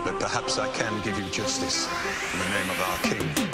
But perhaps I can give you justice in the name of our king.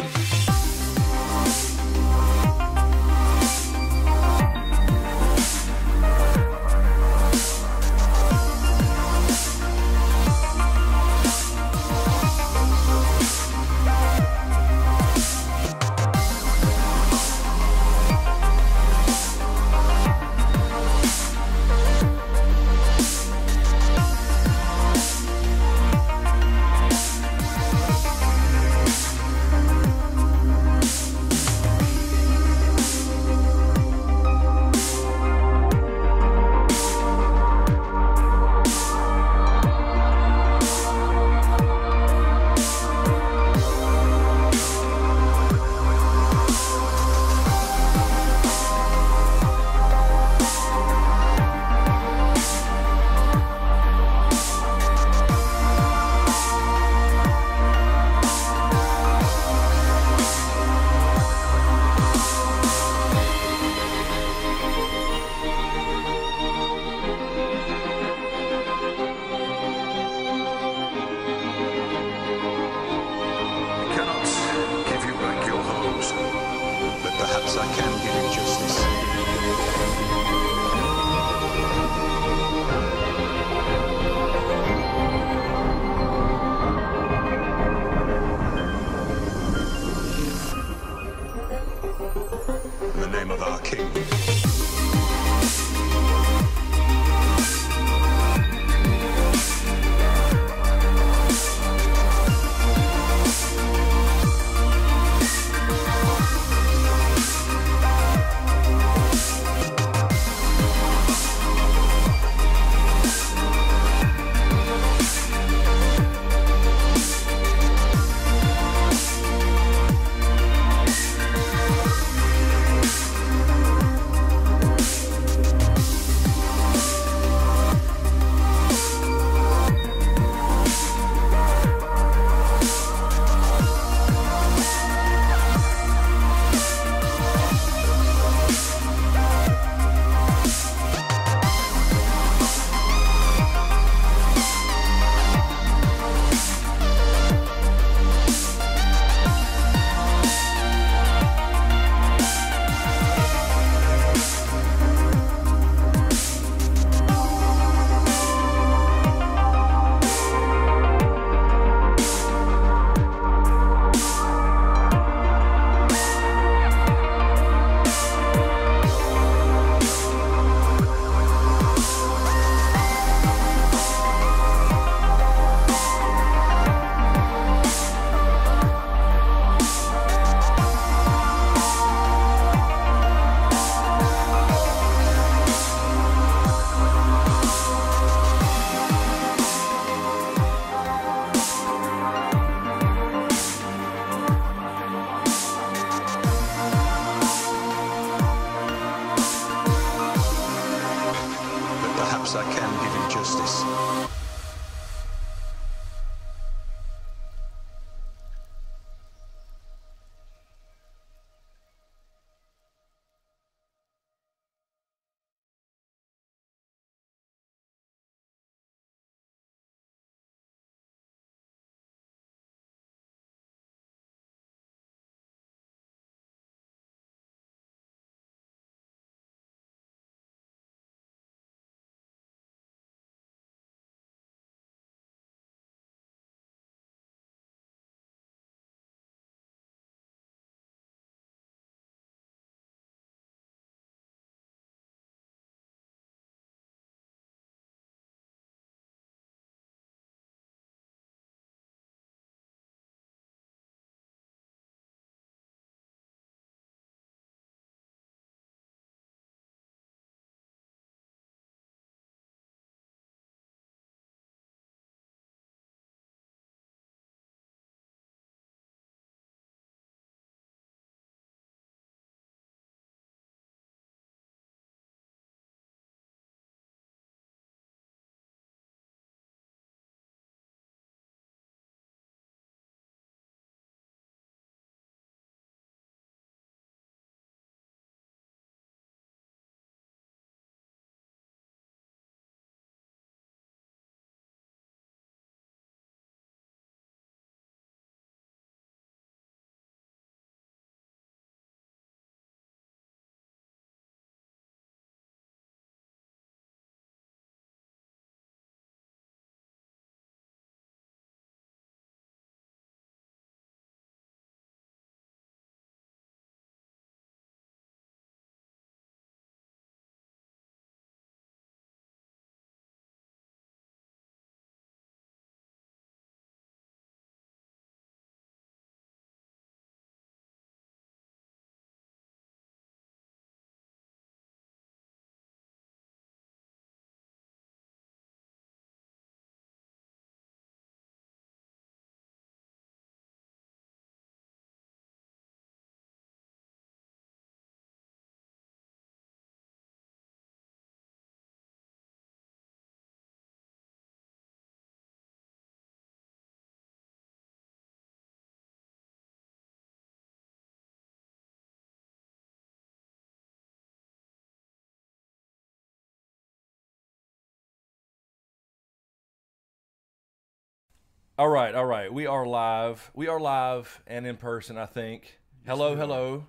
All right. We are live. We are live and in person, I think. Hello, hello.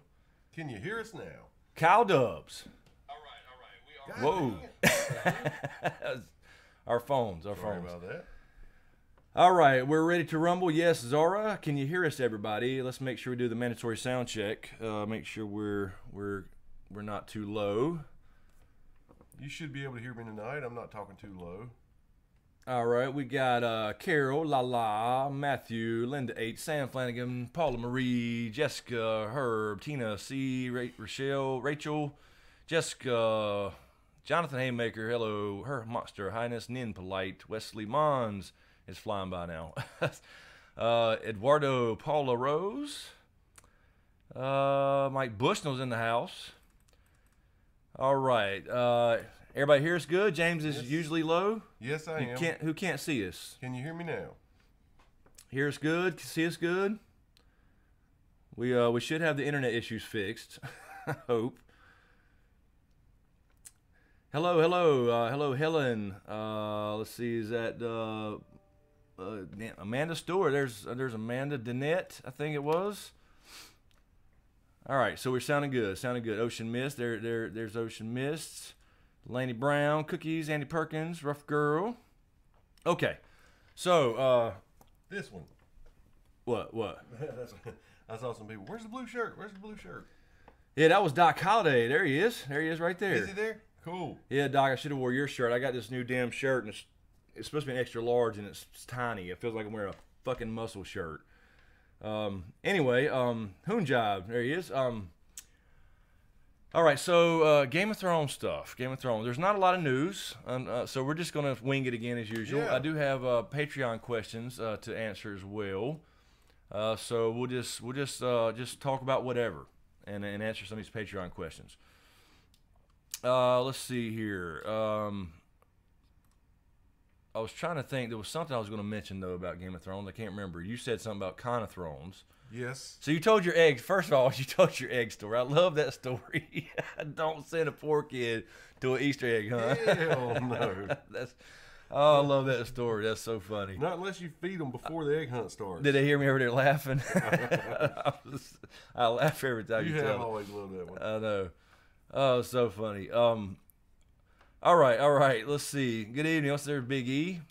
Can you hear us now? Cow Dubs. All right. We are. Whoa. Our phones. Sorry about that. All right, we're ready to rumble. Yes, Zara, can you hear us, everybody? Let's make sure we do the mandatory sound check. Make sure we're not too low. You should be able to hear me tonight. I'm not talking too low. All right, we got Carol, Lala, Matthew, Linda H, Sam Flanagan, Paula Marie, Jessica, Herb, Tina C, Rochelle, Rachel, Jessica, Jonathan Haymaker, hello, Her Monster Highness, Nin Polite, Wesley Mons is flying by now. Eduardo, Paula Rose, Mike Bushnell's in the house. All right, everybody here is good. James is usually low. Yes, I am. Who can't see us? Can you hear me now? Hear us good. See us good. We should have the internet issues fixed. I hope. Hello, Helen. Let's see. Is that Amanda Stewart? There's Amanda Danette, I think it was. All right, so we're sounding good. Ocean Mist. There's Ocean Mist. Laney Brown, Cookies, Andy Perkins, Rough Girl. Okay, so this one. What? I saw some people. Where's the blue shirt? Yeah, that was Doc Holliday. There he is right there. Is he there? Cool. Yeah, Doc, I should have wore your shirt. I got this new damn shirt, and it's supposed to be an extra large, and it's tiny. It feels like I'm wearing a fucking muscle shirt. Anyway, Hound Job. There he is. All right, so Game of Thrones stuff. There's not a lot of news, so we're just gonna wing it again as usual. Yeah. I do have Patreon questions to answer as well, so we'll just talk about whatever and answer some of these Patreon questions. Let's see here. I was trying to think. There was something I was going to mention though about Game of Thrones. I can't remember. You said something about Kannapolis. Yes. So you told your egg. First of all, you told your egg story. I love that story. Don't send a poor kid to an Easter egg hunt. Hell no. I love that story. That's so funny. Not unless you feed them before the egg hunt starts. Did they hear me over there laughing? I laugh every time you tell it. You have always loved that one. I know. Oh, so funny. All right. Let's see. Good evening. What's there, Big E?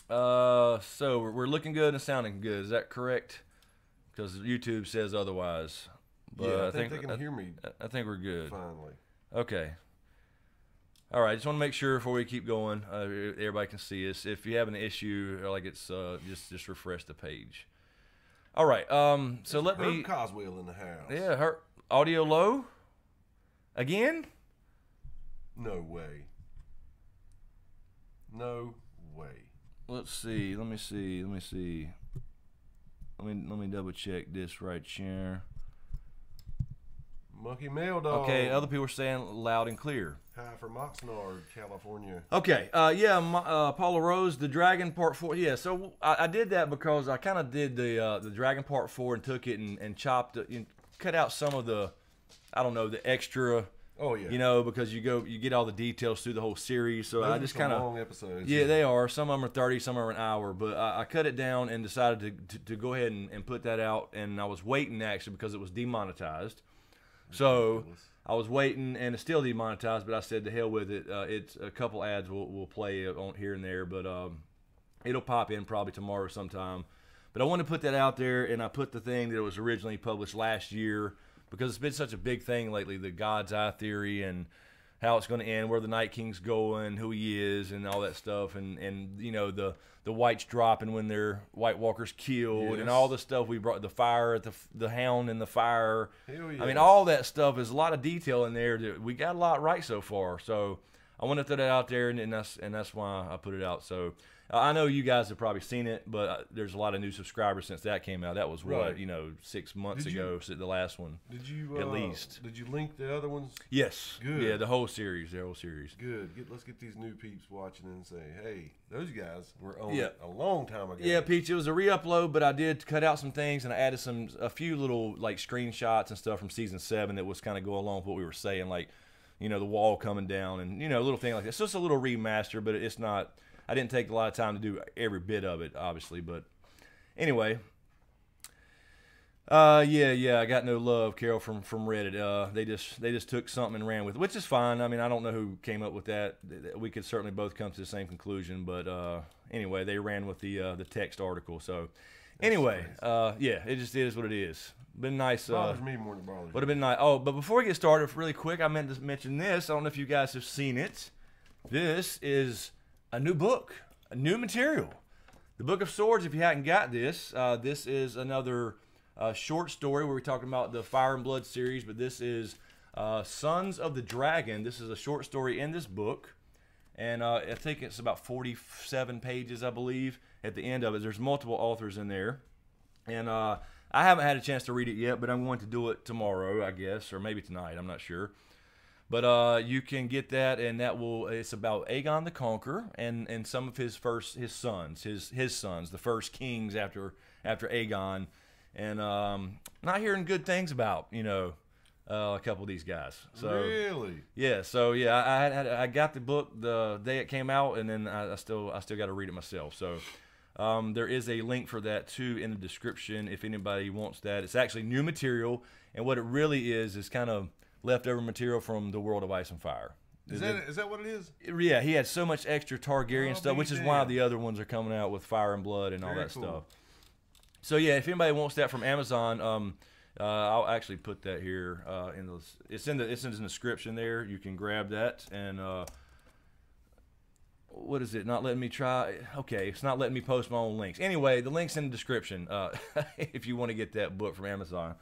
So we're looking good and sounding good. Is that correct? Because YouTube says otherwise. But yeah, I think they can hear me. I think we're good. Finally. Okay. All right. Just want to make sure before we keep going, everybody can see us. If you have an issue, like it's just refresh the page. All right. So let me. Coswell in the house. Yeah. Her audio low. Again. No way. Let's see. Let me see. Let me double check this right here. Monkey Mail Dog. Okay, other people are saying loud and clear. Hi from Oxnard, California. Okay, Paula Rose, the Dragon Part 4. Yeah, so I did that because I kind of did the Dragon Part 4 and took it and chopped it, cut out some of the, I don't know, the extra. Oh yeah. You know, because you get all the details through the whole series. So I just kind of long episodes. Yeah, they are. Some of them are 30, some are an hour. But I cut it down and decided to go ahead and put that out. And I was waiting actually because it was demonetized. So I was waiting, and it's still demonetized. But I said to hell with it. It's a couple ads will play on here and there, but it'll pop in probably tomorrow sometime. But I wanted to put that out there, and I put the thing that was originally published last year. Because it's been such a big thing lately, the God's Eye theory and how it's going to end, where the Night King's going, who he is, and all that stuff, and you know the whites dropping when their White Walkers killed, yes. and all the stuff we brought, the fire at the Hound and the fire. Hell yes. I mean, all that stuff is a lot of detail in there. That we got a lot right so far. So I want to throw that out there, and that's why I put it out. So. I know you guys have probably seen it, but there's a lot of new subscribers since that came out. That was what, 6 months ago, the last one. Did you at least? Did you link the other ones? Yes. Good. Yeah, the whole series. Good. Let's get these new peeps watching and say, hey, those guys were on it a long time ago. Yeah, Peach, it was a re-upload, but I did cut out some things and I added a few little like screenshots and stuff from season 7 that was kind of go along with what we were saying, like the wall coming down and little thing like that. So it's a little remaster, but it's not. I didn't take a lot of time to do every bit of it, obviously, but anyway. Yeah, I got no love, Carol, from Reddit. They just took something and ran with it, which is fine. I mean, I don't know who came up with that. We could certainly both come to the same conclusion, but anyway, they ran with the text article. So anyway, yeah, it just is what it is. Been nice. Bothers me more than bothers you. Would have been nice. Oh, but before we get started, really quick, I meant to mention this. I don't know if you guys have seen it. This is a new book, a new material. The Book of Swords. If you hadn't got this, this is another short story where we're talking about the Fire and Blood series, but this is Sons of the Dragon. This is a short story in this book, and I think it's about 47 pages, I believe, at the end of it. There's multiple authors in there, and I haven't had a chance to read it yet, but I'm going to do it tomorrow, I guess, or maybe tonight. I'm not sure. But you can get that, and it's about Aegon the Conqueror and some of his sons, his sons, the first kings after Aegon. And not hearing good things about, a couple of these guys. So, really? Yeah. So yeah, I got the book the day it came out, and then I still got to read it myself. So there is a link for that too in the description if anybody wants that. It's actually new material, and what it really is kind of leftover material from the World of Ice and Fire. Is that what it is? Yeah, he had so much extra Targaryen stuff, which is why the other ones are coming out with Fire and Blood and all that stuff. So yeah, if anybody wants that from Amazon, I'll actually put that here it's in the description there. You can grab that, and what is it? Not letting me try? Okay, it's not letting me post my own links. Anyway, the link's in the description if you want to get that book from Amazon.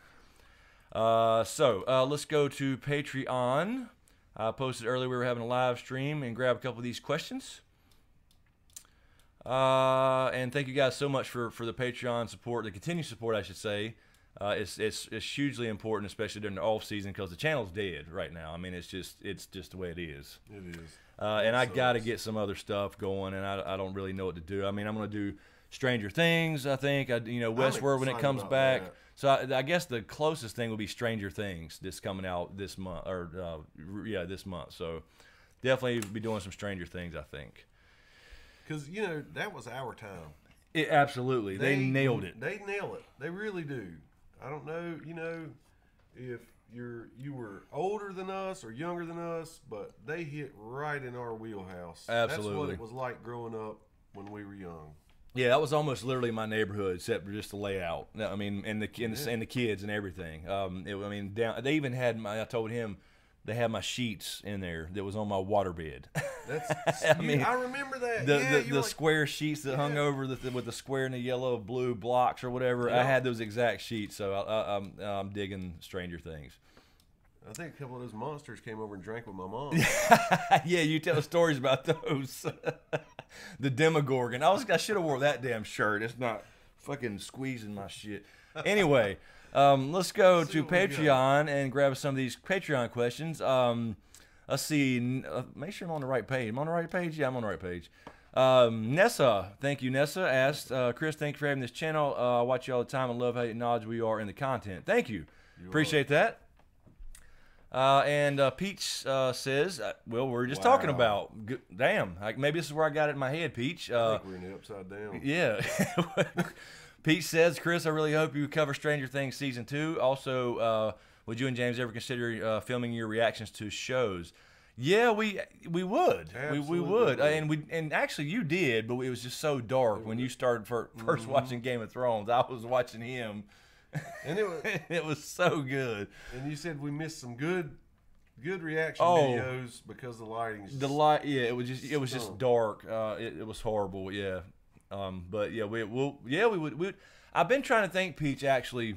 So let's go to Patreon. I posted earlier we were having a live stream and grab a couple of these questions. And thank you guys so much for the Patreon support, the continued support, I should say. It's hugely important, especially during the off season, because the channel's dead right now. I mean, it's just the way it is. It is. And I got to get some other stuff going, and I don't really know what to do. I mean, I'm going to do Stranger Things, I think. Westworld when it comes back. That. So I guess the closest thing will be Stranger Things that's coming out this month, this month. So definitely be doing some Stranger Things, I think. Because, that was our time. Absolutely. They nailed it. They nail it. They really do. I don't know, if you were older than us or younger than us, but they hit right in our wheelhouse. Absolutely. That's what it was like growing up when we were young. Yeah, that was almost literally my neighborhood, except for just the layout. I mean, and the kids and everything. They even had I told him, they had my sheets in there that was on my waterbed. I remember that. The square sheets that hung over with the square and the yellow, blue blocks or whatever. Yeah. I had those exact sheets, so I'm digging Stranger Things. I think a couple of those monsters came over and drank with my mom. Yeah, you tell stories about those. The Demogorgon. I should have wore that damn shirt. It's not fucking squeezing my shit. Anyway. Let's go to Patreon and grab some of these Patreon questions. Let's see. Make sure I'm on the right page. Am I on the right page? Yeah, I'm on the right page. Nessa, thank you, Nessa, asked, Chris, thank you for having this channel. I watch you all the time and love how knowledgeable you are in the content. Thank you. Appreciate that. And Peach says, well, we're just talking about, damn, maybe this is where I got it in my head, Peach. I think we're in the upside down. Yeah. Pete says, Chris, I really hope you cover Stranger Things Season 2. Also, would you and James ever consider filming your reactions to shows? Yeah, we would. We would. And actually you did, but it was just so dark when you started first watching Game of Thrones. I was watching him. And it was so good. And you said we missed some good reaction videos because the lighting. It was just dark. It was horrible. Yeah. But yeah, we would. I've been trying to think, Peach, actually,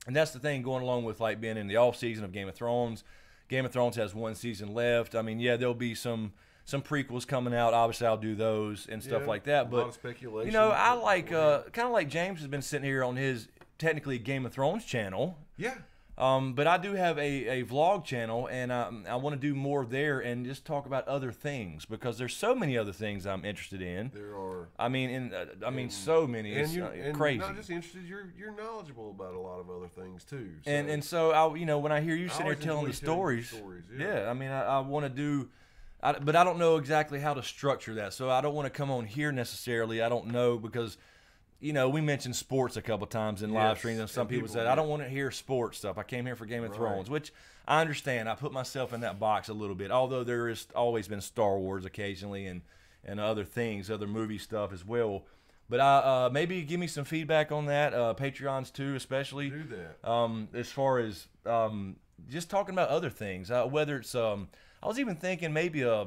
and that's the thing going along with like being in the off season of Game of Thrones. Game of Thrones has one season left. I mean, yeah, there'll be some prequels coming out. Obviously, I'll do those and stuff like that. But a lot of speculation. I like kind of like James has been sitting here on his technically Game of Thrones channel. Yeah. But I do have a vlog channel, and I want to do more there and just talk about other things because there's so many other things I'm interested in. There are. I mean, so many. It's crazy. Not just interested. You're knowledgeable about a lot of other things too. So. And so when I hear you sitting here telling the stories, yeah. I mean, I want to do. but I don't know exactly how to structure that. So I don't want to come on here necessarily. I don't know because, you know, we mentioned sports a couple times in live streams, and some people said, I don't want to hear sports stuff. I came here for Game of Thrones, which I understand. I put myself in that box a little bit, although there has always been Star Wars occasionally and other things, other movie stuff as well. But maybe give me some feedback on that. Patreons too, especially. Do that. As far as just talking about other things, whether it's I was even thinking maybe a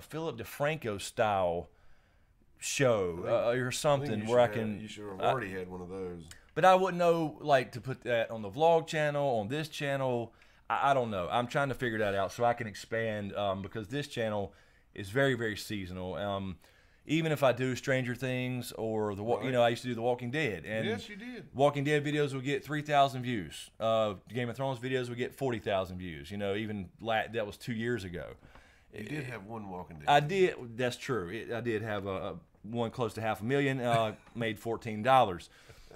Philip DeFranco style show or something where I can. You should have already had one of those. But I wouldn't know like to put that on the vlog channel, on this channel. I don't know. I'm trying to figure that out so I can expand because this channel is very, very seasonal. Even if I do Stranger Things or I used to do The Walking Dead, and yes, you did. Walking Dead videos would get 3,000 views. Game of Thrones videos would get 40,000 views. You know, even that was 2 years ago. You did have one Walking Dead. I did. That's true. I did have one close to 500,000. Made $14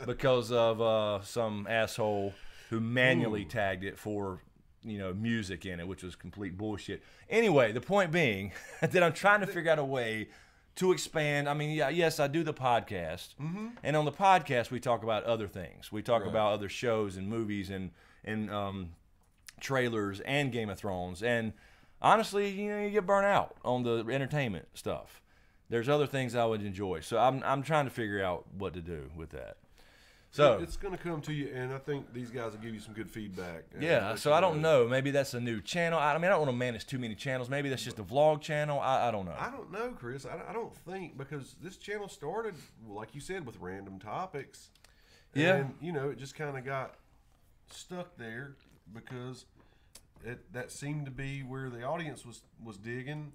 because of some asshole who manually tagged it for music in it, which was complete bullshit. Anyway, the point being that I'm trying to figure out a way to expand. I mean, yes, I do the podcast, and on the podcast we talk about other things. We talk about other shows and movies and trailers and Game of Thrones. And honestly, you get burnt out on the entertainment stuff. There's other things I would enjoy, so I'm trying to figure out what to do with that. So it's going to come to you, and I think these guys will give you some good feedback. Yeah, so I don't know. Maybe that's a new channel. I mean, I don't want to manage too many channels. Maybe that's just a vlog channel. I don't know. I don't know, Chris. I don't think, because this channel started, like you said, with random topics. Yeah. And, it just kind of got stuck there because that seemed to be where the audience was digging,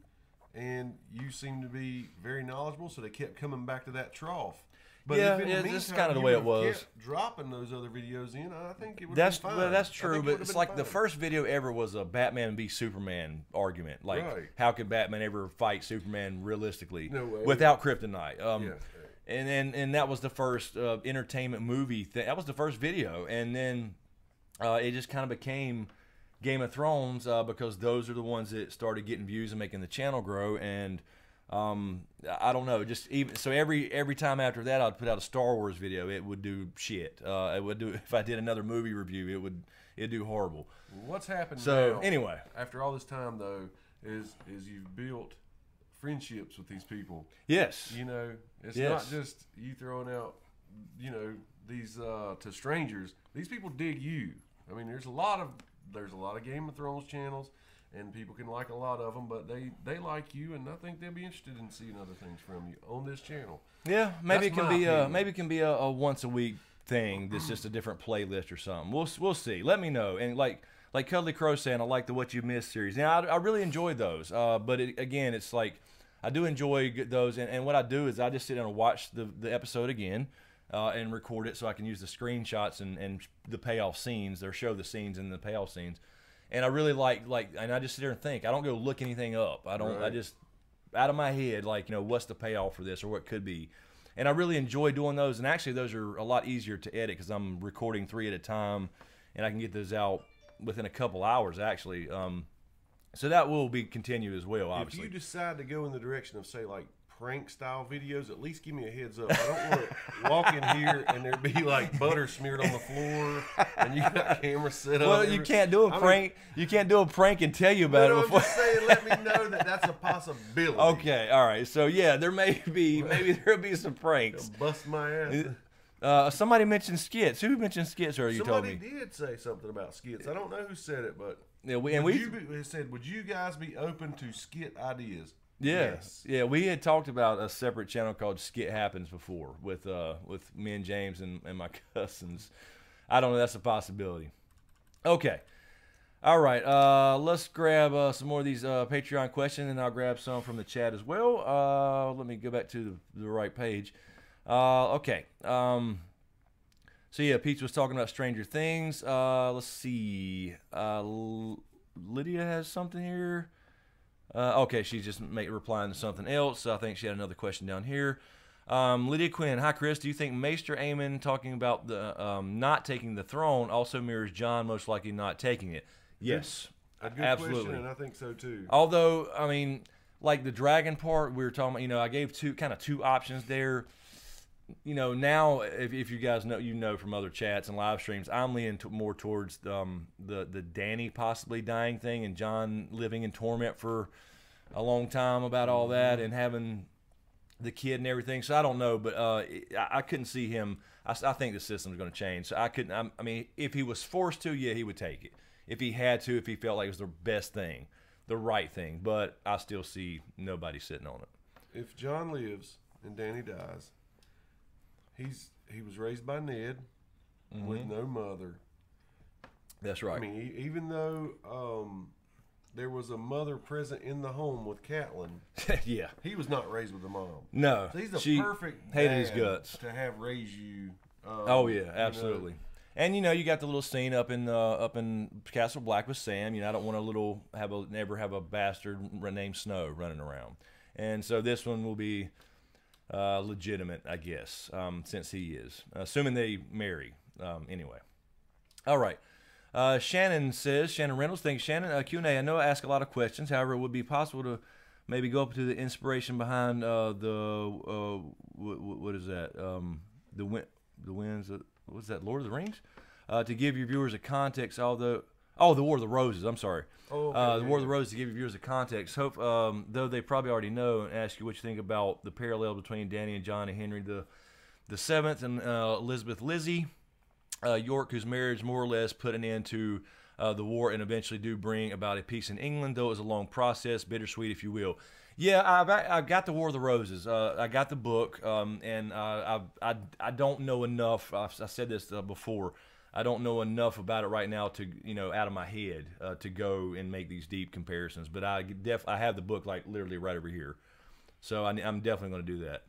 and you seemed to be very knowledgeable, so they kept coming back to that trough. But this is kind of the way it was. Dropping those other videos in, I think it would be fine. Well, that's true, but it's like the first video ever was a Batman v Superman argument. Like, how could Batman ever fight Superman realistically without kryptonite? And that was the first entertainment movie thing. That was the first video, and then it just kind of became Game of Thrones because those are the ones that started getting views and making the channel grow. And I don't know, just even so every time after that I'd put out a Star Wars video, it would do shit. It would do, if I did another movie review, it'd do horrible. What's happened so now, anyway, after all this time though, is you've built friendships with these people. Yes. It's not just you throwing out these to strangers. These people dig you. I mean, there's a lot of Game of Thrones channels, and people can like a lot of them, but they like you, and I think they'll be interested in seeing other things from you on this channel. Yeah, maybe it can be a once a week thing that's just a different playlist or something. We'll see. Let me know. And like Cuddly Crow saying, I like the What You Missed series. Now I really enjoyed those, but again, it's like I do enjoy those, and what I do is I just sit down and watch the episode again. And record it so I can use the screenshots and the payoff scenes, or show the scenes and the payoff scenes. And I really like, and I just sit there and think. I don't go look anything up. I don't. I just out of my head, what's the payoff for this, or what could be. And I really enjoy doing those. And actually, those are a lot easier to edit because I'm recording 3 at a time, and I can get those out within a couple hours actually. So that will be continued as well. Obviously, if you decide to go in the direction of, say, like prank style videos, at least give me a heads up. I don't want to walk in here and there be like butter smeared on the floor and you got cameras set up. Well, you can't do a prank. You can't do a prank and tell you about it before. I'm just saying, let me know that that's a possibility. Okay, all right. So yeah, maybe there'll be some pranks. It'll bust my ass. Somebody mentioned skits. Who mentioned skits earlier? Somebody did say something about skits. I don't know who said it, but it said, would you guys be open to skit ideas? Yes. Yeah, we had talked about a separate channel called Skit Happens before with me and James and my cousins. I don't know. That's a possibility. Okay. All right. Let's grab some more of these Patreon questions, and I'll grab some from the chat as well. Let me go back to the right page. Okay. So yeah, Peach was talking about Stranger Things. Let's see. Lydia has something here. Okay, she's just replying to something else. I think she had another question down here. Lydia Quinn, hi Chris. Do you think Maester Aemon talking about the not taking the throne also mirrors Jon most likely not taking it? Yes. A good Absolutely. question, and I think so too. Although, I mean, like the dragon part, we were talking about, you know, I gave two options there. You know, now if you guys know, you know from other chats and live streams, I'm leaning more towards the Dany possibly dying thing and Jon living in torment for a long time about all that and having the kid and everything. So I don't know, but I couldn't see him. I think the system's going to change. So I couldn't. I mean, if he was forced to, yeah, he would take it. If he had to, if he felt like it was the best thing, the right thing. But I still see nobody sitting on it. If Jon lives and Dany dies, he was raised by Ned with no mother. That's right. I mean, even though there was a mother present in the home with Catelyn, yeah, he was not raised with a mom. no, So he's a she perfect hated his dad guts. to have raised you. Oh yeah, absolutely. You know. And you know, you got the little scene up in Castle Black with Sam. You know, I don't want never have a bastard named Snow running around. And so this one will be legitimate, I guess, since he is, assuming they marry. Anyway, all right. Shannon Reynolds, thanks Shannon. Q&A, I know I ask a lot of questions. However, it would be possible to maybe go up to the inspiration behind what is that? The winds. What's that? Lord of the Rings. To give your viewers a context, the War of the Roses. I'm sorry. Oh, okay, the War of the Roses, to give your viewers a context. Hope, though they probably already know, and ask you what you think about the parallel between Dany and Jon and Henry the Seventh and Elizabeth Lizzie. York, whose marriage more or less put an end to the war and eventually do bring about a peace in England, though it was a long process, bittersweet, if you will. Yeah, I've got the War of the Roses. I got the book, and I don't know enough. I said this before. I don't know enough about it right now to, you know, out of my head to go and make these deep comparisons. But I have the book like literally right over here, so I'm definitely going to do that.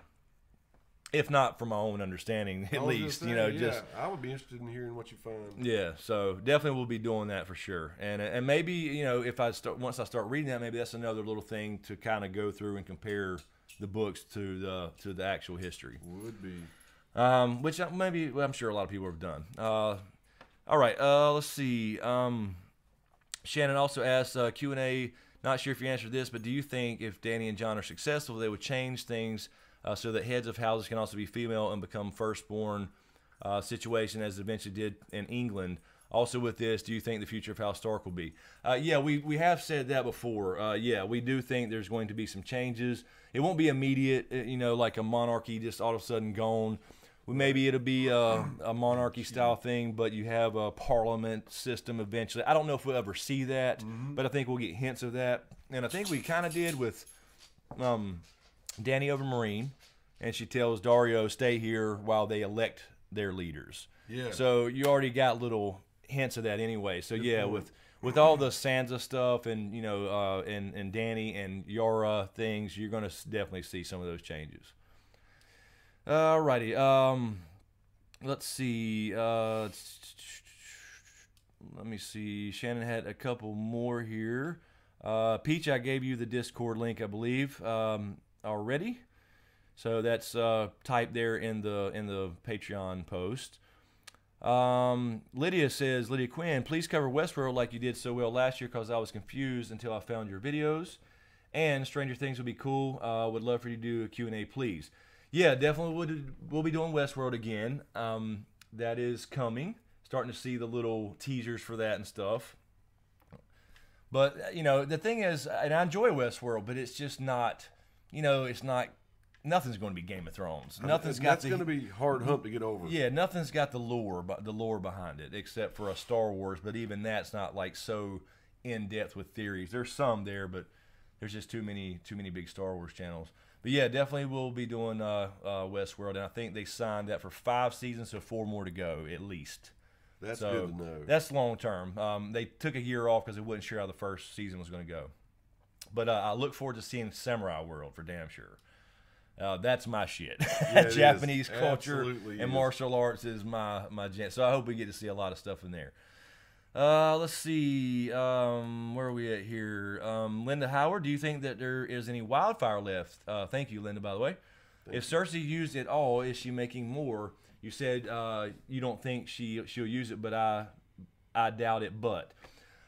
If not for my own understanding, at least, you know, just I would be interested in hearing what you find. yeah. So definitely we'll be doing that for sure, and maybe, you know, if once I start reading that, maybe that's another little thing to kind of go through and compare the books to the actual history. Would be, which I'm sure a lot of people have done. All right, let's see. Shannon also asked Q&A. Not sure if you answered this, but do you think if Dany and Jon are successful, they would change things? So that heads of houses can also be female and become firstborn situation as it eventually did in England. Also with this, do you think the future of House Stark will be? Yeah, we have said that before. Yeah, we do think there's going to be some changes. It won't be immediate, you know, like a monarchy just all of a sudden gone. Maybe it'll be a monarchy style thing, but you have a parliament system eventually. I don't know if we'll ever see that, but I think we'll get hints of that. And I think we kind of did with Dany over Marine, and she tells Dario, stay here while they elect their leaders. Yeah. So you already got little hints of that anyway. So yeah, with all the Sansa stuff and, you know, and Dany and Yara things, you're going to definitely see some of those changes. Alrighty. Let's see. Let me see. Shannon had a couple more here. Peach, I gave you the Discord link, I believe, already. So that's typed there in the Patreon post. Lydia says, Lydia Quinn, please cover Westworld like you did so well last year because I was confused until I found your videos. And Stranger Things would be cool. Would love for you to do a Q&A, please. Yeah, definitely we'll be doing Westworld again. That is coming. Starting to see the little teasers for that and stuff. But, you know, the thing is, and I enjoy Westworld, but it's just not, you know, it's not, nothing's going to be Game of Thrones. That's going to be hard hump to get over. Yeah, nothing's got the lore behind it, except for a Star Wars, but even that's not like so in-depth with theories. There's some there, but there's just too many big Star Wars channels. But yeah, definitely we'll be doing Westworld, and I think they signed that for 5 seasons, so 4 more to go at least. That's good to know. That's long term. They took a year off because they wasn't sure how the first season was going to go. But I look forward to seeing Samurai World for damn sure. That's my shit. Yeah, Japanese culture Absolutely and is. martial arts is my jam. So I hope we get to see a lot of stuff in there. Let's see. Where are we at here? Linda Howard, do you think that there is any wildfire left? Thank you, Linda, by the way. If Cersei used it all, is she making more? You said you don't think she'll use it, but I doubt it. But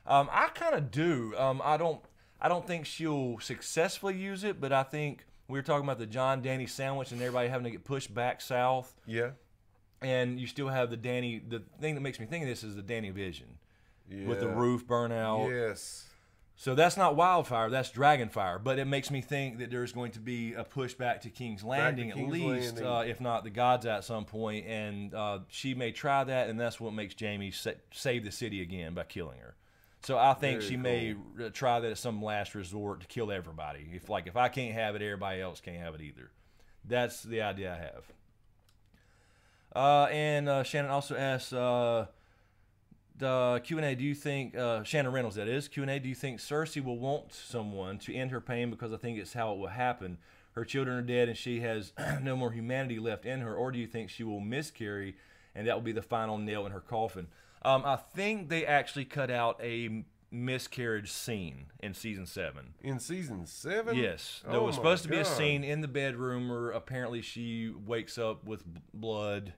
I kind of do. I don't think she'll successfully use it, but I think we were talking about the John Dany sandwich and everybody having to get pushed back south. Yeah. And you still have the Dany. The thing that makes me think of this is the Dany vision, Yeah. with the roof burnout. Yes. So that's not wildfire, that's dragonfire. But it makes me think that there's going to be a pushback to King's Landing King's at least, Landing. if not the gods at some point. And she may try that, and that's what makes Jaime save the city again by killing her. So I think Very she may try that at some last resort to kill everybody. If I can't have it, everybody else can't have it either. That's the idea I have. And Shannon also asks, the Q&A, do you think, Shannon Reynolds that is, Q&A, do you think Cersei will want someone to end her pain because I think it's how it will happen? Her children are dead and she has no more humanity left in her, or do you think she will miscarry and that will be the final nail in her coffin? I think they actually cut out a miscarriage scene in season 7. In season 7? Yes. There was supposed to be a scene in the bedroom where apparently she wakes up with blood.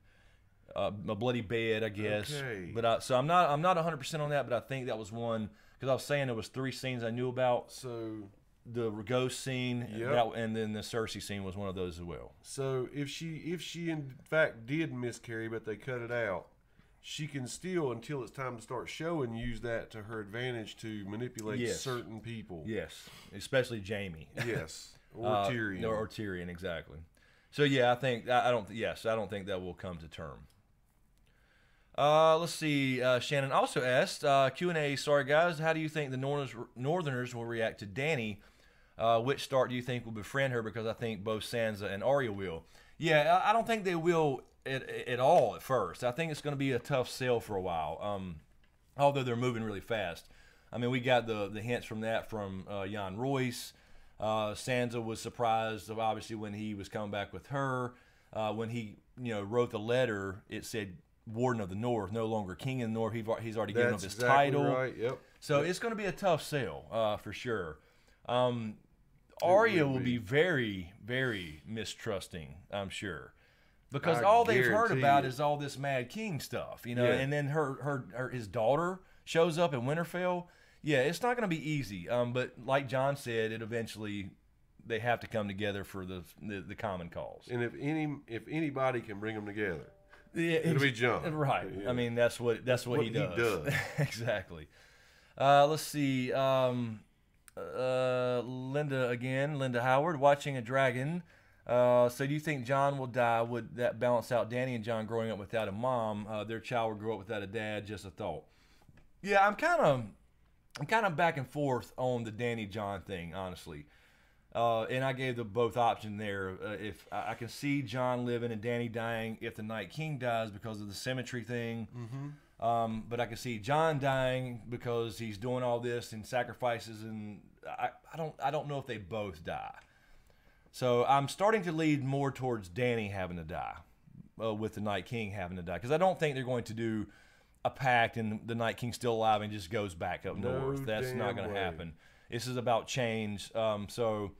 A bloody bed, I guess. Okay. But so I'm not 100% on that, but I think that was one, because I was saying there was 3 scenes I knew about. So the ghost scene, Yep. and then the Cersei scene was one of those as well. So if she in fact did miscarry, but they cut it out, she can still, until it's time to start showing, use that to her advantage to manipulate Yes. certain people. Yes, especially Jaime. Yes. Or Tyrion. Or Tyrion, exactly. So yeah, I don't think that will come to term. Let's see. Shannon also asked, Q&A, sorry guys, how do you think the Northerners will react to Dany? Which Stark do you think will befriend her? Because I think both Sansa and Arya will. Yeah, I don't think they will at all at first. I think it's going to be a tough sell for a while, although they're moving really fast. I mean, we got the hints from that from Jan Royce. Sansa was surprised, obviously, when he was coming back with her. When he wrote the letter, it said Warden of the North, no longer King of the North. He's already given up his title. Right. Yep. So it's going to be a tough sale for sure. Arya will be very, very mistrusting, I'm sure, because all they've heard about is all this Mad King stuff, Yeah. And then his daughter shows up in Winterfell. Yeah, it's not going to be easy. But like John said, they have to come together for the common cause. And if anybody can bring them together, yeah, it'll be John. Right. Yeah. I mean, that's what he does. Exactly. Let's see. Linda Howard, watching a dragon. So do you think John will die? Would that balance out Dany and John growing up without a mom? Their child would grow up without a dad. Just a thought. Yeah, I'm kind of back and forth on the Dany John thing, honestly. And I gave the both option there. If I can see John living and Dany dying if the Night King dies because of the symmetry thing. Mm-hmm. But I can see John dying because he's doing all this and sacrifices, and I don't know if they both die. So I'm starting to lead more towards Dany having to die, with the Night King having to die, because I don't think they're going to do a pact and the Night King's still alive and just goes back up north. That's not going to happen. This is about change. So,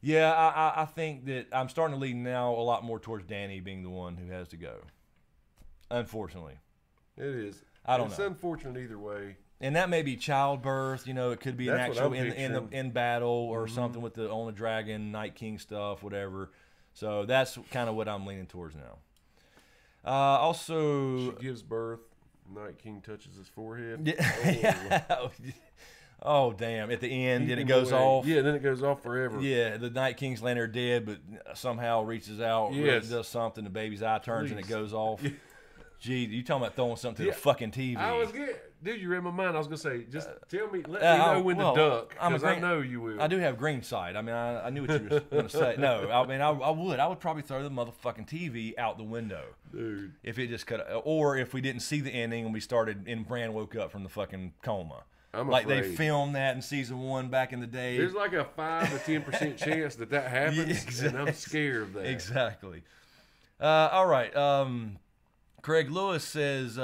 yeah, I think that I'm starting to lead now a lot more towards Dany being the one who has to go. Unfortunately. It is. I don't know. It's unfortunate either way. And that may be childbirth. It could be an That's actual what I'm in battle or something with the on the dragon, Night King stuff, whatever. So that's kind of what I'm leaning towards now. Also, She gives birth. Night King touches his forehead. Yeah. Oh, damn. At the end, then it goes off. Yeah, then it goes off forever. Yeah, the Night King's laying there dead, but somehow reaches out, Yes. does something, the baby's eye turns, and it Please. goes off. Gee, you talking about throwing something to the fucking TV. I was getting, dude, you read my mind. I was going to say, just tell me, let me know when to duck, because I know you will. I do have green sight. I mean, I knew what you were going to say. No, I mean, I would probably throw the motherfucking TV out the window. Dude. If it just cut, or if we didn't see the ending and we started, and Bran woke up from the fucking coma. I'm like afraid. they filmed that in season 1 back in the day. There's like a 5 to 10% chance that happens, Yeah, exactly. and I'm scared of that. Exactly. All right. Craig Lewis says,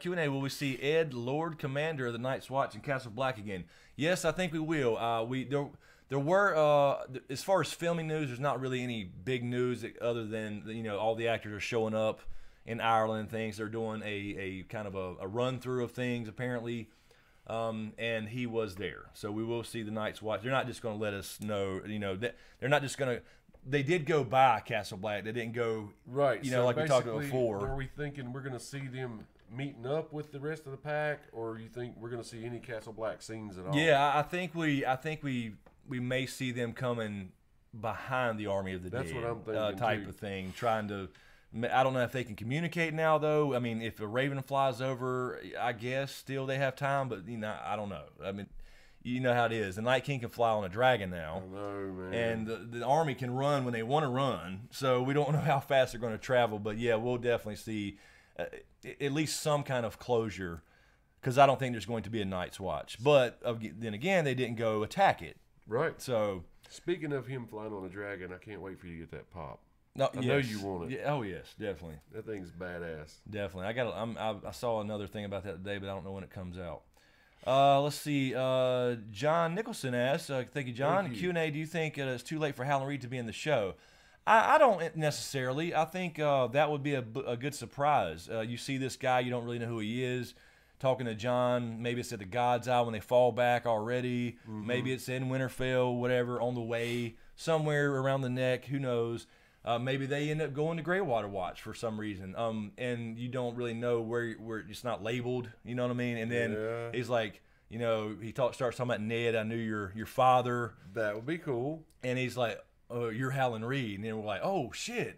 Q&A, will we see Ed, Lord Commander of the Night's Watch in Castle Black again? Yes, I think we will. There were, as far as filming news, there's not really any big news other than, all the actors are showing up in Ireland and things. They're doing a kind of a run-through of things, apparently. and he was there. So we will see the Night's Watch. They're not just going to let us know, they're not just going to. They did go by Castle Black. They didn't go right. So like we talked about before. Are we thinking we're going to see them meeting up with the rest of the pack, or you think we're going to see any Castle Black scenes at all? Yeah, I think we may see them coming behind the army of the dead. That's what I'm thinking type too. Of thing. Trying to. I don't know if they can communicate now, though. I mean, if a raven flies over, I guess still they have time, but I don't know. I mean, you know how it is. The Night King can fly on a dragon now. I know, man. And the army can run when they want to run. So we don't know how fast they're going to travel. But, yeah, we'll definitely see at least some kind of closure, because I don't think there's going to be a Night's Watch. But then again, they didn't go attack it. Right. So speaking of him flying on a dragon, I can't wait for you to get that pop. no, I know you want it. Yeah, oh, yes, definitely. That thing's badass. Definitely. I saw another thing about that today, but I don't know when it comes out. Let's see. John Nicholson asks, thank you, John. Thank you. Q&A, do you think it's too late for Howland Reed to be in the show? I don't necessarily. I think that would be a good surprise. You see this guy, you don't really know who he is, talking to John. Maybe it's at the God's Eye when they fall back already. Mm-hmm. Maybe it's in Winterfell, whatever, on the way, somewhere around the neck. Who knows? Maybe they end up going to Greywater Watch for some reason, and you don't really know where it's not labeled. You know what I mean? And then he's like, he starts talking about Ned. I knew your father. That would be cool. And he's like, oh, you're Howland Reed. And then we're like, oh shit,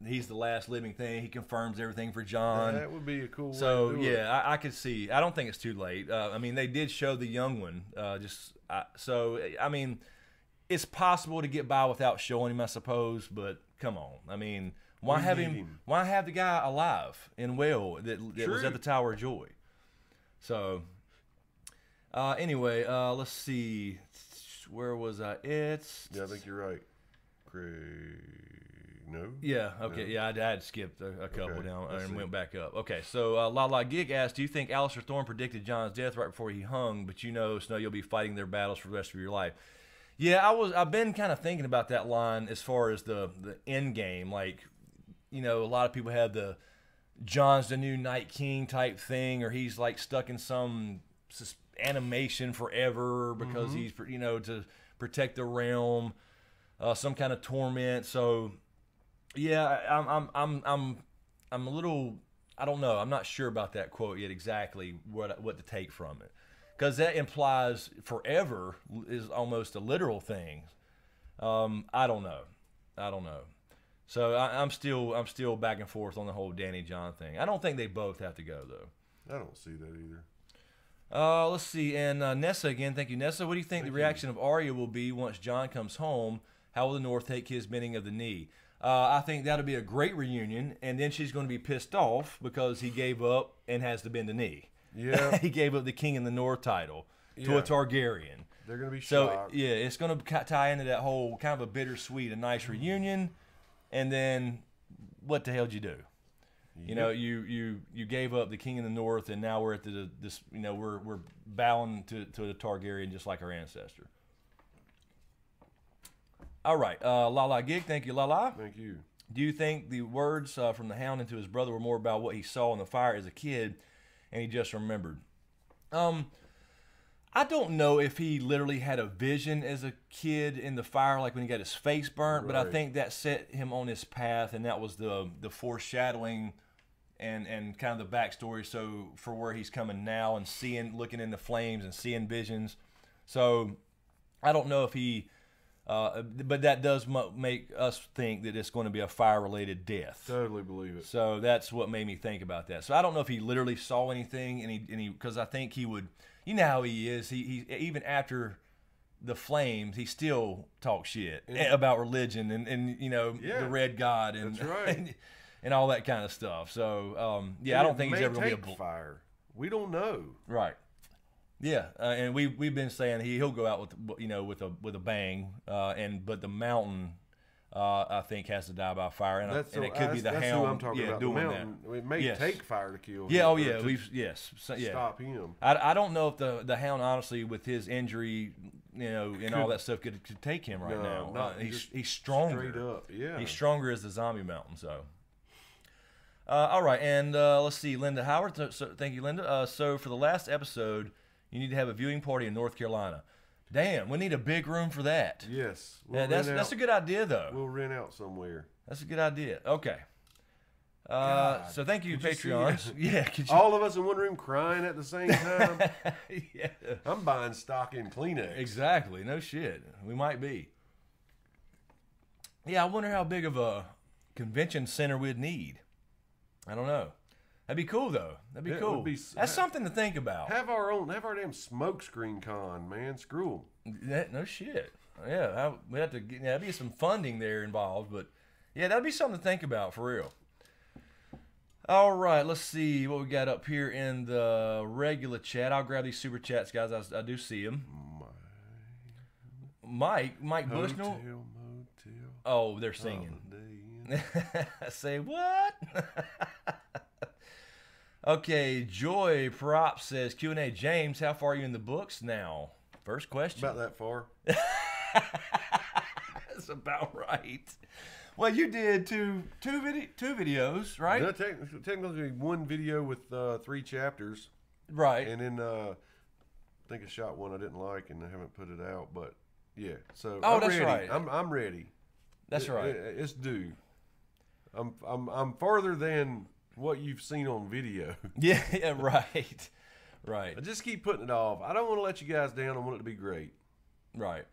he's the last living thing. He confirms everything for John. That would be a cool. So way to do it. I could see. I don't think it's too late. I mean, they did show the young one. So I mean, it's possible to get by without showing him, I suppose. But come on, I mean, why have him? Why have the guy alive and well that was at the Tower of Joy? So anyway, let's see. Where was I? Yeah, I think you're right. No? Yeah, okay. No. Yeah, I had skipped a couple down and went back up. Okay, so Lala Gig asked, do you think Alistair Thorne predicted Jon's death right before he hung, but Snow, you'll be fighting their battles for the rest of your life? Yeah, I've been kind of thinking about that line as far as the end game. Like, a lot of people have the Jon's the new Night King type thing, or he's like stuck in some animation forever because he's to protect the realm, some kind of torment. So yeah, I'm a little, I don't know, I'm not sure about that quote yet exactly what to take from it, because that implies forever is almost a literal thing. I don't know. So I'm still back and forth on the whole Danny Jon thing. I don't think they both have to go though. I don't see that either. Let's see, and Nessa again. Thank you, Nessa. What do you think the reaction of Arya will be once Jon comes home? How will the North take his bending of the knee? I think that'll be a great reunion, and then she's going to be pissed off because he gave up and has to bend the knee. Yeah, he gave up the King in the North title to a Targaryen. They're going to be so shocked. Yeah, it's going to tie into that whole kind of a bittersweet, a nice reunion, and then what the hell did you do? You gave up the King in the North, and now we're at this. We're bowing to the Targaryen just like our ancestor. All right, Lala Gig, thank you, Lala. Thank you. Do you think the words from the Hound into his brother were more about what he saw in the fire as a kid, and he just remembered? I don't know if he literally had a vision as a kid in the fire, like when he got his face burnt, but I think that set him on his path, and that was the foreshadowing and kind of the backstory, so for where he's coming now and looking in the flames and seeing visions. So I don't know if he, but that does make us think that it's going to be a fire-related death. Totally believe it. So that's what made me think about that. So I don't know if he literally saw anything, and he because I think he would. You know how he is. He even after the flames, he still talks shit about religion and the Red God and that's right. and all that kind of stuff. So I don't think he's ever going to be a fire. We don't know. Right. Yeah, and we've been saying he'll go out with a bang, but the mountain I think has to die by fire, and it could be the Hound. That's who I'm talking about. Doing the mountain. That. It may take fire to kill him. Yeah, oh yeah, stop him. I don't know if the Hound, honestly, with his injury, and all that stuff, could take him right now. He's stronger. Straight up, yeah. He's stronger as the zombie mountain. So. All right, and let's see, Linda Howard. So thank you, Linda. So for the last episode, You need to have a viewing party in North Carolina. Damn, we need a big room for that. Yes. That's a good idea, though. We'll rent out somewhere. That's a good idea. Okay. So thank you, Patreons. Yeah. Could you... All of us in one room crying at the same time. Yeah. I'm buying stock in Kleenex. Exactly. No shit. We might be. Yeah, I wonder how big of a convention center we'd need. I don't know. That'd be cool, though. That'd be cool. That's something to think about. Have our damn Smokescreen con, man. Screw them. No shit. Yeah, we have to. There'd be some funding there involved, but yeah, that'd be something to think about for real. All right, let's see what we got up here in the regular chat. I'll grab these super chats, guys. I do see them. Mike Bushnell. Oh, they're singing. Say what? Okay, Joy Prop says, Q&A, James, how far are you in the books now? First question. About that far. That's about right. Well, you did two videos, right? No, technically one video with 3 chapters. Right. And then I think I shot one I didn't like and I haven't put it out, but yeah. So I'm that's ready. right. I'm ready. That's right. It's due. I'm farther than what you've seen on video. Yeah, right. Right. I just keep putting it off. I don't want to let you guys down. I want it to be great. Right.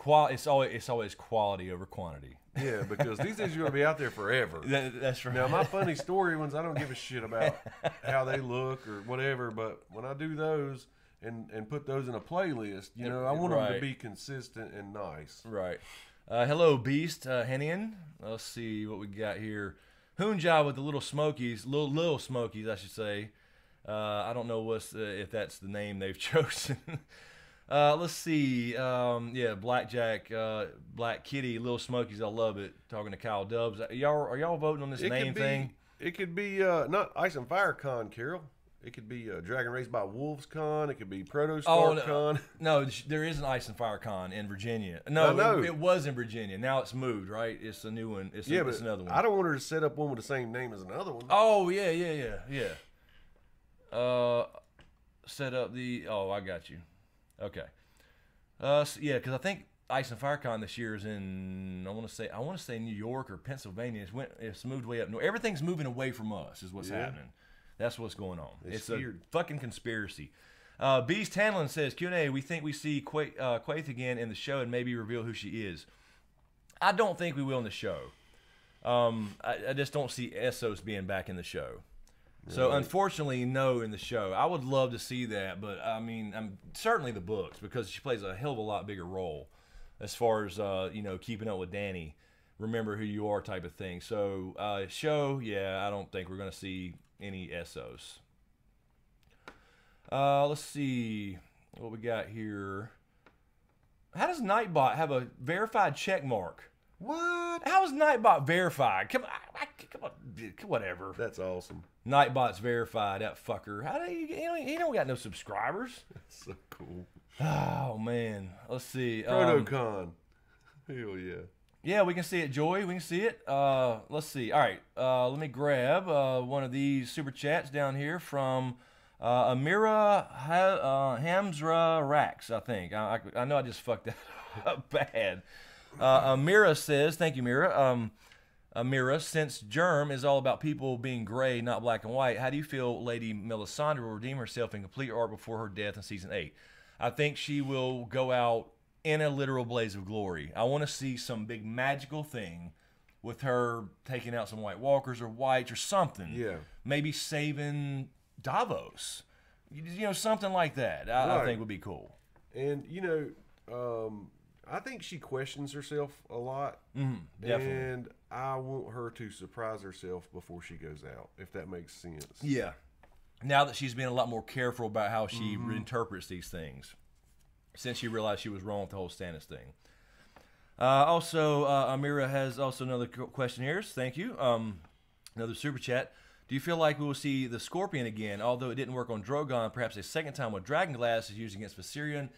It's always quality over quantity. Yeah, because these things are going to be out there forever. That's right. Now, my funny story ones, I don't give a shit about how they look or whatever, but when I do those and put those in a playlist, you know, I want them to be consistent and nice. Right. Hello, Beast, Henian. Let's see what we got here. Hound with the little smokies, little smokies, I should say. I don't know if that's the name they've chosen. Let's see. Yeah, Blackjack, Black Kitty, Little Smokies. I love it. Talking to Kyle Dubs. Are y'all voting on this name thing? It could be not Ice and Fire Con, Carol. It could be Dragon Raised by Wolves Con. It could be Protostar Con. No, there is an Ice and Fire Con in Virginia. No, it was in Virginia. Now it's moved, right? It's a new one. It's another one. I don't want her to set up one with the same name as another one. Oh, yeah. Set up the... Oh, I got you. Okay. Yeah, because I think Ice and Fire Con this year is in... I want to say New York or Pennsylvania. It's moved way up north. Everything's moving away from us is what's happening. That's what's going on. It's a fucking conspiracy. Beast Hanlon says, Q&A, we think we see Quaithe again in the show and maybe reveal who she is. I don't think we will in the show. I just don't see Essos being back in the show. Really? So, unfortunately, no in the show. I would love to see that, but, I mean, certainly the books, because she plays a hell of a lot bigger role as far as, keeping up with Dany, remember who you are type of thing. So, show, yeah, I don't think we're going to see any Essos. Let's see what we got here. How does Nightbot have a verified check mark? What? How is Nightbot verified? Come on, whatever. That's awesome. Nightbot's verified, that fucker. How do he don't got no subscribers? That's so cool. Oh man, let's see. Protocon. Hell yeah. Yeah, we can see it, Joy. We can see it. Let's see. All right, let me grab one of these super chats down here from Amira Hamzra Rax, I think. I know I just fucked that up bad. Amira says, thank you, Mira. Amira, since Germ is all about people being gray, not black and white, how do you feel Lady Melisandre will redeem herself in complete arc before her death in Season 8? I think she will go out in a literal blaze of glory. I want to see some big magical thing with her taking out some White Walkers or Whites or something. Yeah. Maybe saving Davos. Something like that. I think would be cool. And, I think she questions herself a lot. Definitely. And I want her to surprise herself before she goes out, if that makes sense. Yeah. Now that she's being a lot more careful about how she interprets these things, since she realized she was wrong with the whole Stannis thing. Also, Amira has also another question here. Thank you. Another super chat. Do you feel like we will see the Scorpion again, although it didn't work on Drogon, perhaps a second time with Dragonglass is used against Viserion?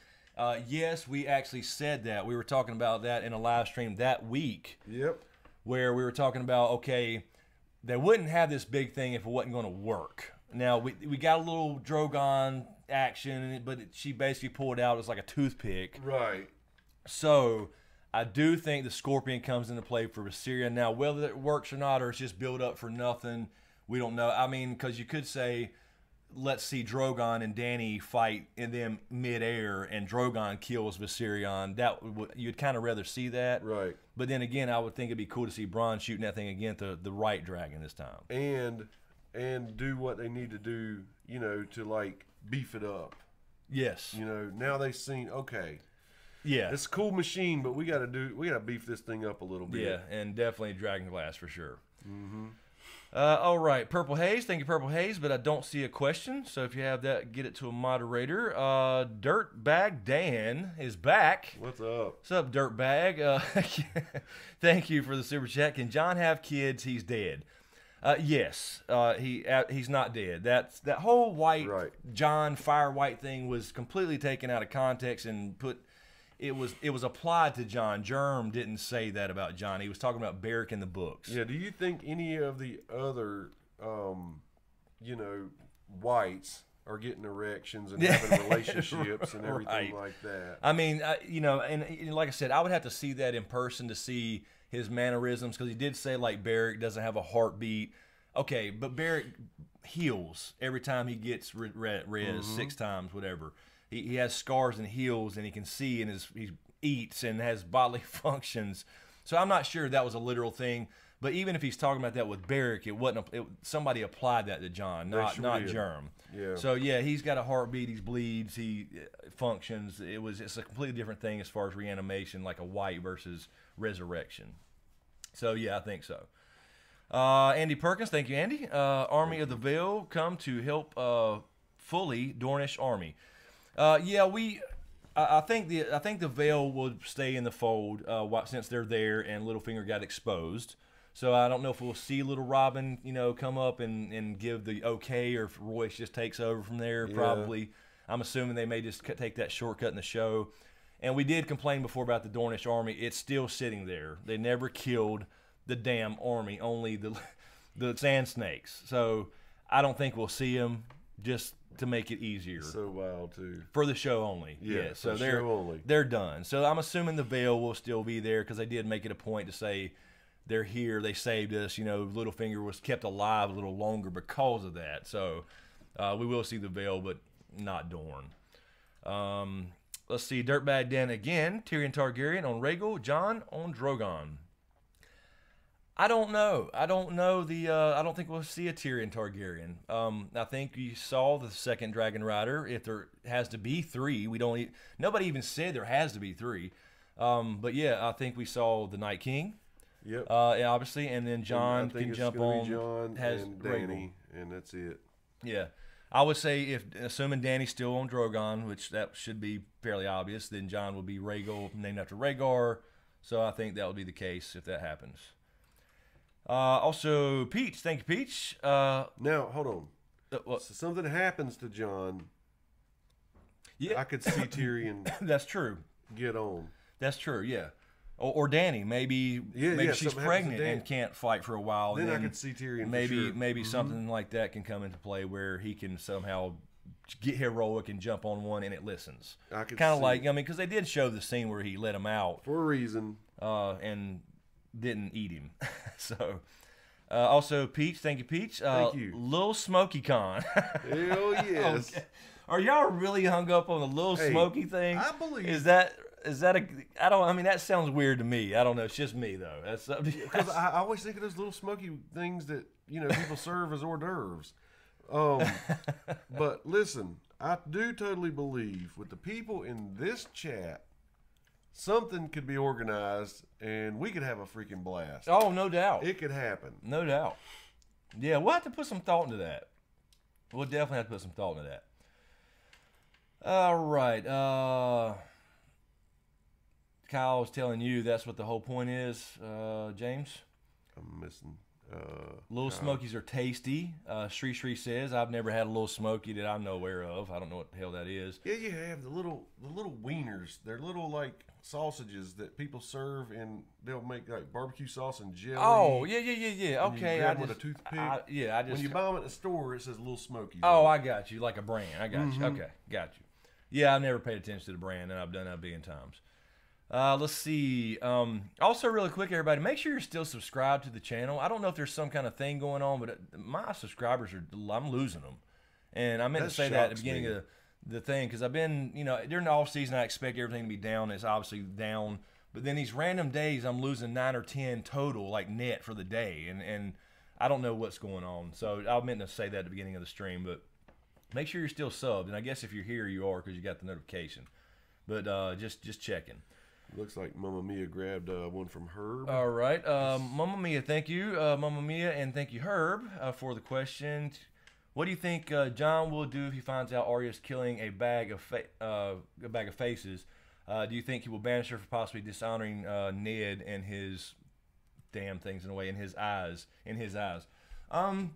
Yes, we actually said that. We were talking about that in a live stream that week. Yep. Where we were talking about, okay, they wouldn't have this big thing if it wasn't going to work. Now, we got a little Drogon action, but she basically pulled out as like a toothpick. Right. So I do think the Scorpion comes into play for Viserion. Now, whether it works or not, or it's just built up for nothing, we don't know. I mean, because you could say, let's see Drogon and Dany fight in them midair, and Drogon kills Viserion. You'd kind of rather see that, right? But then again, I would think it'd be cool to see Bronn shooting that thing again to the right dragon this time, and do what they need to do, you know, to like beef it up. Yes, you know, now they've seen okay. Yeah, it's a cool machine, but we got to beef this thing up a little bit. Yeah, and definitely Dragonglass for sure. Mm-hmm. All right, Purple Haze. Thank you, Purple Haze, but I don't see a question. So if you have that, get it to a moderator. Dirtbag Dan is back. What's up? What's up, Dirtbag? Thank you for the super chat. Can Jon have kids? He's dead. Yes, he's not dead. That whole white Jon Fire White thing was completely taken out of context and put. It was applied to Jon. Germ didn't say that about Jon. He was talking about Beric in the books. Yeah. Do you think any of the other, you know, whites are getting erections and having relationships and everything like that? I mean, you know, and like I said, I would have to see that in person to see his mannerisms, because he did say like Beric doesn't have a heartbeat. Okay, but Beric heals every time he gets res 6 times, whatever. He has scars and heals, and he can see, and he eats and has bodily functions. So I'm not sure that was a literal thing. But even if he's talking about that with Beric, it wasn't. Somebody applied that to Jon, not Germ. Yeah. So yeah, he's got a heartbeat. He bleeds. He functions. It's a completely different thing as far as reanimation, like a white versus resurrection. So yeah, I think so. Andy Perkins, thank you, Andy. Army of the Vale come to help fully Dornish army. Yeah, I think the Vale will stay in the fold since they're there and Littlefinger got exposed. So I don't know if we'll see Little Robin, you know, come up and give the okay, or if Royce just takes over from there. Yeah. Probably. I'm assuming they may just take that shortcut in the show. And we did complain before about the Dornish army. It's still sitting there. They never killed the damn army, only the Sand Snakes. So I don't think we'll see them, just to make it easier. So wild too. For the show only. Yeah, so they're they're done. So I'm assuming the Vale will still be there, because they did make it a point to say they're here, they saved us. You know, Littlefinger was kept alive a little longer because of that. So we will see the Vale, but not Dorne. Let's see, Dirtbag Dan again. Tyrion Targaryen on Rhaegal, Jon on Drogon. I don't know. I don't think we'll see a Tyrion Targaryen. I think you saw the second Dragon Rider. If there has to be 3, nobody even said there has to be 3. But yeah, I think we saw the Night King. Yep. Obviously, and then Jon can jump on. Jon has and Dany, and that's it. Yeah. I would say, assuming Dany's still on Drogon, which that should be fairly obvious, then Jon will be Rhaegal, named after Rhaegar. So I think that will be the case if that happens. Also, Peach. Thank you, Peach. Now, hold on. So something happens to Jon. Yeah. I could see Tyrion. That's true. Get on. That's true, yeah. Or Dany. Maybe she's pregnant and can't fight for a while. Then I could see Tyrion. Maybe something like that can come into play where he can somehow get heroic and jump on one and it listens. Kind of like, I mean, because they did show the scene where he let him out. For a reason. And didn't eat him. So, also, Peach, thank you, Peach. Thank you. Lil Smoky Con. Hell yes. Okay. Are y'all really hung up on the Lil Smoky thing? I believe. Is that I mean, that sounds weird to me. I don't know. It's just me, though. That's because I always think of those little smoky things that, you know, people serve as hors d'oeuvres. But listen, I do totally believe with the people in this chat, something could be organized and we could have a freaking blast. Oh, no doubt. It could happen. No doubt. Yeah, we'll have to put some thought into that. We'll definitely have to put some thought into that. All right. Kyle was telling you that's what the whole point is, James. I'm missing. Little Smokies are tasty. Shri says, I've never had a little Smoky that I'm aware of. I don't know what the hell that is. Yeah, you have the little wieners. They're little like sausages that people serve, and they'll make like barbecue sauce and jelly. Oh, yeah. And Okay, you grab them with a toothpick. When you buy them at the store, it says Little Smokies. Oh, I got you, like a brand. I got you. Okay, got you. Yeah, I've never paid attention to the brand, and I've done that a billion times. Let's see. Also, really quick, everybody, make sure you're still subscribed to the channel. I don't know if there's some kind of thing going on, but my subscribers I'm losing them. And I meant to say that at the beginning of the thing, because I've been, during the off season, I expect everything to be down. It's obviously down. But then these random days, I'm losing 9 or 10 total, like net for the day. And I don't know what's going on. So I meant to say that at the beginning of the stream, but make sure you're still subbed. And I guess if you're here, you are, because you got the notification. But just checking. Looks like Mama Mia grabbed one from Herb. All right. Mama Mia, thank you. Mama Mia, and thank you, Herb, for the question. What do you think Jon will do if he finds out Arya's killing a bag of faces? Do you think he will banish her for possibly dishonoring Ned and his damn things in a way in his eyes? No,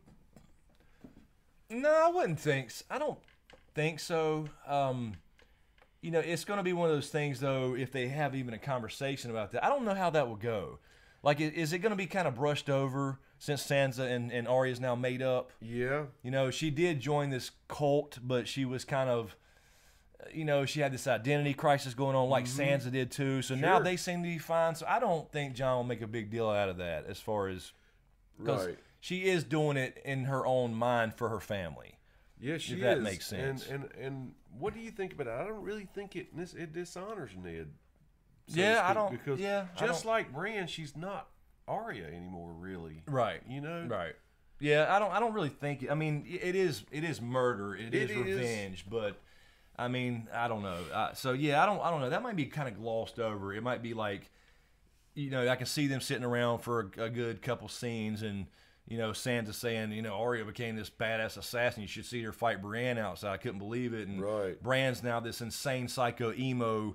I wouldn't think. I don't think so. It's going to be one of those things, though, if they have even a conversation about that. I don't know how that will go. Like, is it going to be kind of brushed over since Sansa and Arya's now made up? Yeah. She did join this cult, but she was kind of, she had this identity crisis going on like Sansa did too. So now they seem to be fine. So I don't think Jon will make a big deal out of that as far as, because she is doing it in her own mind for her family. Yeah, she is. If that makes sense. And what do you think about it? I don't really think it dishonors Ned. So Yeah, I speak, don't. because Yeah, just like Bran, she's not Arya anymore, really. Right. Right. Yeah, I don't really think. I mean, it is murder. It is revenge. But I mean, I don't know. So yeah, I don't know. That might be kind of glossed over. It might be like, I can see them sitting around for a good couple scenes and. Sansa saying, Arya became this badass assassin. You should see her fight Brienne outside. I couldn't believe it. And Bran's now this insane psycho emo,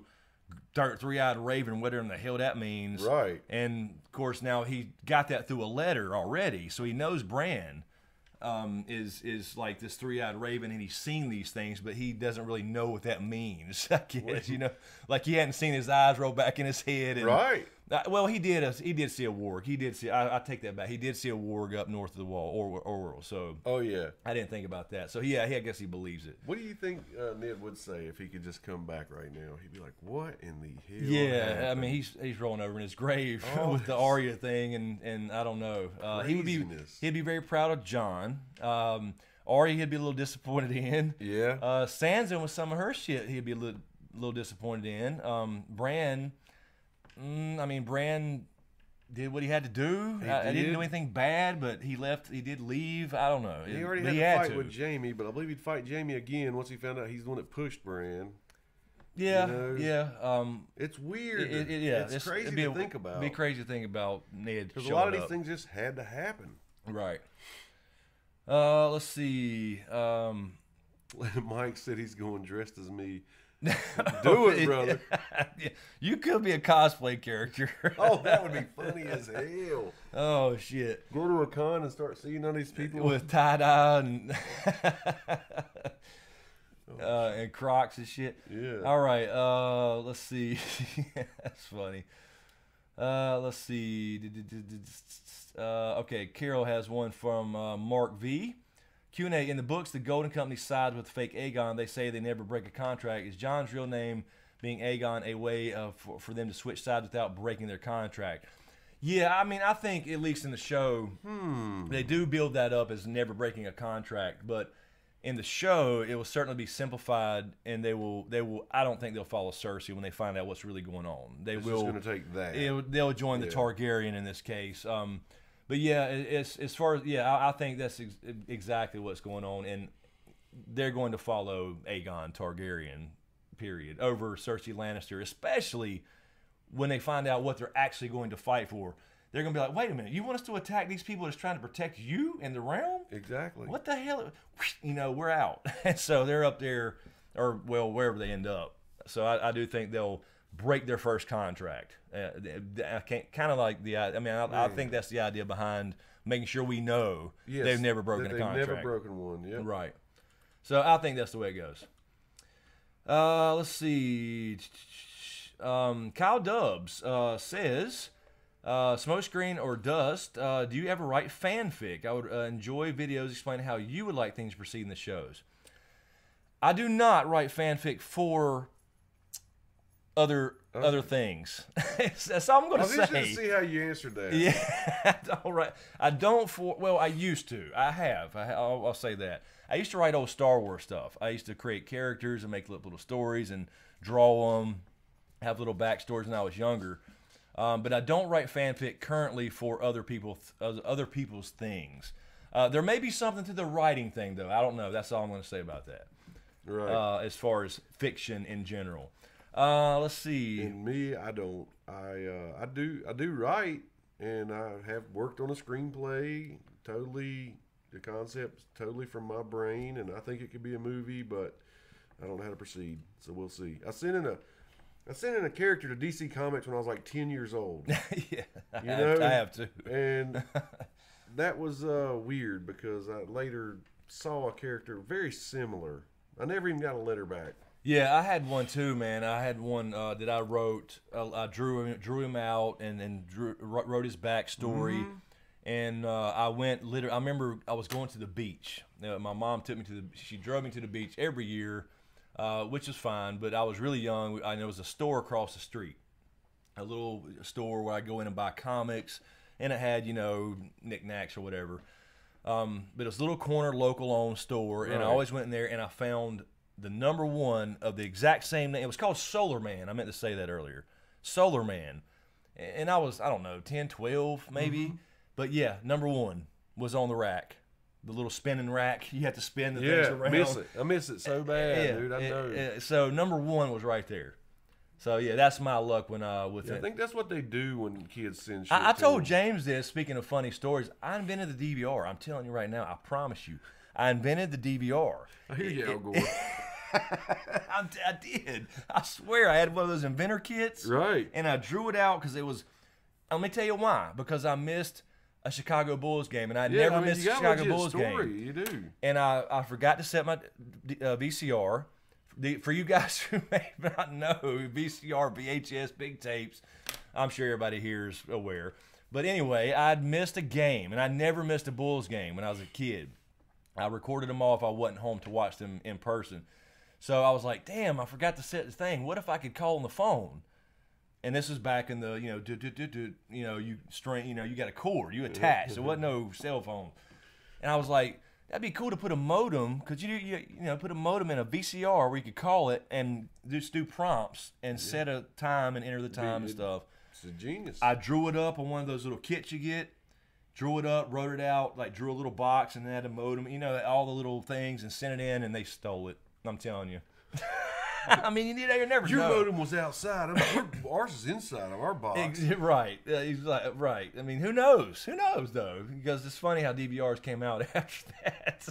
three-eyed raven, whatever in the hell that means. Right. And, of course, now he got that through a letter already. So he knows Bran is like this three-eyed raven, and he's seen these things, but he doesn't really know what that means, I guess, Like he hadn't seen his eyes roll back in his head. And, right. Well, he did see a warg. He did see. I take that back. He did see a warg up north of the wall, Oreo. So. Oh yeah. I didn't think about that. So yeah, I guess he believes it. What do you think Ned would say if he could just come back right now? He'd be like, "What in the hell?" Yeah, happened? I mean he's rolling over in his grave with the Arya thing, and I don't know. He'd be very proud of Jon. Arya he'd be a little disappointed in. Yeah. Sansa with some of her shit he'd be a little disappointed in. Bran. Bran did what he had to do. He didn't do anything bad, but he left. He did leave. I don't know. He already had to fight with Jaime, but I believe he'd fight Jaime again once he found out he's the one that pushed Bran. Yeah, yeah. It's weird. It's crazy to think about. It'd be crazy to think about Ned. Because a lot of these things just had to happen. Right. Let's see. Mike said he's going dressed as me. Do it, brother. You could be a cosplay character. Oh, that would be funny as hell. Oh, shit. Go to a con and start seeing all these people with tie-dye and Crocs and shit. Yeah. All right. Let's see. That's funny. Let's see. Okay, Carol has one from Mark V. Q&A, in the books, the Golden Company sides with fake Aegon. They say they never break a contract. Is Jon's real name, being Aegon, a way for them to switch sides without breaking their contract? Yeah, I think at least in the show, they do build that up as never breaking a contract. But in the show, it will certainly be simplified, and they will. I don't think they'll follow Cersei when they find out what's really going on. It's just going to take that. They'll join the Targaryen in this case. But yeah, as far as I think that's exactly what's going on, and they're going to follow Aegon Targaryen, period, over Cersei Lannister, especially when they find out what they're actually going to fight for. They're going to be like, wait a minute, you want us to attack these people that's trying to protect you and the realm? Exactly. What the hell? We're out. And so they're up there, or well, wherever they end up. So I do think they'll break their first contract. I think that's the idea behind making sure we know Yes, they've never broken that a contract. They've never broken one. Yeah. Right. So I think that's the way it goes. Let's see. Kyle Dubs says, Smokescreen or Dust, do you ever write fanfic? I would enjoy videos explaining how you would like things to proceed in the shows. I do not write fanfic for other things. That's all I'm going to say. I was interested to see how you answered that. Yeah, all right. I don't well, I used to. I have. I'll say that. I used to write old Star Wars stuff. I used to create characters and make little stories and draw them, have little backstories when I was younger. But I don't write fanfic currently for other people's things. There may be something to the writing thing, though. I don't know. That's all I'm going to say about that. Right. As far as fiction in general. Let's see. And me, I don't. I do write, and I have worked on a screenplay. Totally, the concept's totally from my brain, and I think it could be a movie, but I don't know how to proceed. So we'll see. I sent in a character to DC Comics when I was like 10 years old. Yeah, I have to. And that was weird because I later saw a character very similar. I never even got a letter back. Yeah, I had one too, man. I had one that I wrote. I drew him out and wrote his backstory. Mm-hmm. And I went literally. I remember I was going to the beach. My mom took me she drove me to the beach every year, which is fine. But I was really young. And there was a store across the street, a little store where I go in and buy comics, and it had knickknacks or whatever. But it was a little corner local owned store, Right. and I always went in there and I found the #1 of the exact same name. It was called Solar Man. I meant to say that earlier. Solar Man. And I was, I don't know, 10, 12 maybe. Mm-hmm. But yeah, #1 was on the rack. The little spinning rack. You have to spin the things around. I miss it so bad, dude. I know. So #1 was right there. So yeah, that's my luck when with I it. think that's what they do when kids send shit. I to told them. James this, speaking of funny stories. I invented the DVR. I'm telling you right now, I promise you. I invented the DVR. I hear you, Al Gore. I did. I swear I had one of those inventor kits. Right. And I drew it out because it was, let me tell you why. Because I missed a Chicago Bulls game, and I never missed a Chicago Bulls game. You do. And I forgot to set my VCR. For you guys who may not know, VCR, VHS, big tapes, I'm sure everybody here is aware. But anyway, I'd missed a game, and I never missed a Bulls game when I was a kid. I recorded them all if I wasn't home to watch them in person. So I was like, damn, I forgot to set the thing. What if I could call on the phone? And this was back in the, you string, you got a cord, you attach. There wasn't no cell phone. And I was like, that'd be cool to put a modem, because you put a modem in a VCR where you could call it and just do prompts and set a time and enter the time and stuff. It's a genius. I drew it up on one of those little kits you get. Drew it up, wrote it out, drew a little box and then had a modem, all the little things, and sent it in, and they stole it. I'm telling you. I mean, you never know. Your modem was outside. Ours is inside of our box. Right. He's like, right. I mean, who knows? Who knows, though? Because it's funny how DVRs came out after that.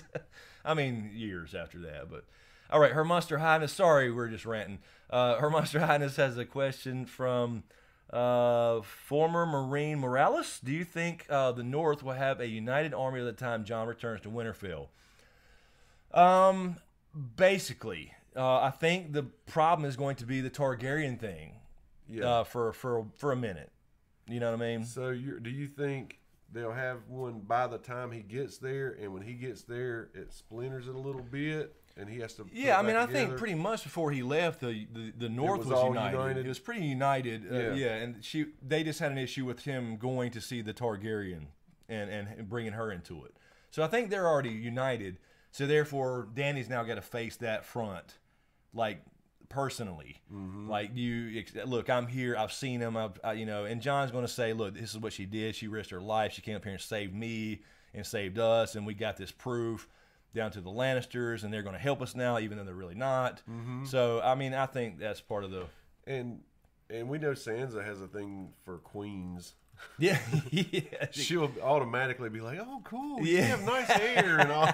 I mean, years after that. But all right, Her Monster Highness. Sorry, we're just ranting. Her Monster Highness has a question from former Marine Morales. Do you think the North will have a united army by the time Jon returns to Winterfell? Basically. I think the problem is going to be the Targaryen thing. Yeah. For a minute. You know what I mean? So do you think they'll have one by the time he gets there, and when he gets there, it splinters it a little bit, and he has to? Yeah, I mean, I think pretty much before he left, the North was united. It was pretty united. Yeah, and they just had an issue with him going to see the Targaryen and bringing her into it. So I think they're already united. So therefore, Dany's now got to face that front. Personally, look, I'm here. I've seen him. And Jon's going to say, look, this is what she did. She risked her life. She came up here and saved me and saved us, and we got this proof down to the Lannisters, and they're going to help us now, even though they're really not. Mm-hmm. So, I mean, I think that's part of the. And we know Sansa has a thing for queens. Yeah, She'll automatically be like, "Oh, cool! You have nice hair and all."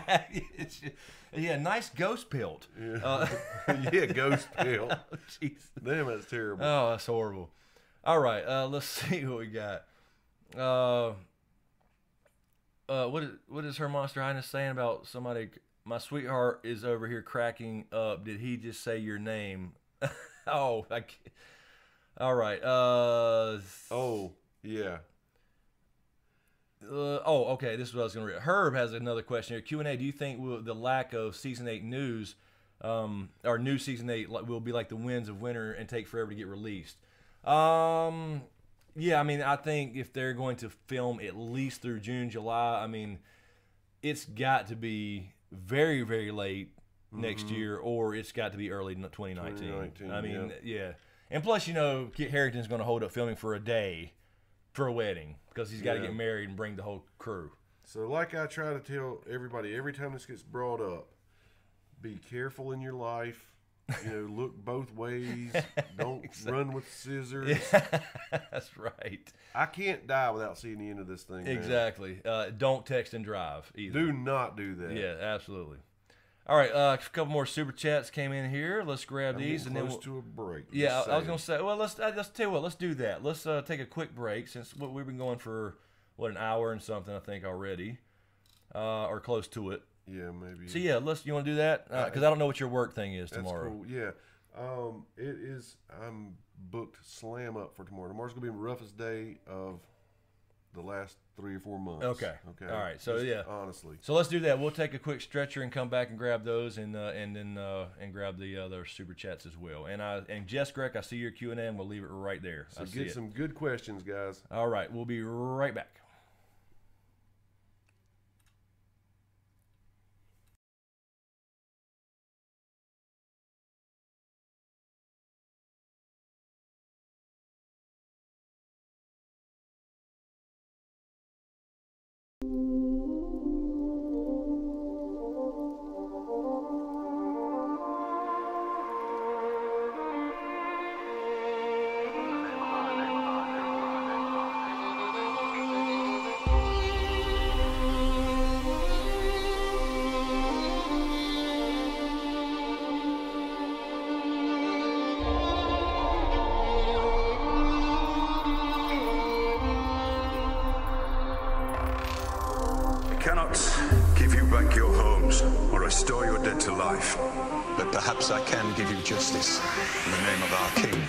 Yeah, nice ghost pelt. Yeah, ghost pelt. Oh, jeez. Damn, that's terrible. Oh, that's horrible. All right, let's see what we got. what is Her Monster Highness saying about somebody? My sweetheart is over here cracking up. Did he just say your name? Oh, all right. Oh, yeah. Okay. This is what I was going to read. Herb has another question here. Q&A. Do you think the lack of season 8 news, or new season 8, will be like the Winds of Winter and take forever to get released? Yeah. I mean, I think if they're going to film at least through June, July, I mean, it's got to be very, very late next year, or it's got to be early 2019. I mean, yeah. And plus, you know, Kit Harington's going to hold up filming for a day for a wedding because he's got to get married and bring the whole crew. So like I try to tell everybody every time this gets brought up, be careful in your life. You know, look both ways. Don't run with scissors. That's right. I can't die without seeing the end of this thing. Exactly. Don't text and drive either. Do not do that. Yeah, absolutely. All right, a couple more super chats came in here. Let's grab these and then close to a break. Yeah, I was gonna say. Well, let's tell you what. Let's do that. Let's take a quick break since we've been going for an hour and something I think already, or close to it. Yeah, maybe. So yeah, you want to do that? Because I don't know what your work thing is tomorrow. Cool. Yeah, it is. I'm booked slam up for tomorrow. Tomorrow's gonna be the roughest day of the last 3 or 4 months. Okay. All right. So just honestly. So let's do that. We'll take a quick stretcher and come back and grab those, and then grab the other super chats as well. And Jess Greg, I see your Q&A, and we'll leave it right there. So get some good questions, guys. All right. We'll be right back. Restore your dead to life, but perhaps I can give you justice in the name of our king.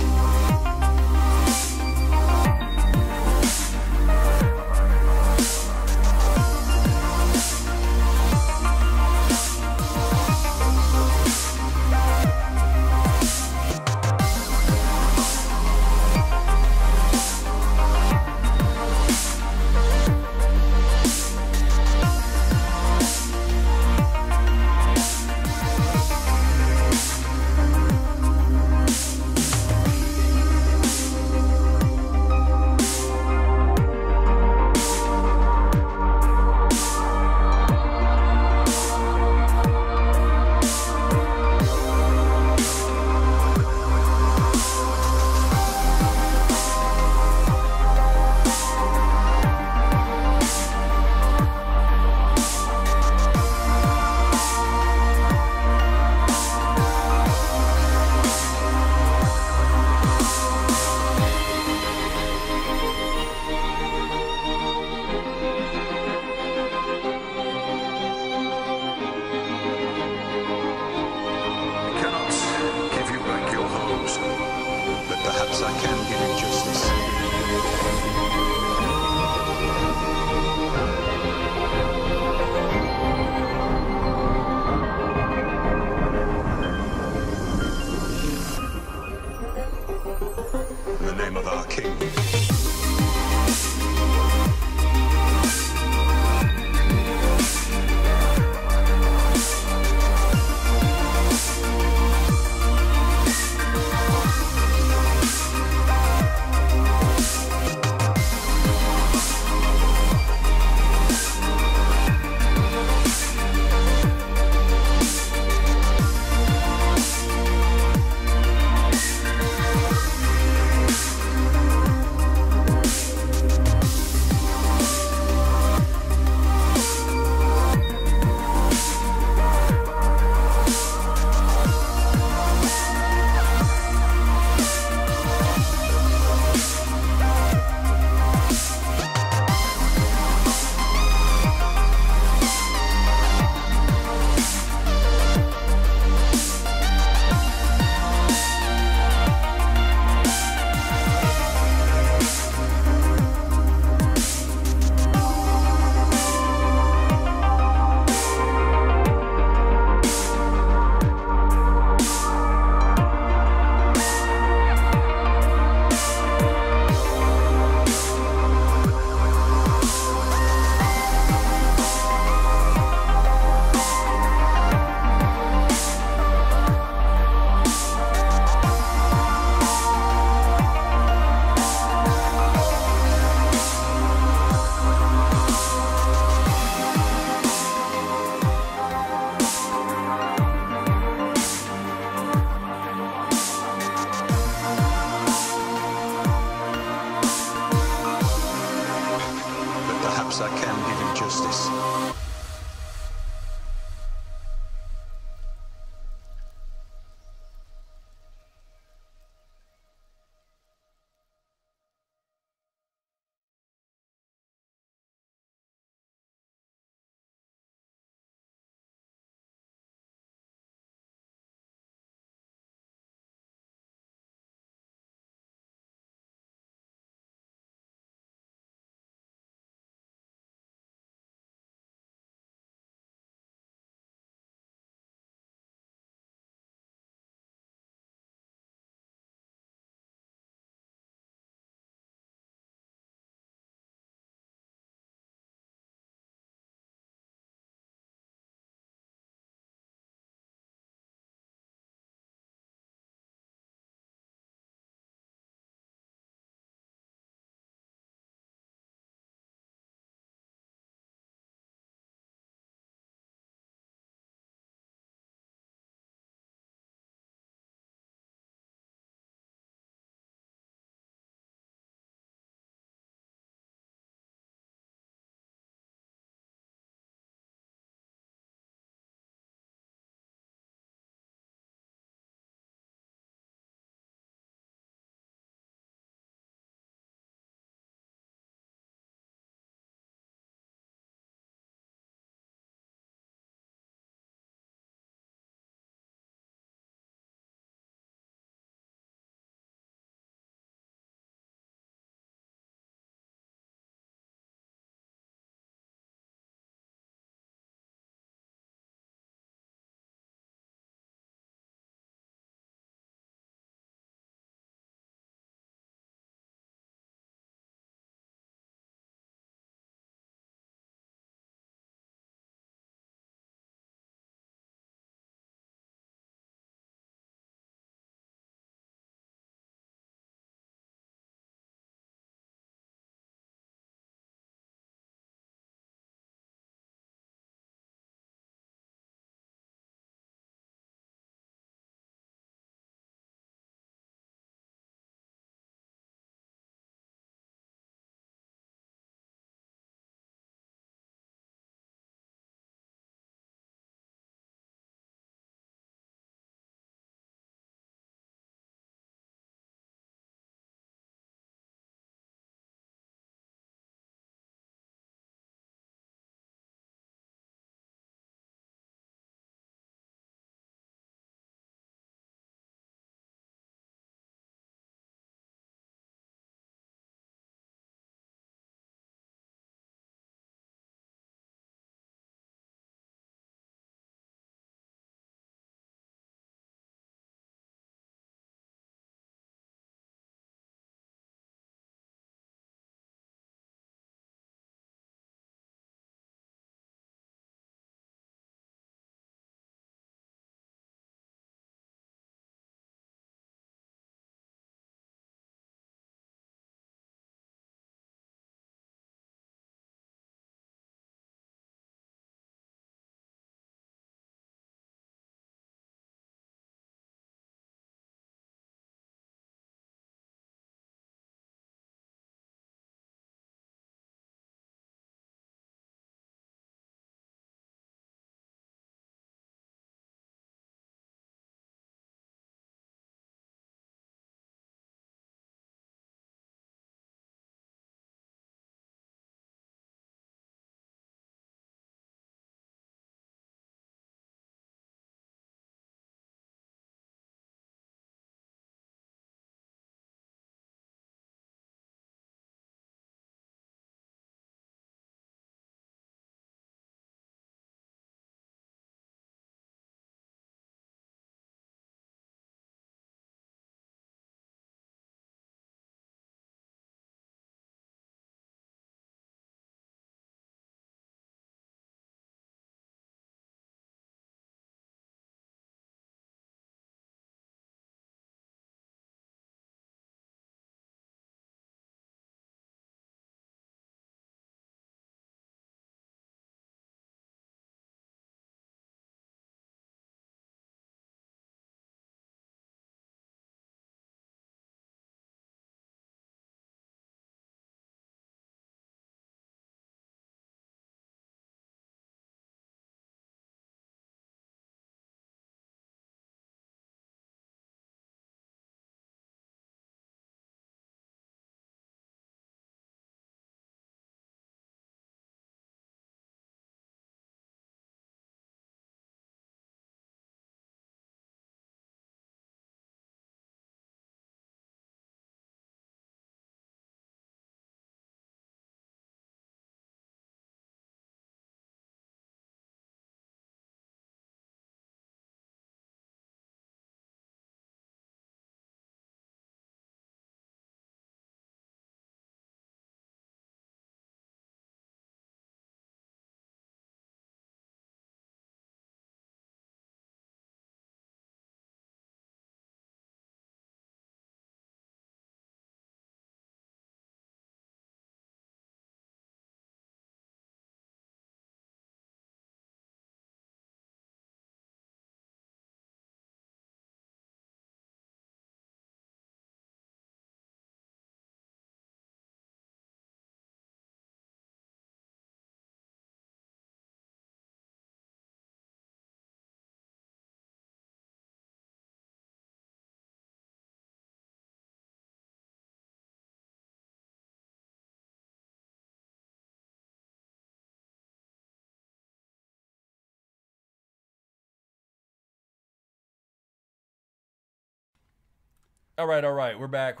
All right. We're back.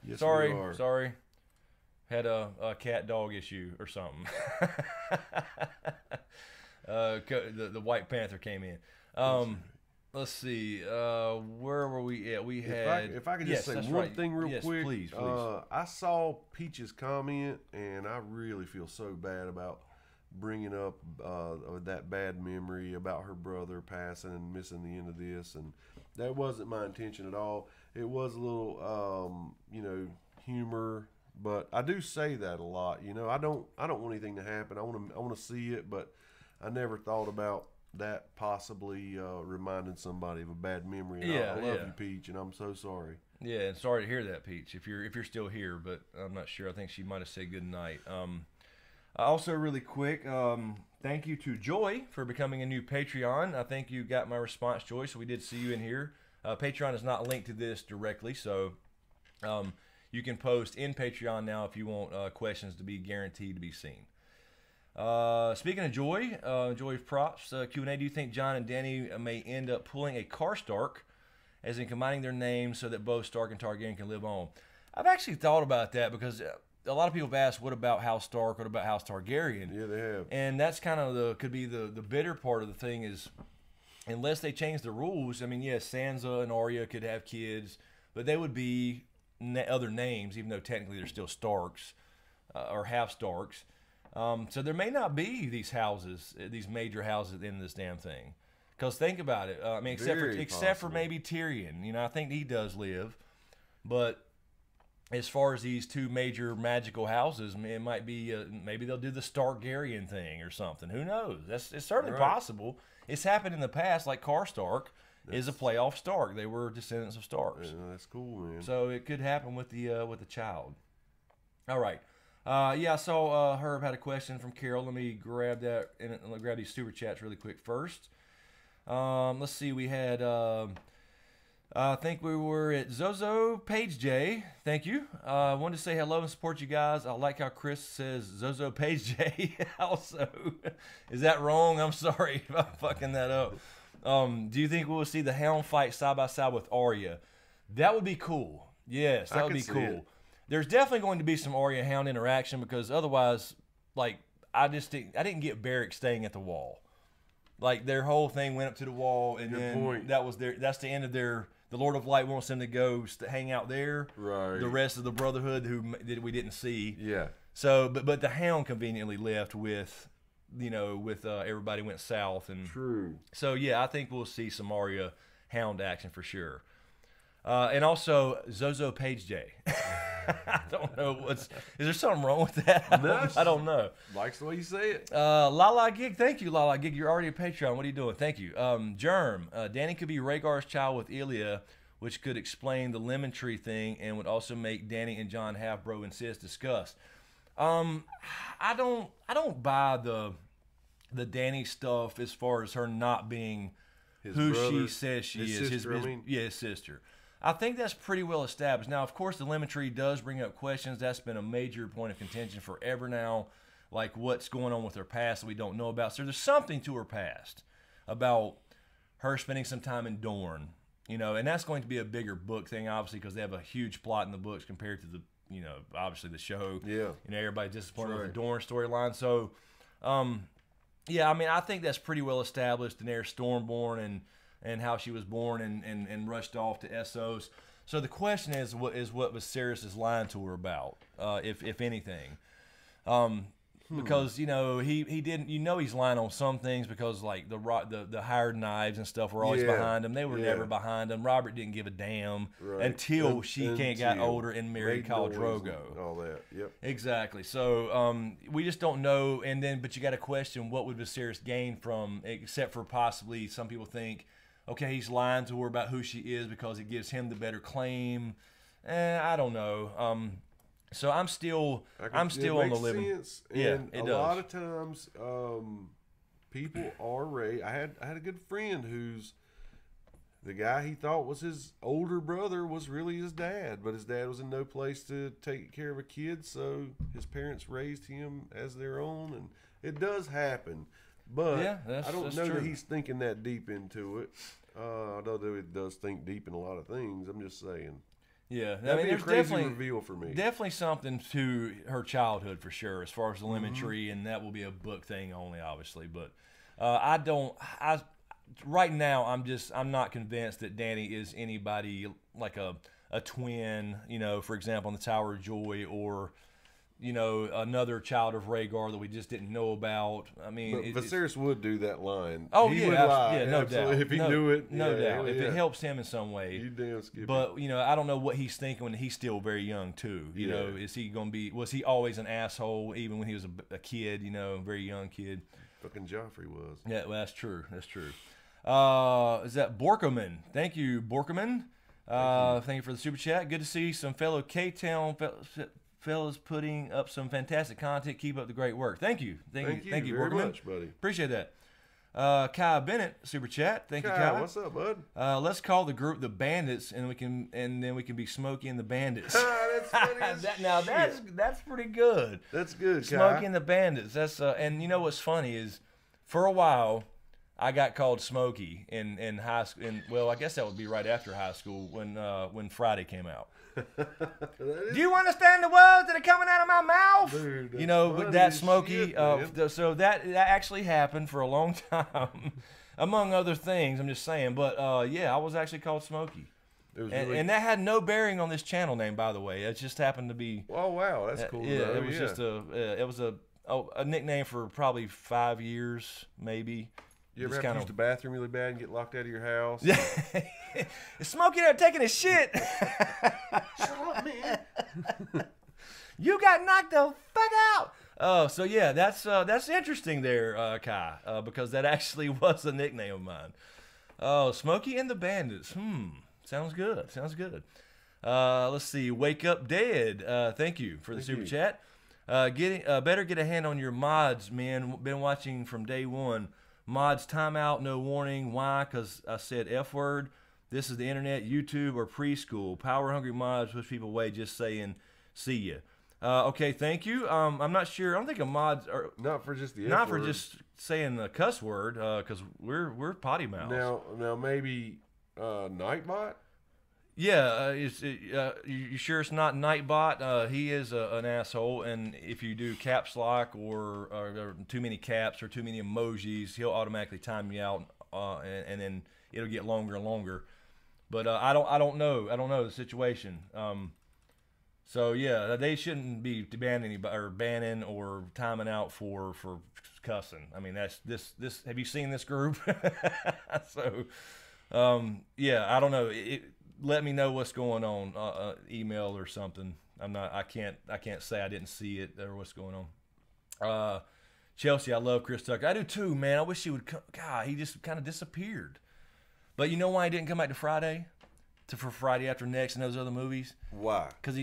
Yes, sorry, we are. sorry. Had a cat dog issue or something. The White Panther came in. Let's see. Where were we at? We had. If I could just say one thing real quick. Please. I saw Peach's comment, and I really feel so bad about bringing up that bad memory about her brother passing and missing the end of this, and that wasn't my intention at all. It was a little, humor, but I do say that a lot. I don't want anything to happen. I want to see it, but I never thought about that possibly reminding somebody of a bad memory. And I love you, Peach, and I'm so sorry. Yeah, and sorry to hear that, Peach. If you're still here, but I'm not sure. I think she might have said good night. Also, really quick, thank you to Joy for becoming a new Patreon. I think you got my response, Joy, so we did see you in here. Patreon is not linked to this directly, so you can post in Patreon now if you want questions to be guaranteed to be seen. Speaking of Joy, Joy Props, Q&A, do you think Jon and Dany may end up pulling a Karstark, as in combining their names so that both Stark and Targaryen can live on? I've actually thought about that because a lot of people have asked, what about House Stark, what about House Targaryen? Yeah, they have. And that's kind of could be the bitter part of the thing is, unless they change the rules, I mean, yes, Sansa and Arya could have kids, but they would be other names, even though technically they're still Starks, or half Starks. So there may not be these houses, these major houses at the end of this damn thing. Because think about it. I mean, except for maybe Tyrion. I think he does live. But as far as these two major magical houses, it might be maybe they'll do the Stargaryen thing or something. Who knows? It's certainly possible. It's happened in the past. Like Karstark is a playoff Stark. They were descendants of Starks. Yeah, that's cool, man. So it could happen with the child. All right. I saw Herb had a question from Carol. Let me grab that and grab these super chats really quick first. Let's see. We had, I think we were at Zozo Page J. Thank you. I wanted to say hello and support you guys. I like how Chris says Zozo Page J. Also, is that wrong? I'm sorry if I'm fucking that up. Do you think we'll see the Hound fight side by side with Arya? That would be cool. Yes, that would be cool. There's definitely going to be some Arya Hound interaction because otherwise, like, I didn't get Beric staying at the wall. Like, their whole thing went up to the wall, and that's the end of the Lord of Light wants them to go hang out there. Right. The rest of the Brotherhood we didn't see. Yeah. So, but the Hound conveniently left with everybody went south. And true. So, yeah, I think we'll see some Arya Hound action for sure. And also Zozo Page J. I don't know is there something wrong with that? No, I don't know. Likes the way you say it. Lala Gig, thank you, Lala Gig. You're already a Patreon. What are you doing? Thank you. Germ, Dany could be Rhaegar's child with Ilya, which could explain the lemon tree thing and would also make Dany and Jon half bro and sis discuss. I don't buy the Dany stuff as far as her not being who she says she is. His sister. I think that's pretty well established. Now, of course, the lemon tree does bring up questions. That's been a major point of contention forever now, like what's going on with her past that we don't know about. So there's something to her past about her spending some time in Dorne, and that's going to be a bigger book thing, obviously, because they have a huge plot in the books compared to the, obviously the show. Yeah. Everybody's disappointed with the Dorne storyline. So, yeah, I mean, I think that's pretty well established. Daenerys Stormborn and how she was born and rushed off to Essos. So the question is what Viserys lying to her about, if anything. Because, he didn't, he's lying on some things because, like, the hired knives and stuff were always behind him. They were never behind him. Robert didn't give a damn until got older and married Khal Drogo. All that, yep. Exactly. So we just don't know. But you got to question what would Viserys gain from, except for possibly some people think, okay, he's lying to her about who she is because it gives him the better claim. I don't know. So I'm still on the living. Sense. And a lot of times, people are I had a good friend who's the guy he thought was his older brother was really his dad, but his dad was in no place to take care of a kid, so his parents raised him as their own, and it does happen. But I don't know that he's thinking that deep into it. Although it does think deep in a lot of things. I'm just saying. Yeah, That'd be a there's crazy reveal for me. Definitely something to her childhood for sure, as far as the lemon tree, and that will be a book thing only, obviously. But right now, I'm not convinced that Dany is anybody like a twin, you know, for example, in the Tower of Joy, or you know, another child of Rhaegar that we just didn't know about. I mean, but Viserys would do that line. Oh, he yeah, would lie. yeah, no Absolutely. doubt. If he knew it, no yeah, doubt. If it helps him in some way. You damn Skippy. But you know, I don't know what he's thinking when he's still very young too. You know, is he going to be? Was he always an asshole even when he was a kid? You know, a very young kid. Fucking Joffrey was. Yeah, well, that's true. That's true. Is that Borkerman? Thank you, Borkerman. Thank you for the super chat. Good to see some fellow K-Town fellas putting up some fantastic content. Keep up the great work. Thank you. Thank you very Borkerman. much, buddy. Appreciate that. Kai Bennett, super chat. Thank you, Kai. What's up, bud? Let's call the group the Bandits, and then we can be Smokey and the Bandits. That's funny as that's pretty good. That's good, Kai. Smokey and the Bandits. That's and you know what's funny is, for a while, I got called Smokey in high school. Well, I guess that would be right after high school when Friday came out. Do you understand the words that are coming out of my mouth? Dude, you know, with that Smokey. Shit, so that actually happened for a long time, among other things. I'm just saying. But yeah, I was actually called Smokey. And that had no bearing on this channel name, by the way. It just happened to be. Oh wow, that's cool. Yeah, it was just a nickname for probably 5 years, maybe. You ever have to use the bathroom really bad and get locked out of your house? Yeah. Is Smokey there taking a shit? Shut up, man. You got knocked the fuck out. Oh, so yeah, that's interesting there, Kai, because that actually was a nickname of mine. Oh, Smokey and the Bandits. Sounds good. Sounds good. Let's see. Wake Up Dead. Thank you for the super chat. Better get a hand on your mods, man. Been watching from day one. Mods timeout, no warning. Why? Because I said F word. This is the internet, YouTube, or preschool. Power hungry mods push people away just saying, see ya. Okay, thank you. I'm not sure. I don't think a mods are not for just the F not word. for just saying the cuss word, because we're potty mouths. Now maybe Nightbot. Yeah, you sure it's not Nightbot? He is an asshole, and if you do caps lock or too many caps or too many emojis, he'll automatically time you out, and then it'll get longer and longer. But I don't know the situation. So yeah, they shouldn't be banning anybody or banning or timing out for cussing. I mean, that's this. Have you seen this group? So yeah, I don't know. Let me know what's going on, email or something. I can't say I didn't see it or what's going on. Chelsea, I love Chris Tucker. I do too, man. I wish he would come. God, he just kind of disappeared. But you know why he didn't come back to Friday? For Friday After Next and those other movies? Why? Because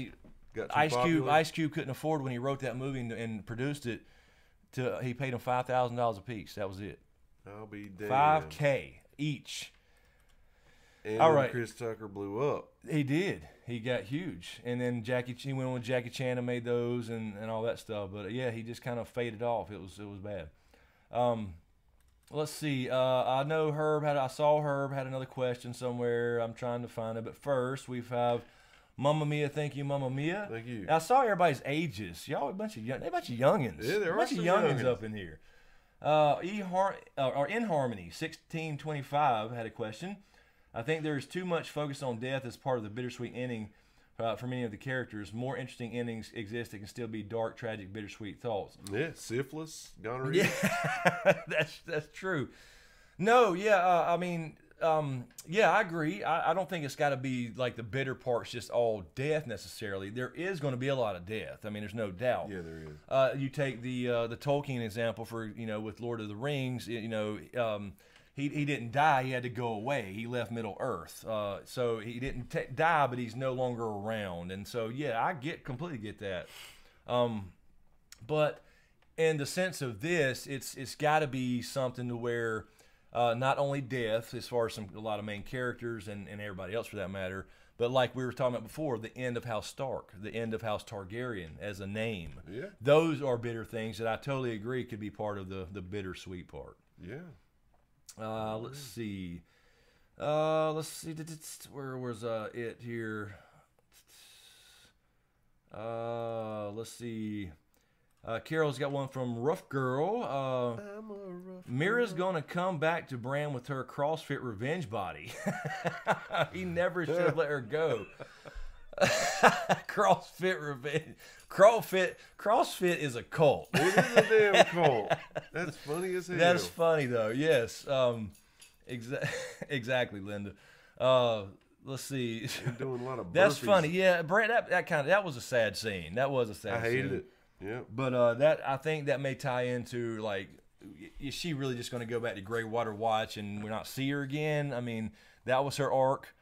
popular? Ice Cube couldn't afford when he wrote that movie and produced it. He paid him $5,000 a piece. That was it. I'll be damned. $5K each. And all then right. Chris Tucker blew up. He did. He got huge. And then he went on with Jackie Chan and made those and all that stuff. But yeah, he just kind of faded off. It was bad. Let's see. I know I saw Herb had another question somewhere. I'm trying to find it. But first, we have Mamma Mia. Thank you, Mamma Mia. Thank you. I saw everybody's ages. Y'all a bunch of youngins. Yeah, there are a bunch of some youngins youngins up in here. In Harmony 1625 had a question. I think there is too much focus on death as part of the bittersweet ending for many of the characters. More interesting endings exist that can still be dark, tragic, bittersweet thoughts. Yeah, syphilis, gonorrhea. Yeah, that's true. No, yeah, I mean, yeah, I agree. I don't think it's got to be like the bitter part's just all death necessarily. There is going to be a lot of death. I mean, there's no doubt. Yeah, there is. You take the Tolkien example for with Lord of the Rings. He didn't die. He had to go away. He left Middle Earth. So he didn't die, but he's no longer around. And so, yeah, I completely get that. But in the sense of this, it's got to be something to where not only death, as far as a lot of main characters and everybody else for that matter, but like we were talking about before, the end of House Stark, the end of House Targaryen as a name. Yeah. Those are bitter things that I totally agree could be part of the bittersweet part. Yeah. Let's see. Where was it here? Let's see. Carol's got one from Rough Girl. I'm a rough Mira's gonna come back to Bran with her CrossFit revenge body. He never should have let her go. CrossFit revenge. CrossFit is a cult. It is a damn cult. That's funny as hell. That's funny though. Yes. Exactly, Linda. Let's see. You're doing a lot of burpees. That's funny. Yeah, Brent. That was a sad scene. That was a sad scene. I hated it. Yeah. But I think that may tie into, like, is she really just going to go back to Greywater Watch and we're not see her again? I mean, that was her arc,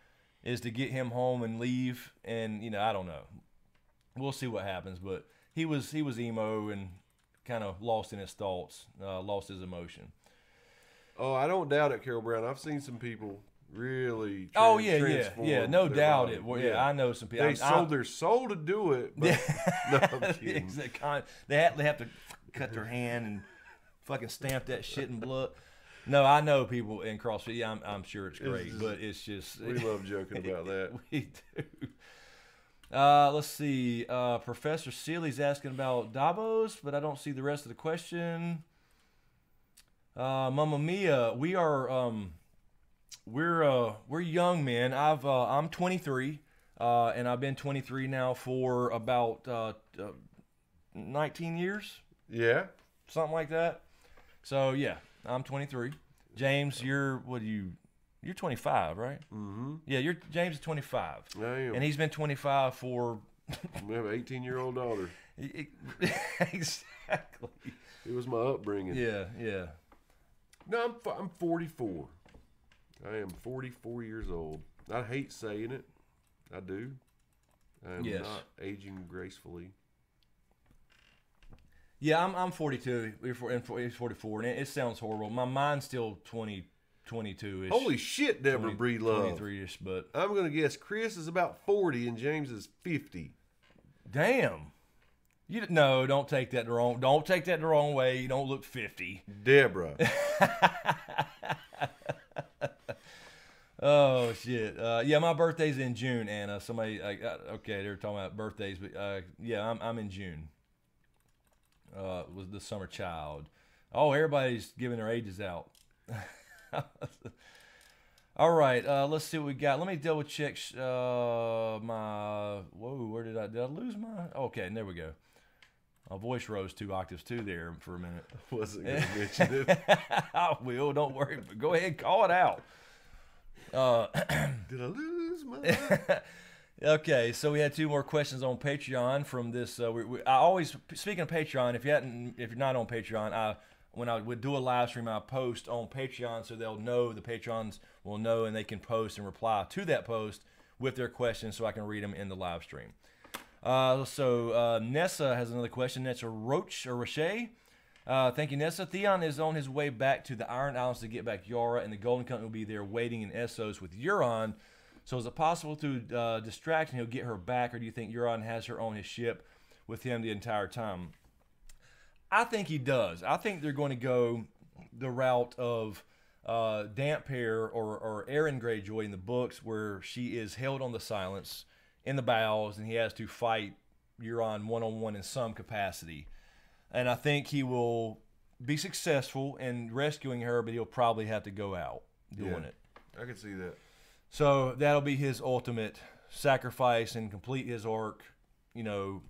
is to get him home and leave. And I don't know. We'll see what happens. But he was emo and kind of lost in his thoughts, lost his emotion. Oh, I don't doubt it, Carol Brown. I've seen some people really yeah, no doubt body. it. Well, yeah, I know some people. They sold their soul to do it. But no, I'm kidding. They have to cut their hand and fucking stamp that shit in blood. No, I know people in CrossFit. Yeah, I'm sure it's great, but it's just we love joking about that. We do. Let's see. Professor Seeley's asking about Davos, but I don't see the rest of the question. Mamma Mia, we are we're young men. I'm 23, and I've been 23 now for about 19 years. Yeah, something like that. So yeah, I'm 23. James, you're 25, right? Mm-hmm. Yeah, James is 25. I am. And he's been 25 for. We have an 18-year-old daughter. Exactly. It was my upbringing. Yeah. No, I'm 44. I am 44 years old. I hate saying it. I do. I am not aging gracefully. Yeah, I'm 42. He's 44, and it sounds horrible. My mind's still 22-ish. Holy shit, Deborah Breedlove. 23-ish, but I'm going to guess Chris is about 40 and James is 50. Damn. No, don't take that the wrong way. You don't look 50. Deborah. Oh shit. Yeah, my birthday's in June, Anna. Somebody okay, they were talking about birthdays, but yeah, I'm in June. Was the summer child. Oh, everybody's giving their ages out. All right, let's see what we got. Let me double check my. Whoa, where did I lose my? Okay, there we go. My voice rose 2 octaves too there for a minute. I wasn't going to mention it. I will. Don't worry. Go ahead, call it out. Did I lose my? Okay, so we had 2 more questions on Patreon from this. I always, speaking of Patreon, if you're not on Patreon, when I would do a live stream, I post on Patreon so they'll know, the Patrons will know, and they can post and reply to that post with their questions so I can read them in the live stream. So Nessa has another question. That's a Roche. Thank you, Nessa. Theon is on his way back to the Iron Islands to get back Yara, and the Golden Company will be there waiting in Essos with Euron. So is it possible to distract and he'll get her back, or do you think Euron has her on his ship with him the entire time? I think he does. I think they're going to go the route of Damphair or Aaron Greyjoy in the books, where she is held on the Silence in the bows, and he has to fight Euron one-on-one in some capacity. And I think he will be successful in rescuing her, but he'll probably have to go out doing it. I can see that. So that'll be his ultimate sacrifice and complete his arc,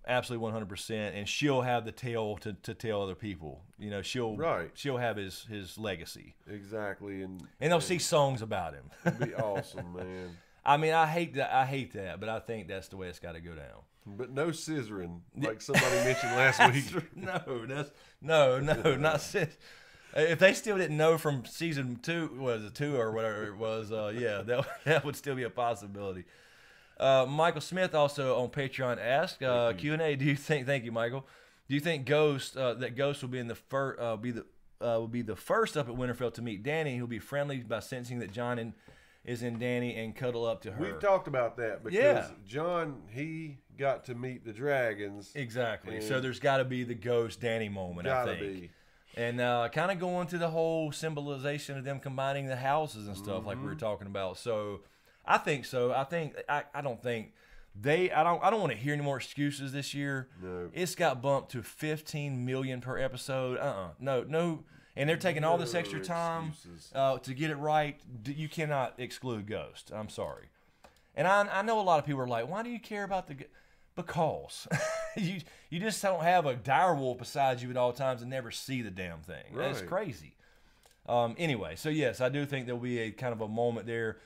absolutely 100%. And she'll have the tale to tell other people. She'll have his legacy. Exactly. And they'll see songs about him. It'd be awesome, man. I mean, I hate that, but I think that's the way it's got to go down. But no scissoring, like somebody mentioned last week. No, not cis. If they still didn't know from season 2, was it 2 or whatever it was, that would still be a possibility. Michael Smith also on Patreon asked Q&A. Do you think? Thank you, Michael. Do you think Ghost will be in the will be the first up at Winterfell to meet Dany? Who'll be friendly by sensing that Jon is in Dany and cuddle up to her. We've talked about that because Jon, he got to meet the dragons. Exactly. So there's got to be the Ghost Dany moment, I think. Be. And kind of going to the whole symbolization of them combining the houses and stuff like we were talking about. So I think so. I don't think I don't want to hear any more excuses this year. No. It's got bumped to 15 million per episode. No. And they're taking all this extra time to get it right. You cannot exclude Ghost. I'm sorry. And I know a lot of people are like, why do you care about the... Because you just don't have a direwolf beside you at all times and never see the damn thing. Right. That's crazy. Anyway, so yes, I do think there'll be a kind of a moment there.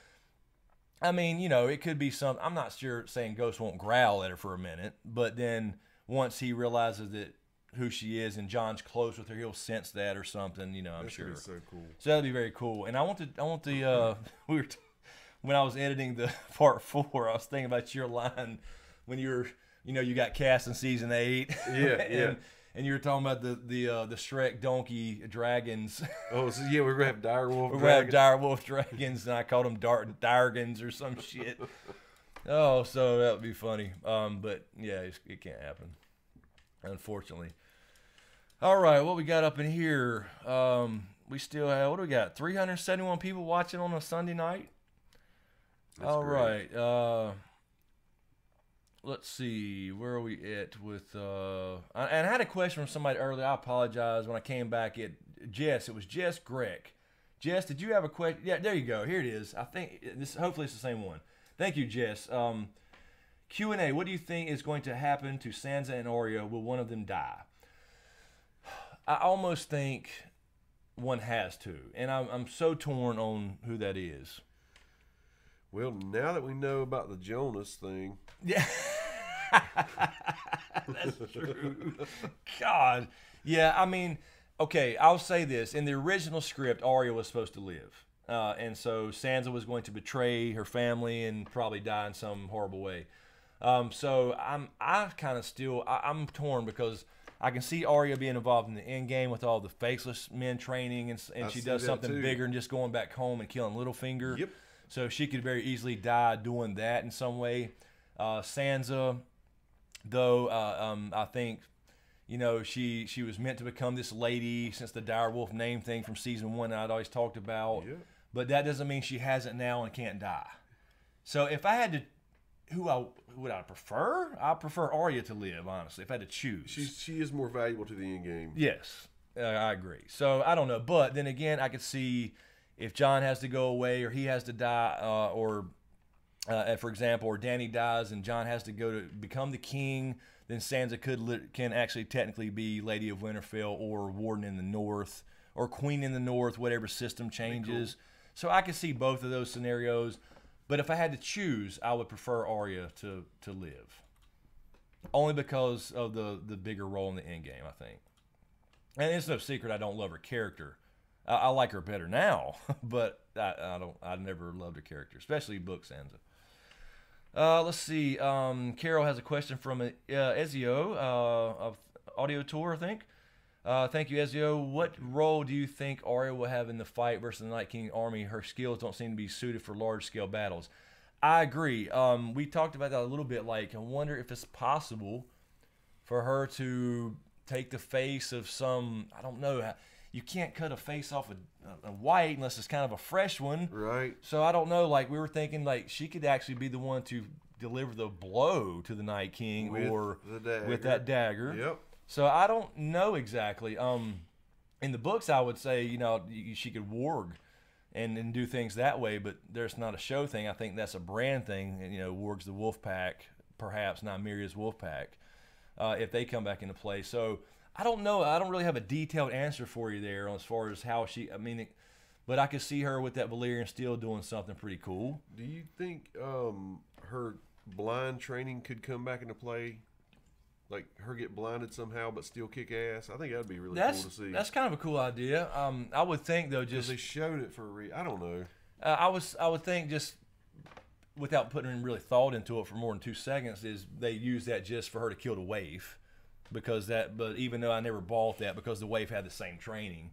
I mean, you know, it could be some... I'm not sure saying Ghost won't growl at her for a minute, but then once he realizes that who she is and John's close with her, he'll sense that or something, you know, I'm sure. That's so cool. So that'll be very cool. And I want the when I was editing the part 4, I was thinking about your line when you got cast in season 8. Yeah, and you were talking about the Shrek donkey dragons. Oh, so yeah, we're gonna have direwolf. We're gonna have direwolf dragons, and I called them Dargans or some shit. Oh, so that would be funny. But yeah, it can't happen, unfortunately. All right, what we got up in here? We still have, what do we got? 371 people watching on a Sunday night. That's all great. right. Let's see. Where are we at with... and I had a question from somebody earlier. I apologize. When I came back, it was Jess Greg. Jess, did you have a question? Yeah, there you go. Here it is. I think hopefully it's the same one. Thank you, Jess. Q&A. What do you think is going to happen to Sansa and Oreo? Will one of them die? I almost think one has to. And I'm so torn on who that is. Well, now that we know about the Jonas thing. Yeah. That's true. God. Yeah, I mean, okay, I'll say this. In the original script, Arya was supposed to live. And so Sansa was going to betray her family and probably die in some horrible way. So I'm torn because I can see Arya being involved in the end game with all the faceless men training, and she does something bigger than just going back home and killing Littlefinger. Yep. So she could very easily die doing that in some way. Sansa, though, I think, you know, she was meant to become this lady since the direwolf name thing from season 1 that I'd always talked about. Yep. But that doesn't mean she hasn't now and can't die. So if I had to, would I prefer? I prefer Arya to live, honestly, if I had to choose. She is more valuable to the end game. Yes, I agree. So I don't know. But then again, I could see if Jon has to go away or he has to die, or for example, or Dany dies and Jon has to go to become the king, then Sansa can actually technically be Lady of Winterfell or Warden in the North or Queen in the North, whatever system changes. Cool. So I could see both of those scenarios. But if I had to choose, I would prefer Arya to live. Only because of the bigger role in the endgame, I think. And it's no secret I don't love her character. I like her better now, but I never loved her character, especially book Sansa. Let's see. Carol has a question from Ezio of Audio Tour, I think. Thank you, Ezio. What role do you think Arya will have in the fight versus the Night King army? Her skills don't seem to be suited for large-scale battles. I agree. We talked about that a little bit. Like, I wonder if it's possible for her to take the face of some, I don't know, you can't cut a face off a white unless it's kind of a fresh one. Right. So I don't know. Like, we were thinking, like, she could actually be the one to deliver the blow to the Night King with that dagger. Yep. So I don't know exactly. In the books, I would say, you know, she could warg and do things that way, but there's not a show thing. I think that's a brand thing. And, you know, warg's the wolf pack, perhaps Nymeria's wolf pack, if they come back into play. So I don't know. I don't really have a detailed answer for you there as far as how she. I mean, but I could see her with that Valyrian steel doing something pretty cool. Do you think her blind training could come back into play? Like her get blinded somehow, but still kick ass. I think that'd be really cool to see. That's kind of a cool idea. I would think though, just they showed it for a reason. I don't know. I would think just without putting really thought into it for more than 2 seconds, is they use that just for her to kill the waif, because that. But even though I never bought that, because the waif had the same training,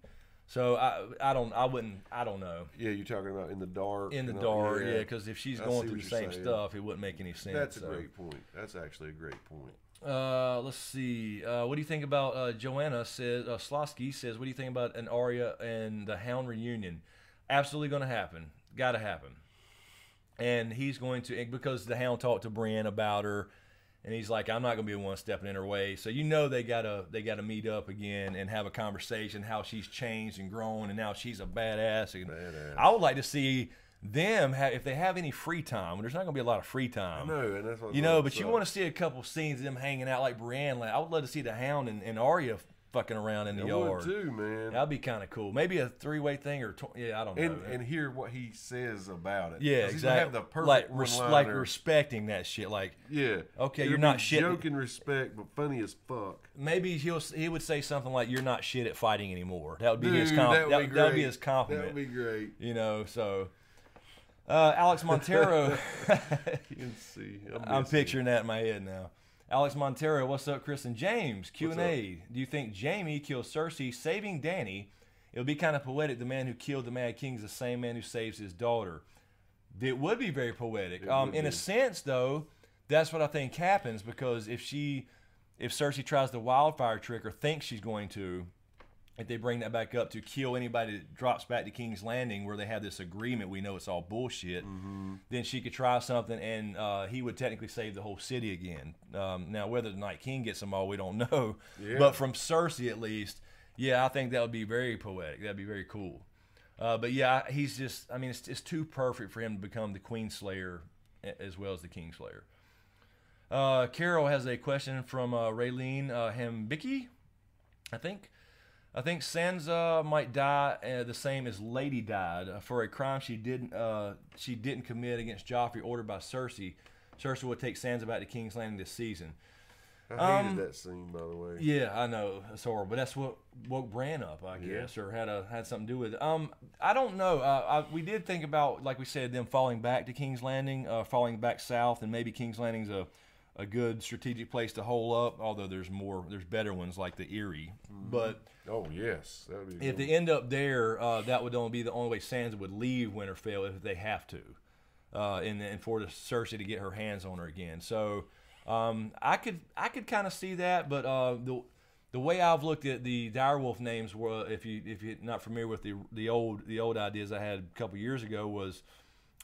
so I don't know. Yeah, you're talking about in the dark. In the dark, yeah. Because if she's going through the same stuff, it wouldn't make any sense. That's a great point. That's actually a great point. Let's see. What do you think about Joanna says? Slosky says, what do you think about an Arya and the Hound reunion? Absolutely going to happen. Got to happen. and he's going to, because the Hound talked to Brienne about her, and he's like, I'm not gonna be the one stepping in her way. So they gotta meet up again and have a conversation how she's changed and grown, and now she's a badass. And I would like to see them if they have any free time. There's not gonna be a lot of free time. I know, and that's what but you want to see a couple scenes of them hanging out like Brienne. Like, I would love to see the Hound and Arya fucking around in the yard. I would too, man. That'd be kind of cool. Maybe a three-way thing or I don't know. And hear what he says about it. Yeah, exactly. Have the perfect like respecting that shit. Like, yeah, okay, you're not shit. Joke and respect, but funny as fuck. Maybe he would say something like, "You're not shit at fighting anymore." That would be his compliment. That would be his compliment. That would be great. So. Alex Montero. You can see. I'm picturing that in my head now. Alex Montero, what's up, Chris and James? Q&A. Do you think Jaime kills Cersei, saving Dany? It would be kind of poetic. The man who killed the Mad King is the same man who saves his daughter. It would be very poetic. In a sense, though, that's what I think happens, because if Cersei tries the wildfire trick or thinks she's going to, if they bring that back up to kill anybody that drops back to King's Landing where they have this agreement, we know it's all bullshit, then she could try something and he would technically save the whole city again. Now, whether the Night King gets them all, we don't know. Yeah. But from Cersei, at least, yeah, I think that would be very poetic. That'd be very cool. But yeah, he's just, I mean, it's too perfect for him to become the Queen Slayer as well as the King Slayer. Carol has a question from Raylene Hambicki, I think. I think Sansa might die the same as Lady died for a crime she didn't commit against Joffrey, ordered by Cersei. Cersei would take Sansa back to King's Landing this season. I hated that scene, by the way. Yeah, I know, it's horrible, but that's what woke Bran up, I guess, or had something to do with it. I don't know. We did think about, like we said, them falling back to King's Landing, falling back south, and maybe King's Landing's a good strategic place to hole up, although there's better ones like the Eyrie. But oh yes, that would be if they end up there, that would only be the only way Sansa would leave Winterfell if they have to, and for the Cersei to get her hands on her again. So I could kind of see that, but the way I've looked at the direwolf names, were if you're not familiar with the old ideas I had a couple years ago, was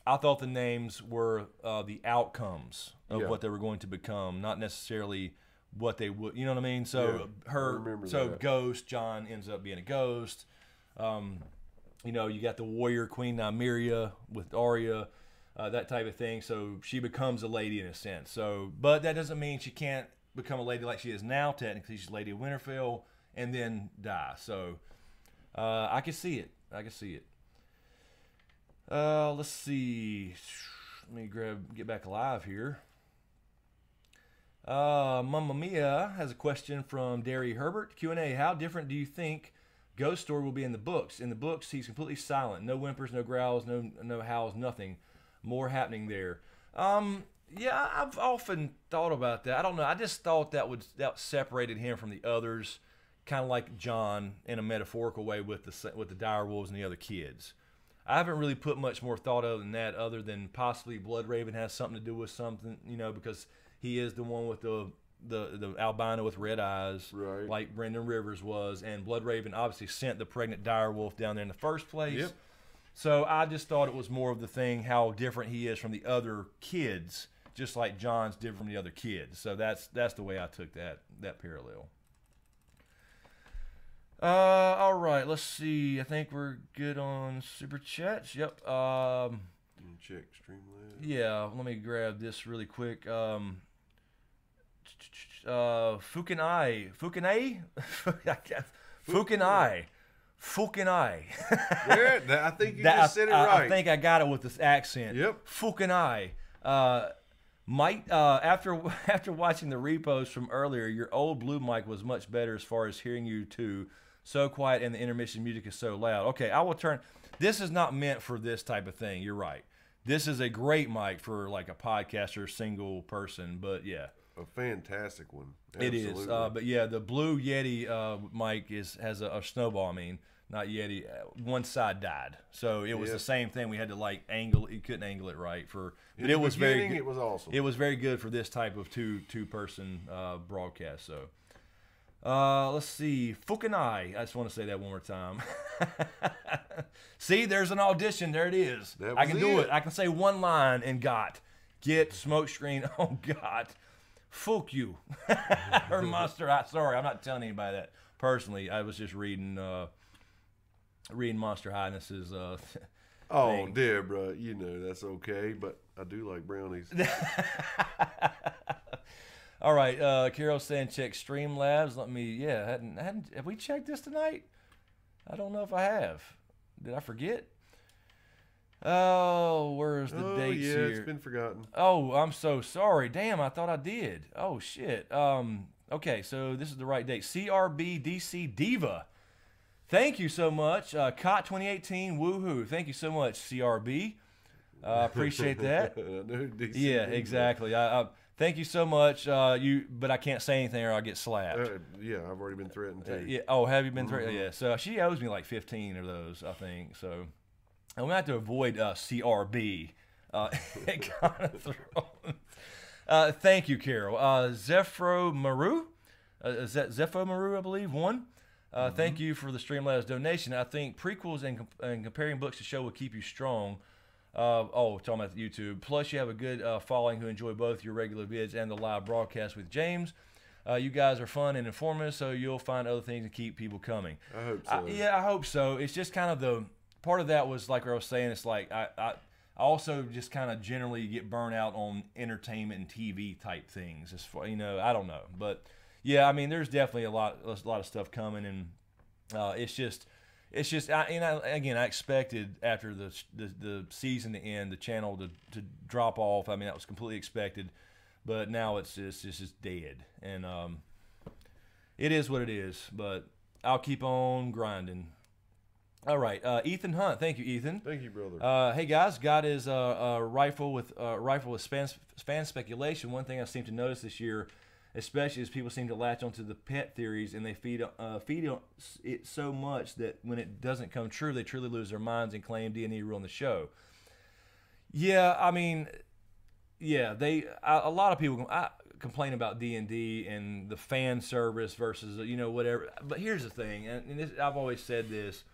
I thought the names were the outcomes of what they were going to become, not necessarily what they would. You know what I mean? So Ghost, Jon ends up being a ghost. You got the warrior Queen Nymeria with Arya, that type of thing. So she becomes a lady in a sense. So, but that doesn't mean she can't become a lady like she is now. Technically, she's Lady of Winterfell and then die. So I can see it. Let's see. Let me get back alive here. Mamma Mia has a question from Derry Herbert. Q&A. How different do you think Ghost story will be in the books? In the books, he's completely silent. No whimpers, no growls, no howls, nothing. More happening there. Yeah, I've often thought about that. I don't know. I just thought that separated him from the others, kind of like Jon in a metaphorical way with the direwolves and the other kids. I haven't really put much more thought other than that, other than possibly Bloodraven has something to do with something, because he is the one with the albino with red eyes, right, like Brendan Rivers was, and Bloodraven obviously sent the pregnant direwolf down there in the first place. Yep. So I just thought it was more of the thing, how different he is from the other kids, just like Jon's different from the other kids. So that's the way I took that parallel. All right, let's see. I think we're good on Super Chats. Yep. Check Streamlabs. Yeah, let me grab this really quick. Fukinai. Yeah, I think you just said it right. I think I got it with this accent. Yep. Fukinai. After watching the repos from earlier, your old blue mic was much better as far as hearing you two. So quiet and the intermission music is so loud. Okay, I will turn. This is not meant for this type of thing. You're right. This is a great mic for like a podcaster, single person. But yeah, a fantastic one. Absolutely. It is. But yeah, the blue Yeti mic has a snowball. I mean, not Yeti. One side died, so it was the same thing. We had to like angle. You couldn't angle it right for. But it was very good. It was awesome. It was very good for this type of two person broadcast. So. Let's see. Fukanai. I just want to say that one more time. See, there's an audition. There it is. I can do it. I can say one line and get Smokescreen on got. Fuck you. Or Monster High. Sorry, I'm not telling anybody that personally. I was just reading Monster Highness's thing. Dear, bro. You know that's okay, but I do like brownies. All right, Carol's saying check Streamlabs. Let me, have we checked this tonight? I don't know if I have. Did I forget? Oh, where's the dates here? It's been forgotten. Oh, I'm so sorry. Damn, I thought I did. Oh, shit. Okay, so this is the right date. CRB DC Diva. Thank you so much. COT 2018, woohoo. Thank you so much, CRB. Appreciate that. Yeah, exactly. Thank you so much. But I can't say anything or I'll get slapped. Yeah, I've already been threatened too. Yeah. Oh, have you been threatened? Yeah. So she owes me like 15 of those, I think. So I'm gonna have to avoid CRB. Thank you, Carol. Zephyro Maru, is that Zepho Maru? I believe one. Thank you for the Streamlabs donation. I think prequels and comparing books to show will keep you strong. Talking about YouTube. Plus, you have a good following who enjoy both your regular vids and the live broadcast with James. You guys are fun and informative, so you'll find other things to keep people coming. I hope so. I hope so. It's just kind of the part of that was like what I was saying. It's like I also just kind of generally get burnt out on entertainment and TV type things. As far, I don't know, but yeah, I mean, there's definitely a lot of stuff coming, and it's just. I expected after the season to end, the channel to drop off. I mean, that was completely expected, but now it's just dead, and it is what it is. But I'll keep on grinding. All right, Ethan Hunt. Thank you, Ethan. Thank you, brother. Hey guys, got his rifle with fan speculation. One thing I seem to notice this year, especially as people seem to latch onto the pet theories and they feed on it so much that when it doesn't come true, they truly lose their minds and claim D&D ruined the show. Yeah, I mean, yeah, a lot of people complain about D&D and the fan service versus whatever. But here's the thing, and I've always said this.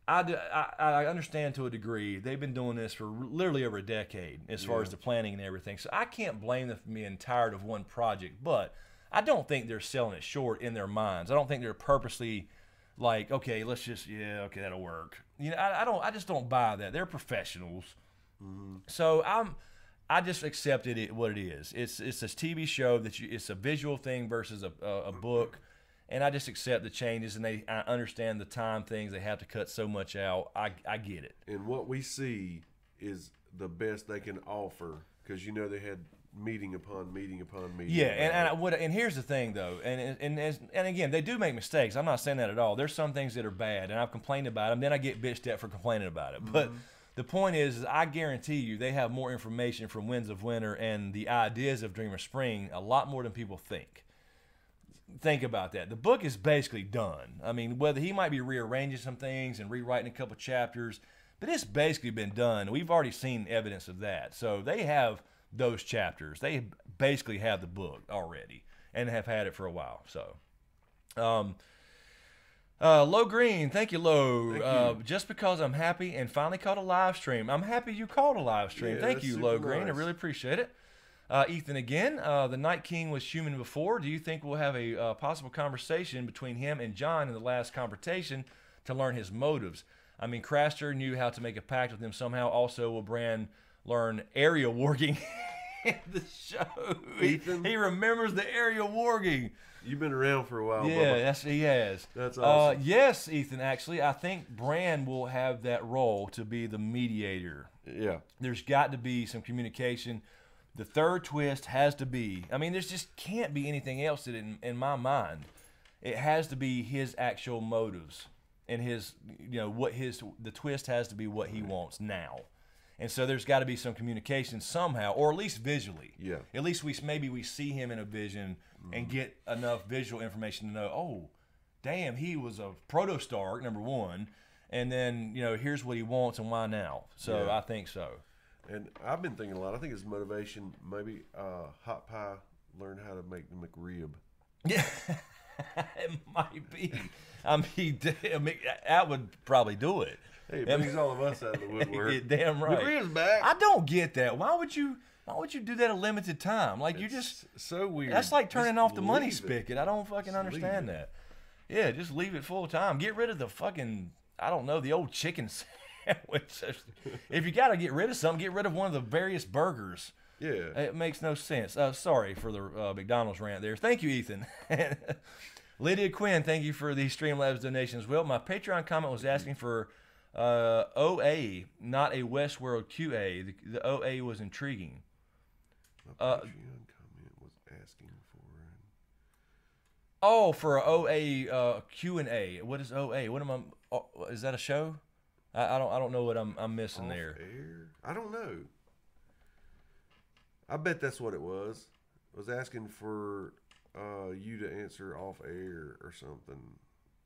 I understand to a degree. They've been doing this for literally over a decade as far as the planning and everything. So I can't blame them for being tired of one project. But I don't think they're selling it short in their minds. I don't think they're purposely like, okay, let's just, okay, that'll work. I just don't buy that. They're professionals. Mm-hmm. So I just accepted it what it is. It's this TV show it's a visual thing versus a book. And I just accept the changes, and I understand the time things. They have to cut so much out. I get it. And what we see is the best they can offer because they had meeting upon meeting upon meeting. Yeah, and here's the thing though, and again, they do make mistakes. I'm not saying that at all. There's some things that are bad, and I've complained about them. Then I get bitched at for complaining about it. Mm-hmm. But the point is, I guarantee you, they have more information from Winds of Winter and the ideas of Dream of Spring, a lot more than people think. Think about that. The book is basically done. I mean, whether he might be rearranging some things and rewriting a couple chapters, but it's basically been done. We've already seen evidence of that. So they have those chapters. They basically have the book already and have had it for a while. So, Low Green, thank you, Low. Thank you. Just because I'm happy and finally caught a live stream. I'm happy you caught a live stream. Thank you, Low Green. I really appreciate it. Ethan again, the Night King was human before. Do you think we'll have a possible conversation between him and Jon in the last confrontation to learn his motives? I mean, Craster knew how to make a pact with him somehow. Also, will Bran learn area warging in the show? Ethan? He remembers the area warging. You've been around for a while, yeah, yes, he has. That's awesome. Yes, Ethan, actually, I think Bran will have that role to be the mediator. Yeah. There's got to be some communication. The third twist has to be, I mean, there's just can't be anything else that in my mind. It has to be his actual motives and his, the twist has to be what he wants now. And so there's got to be some communication somehow, or at least visually. Yeah. At least maybe we see him in a vision and get enough visual information to know, oh, damn, he was a proto-Stark, number one. And then, here's what he wants and why now. So I think so. And I've been thinking a lot. I think his motivation, maybe Hot Pie learned how to make the McRib. Yeah. It might be. I mean, that would probably do it. Hey, it brings all of us out of the woodwork. Damn right. The Rhea's back. I don't get that. Why would you do that a limited time? Like, you just so weird. That's like turning off the money leave it. spigot. I don't fucking understand that. Yeah, just leave it full time. Get rid of the fucking, I don't know, the old chicken sandwich. If you got to get rid of something, get rid of one of the various burgers. Yeah. It makes no sense. Sorry for the McDonald's rant there. Thank you, Ethan. Lydia Quinn, thank you for the Streamlabs donations. Well, my Patreon comment was asking for OA, not a Westworld QA. The OA was intriguing. My Patreon comment was asking for. Oh, for a OA Q&A. What is OA? What am I? Oh, is that a show? I don't know what I'm missing there. Air? I don't know. I bet that's what it was. It was asking for you to answer off air or something.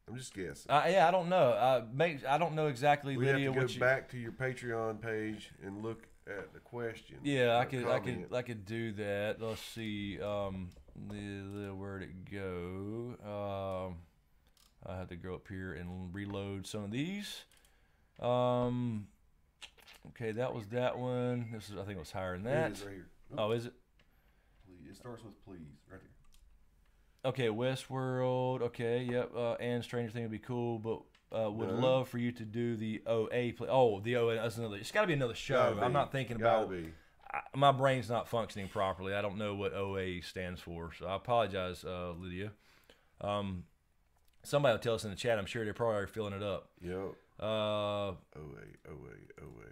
I'm just guessing. Yeah, I don't know. I don't know exactly, We Lydia. have to go back to your Patreon page and look at the question. Yeah, I could do that. Let's see. Where'd it go? I have to go up here and reload some of these. Okay, that was that one. This is, I think it was higher than that. It is right here. Oh, is it? Please. It starts with please, right here. Okay, Westworld. Okay, yep. And Stranger Things would be cool, but would love for you to do the OA play. Oh, the OA. That's another. It's got to be another show. I'm not thinking about. My brain's not functioning properly. I don't know what OA stands for, so I apologize, Lydia. Somebody will tell us in the chat. I'm sure they're probably already filling it up. Yep. OA.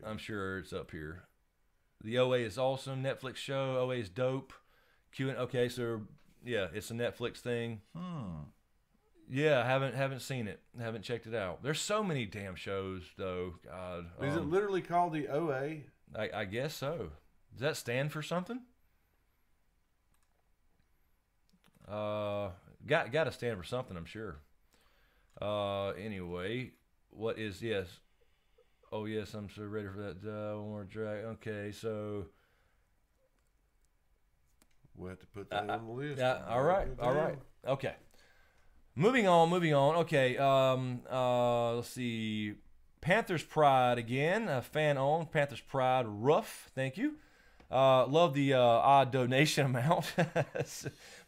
I'm sure it's up here. The OA is awesome. Netflix show. OA is dope. Okay, so yeah, it's a Netflix thing. Yeah, haven't seen it. Haven't checked it out. There's so many damn shows though. God. Is it literally called the OA? I guess so. Does that stand for something? Got to stand for something, I'm sure. Anyway, what is yes? Oh yes, I'm so ready for that. One more drag. Okay, so we'll have to put that on the list. Yeah. All right. Okay. Moving on. Okay. Let's see. Panthers Pride again. Fan owned Panthers Pride. Rough. Thank you. Love the odd donation amount.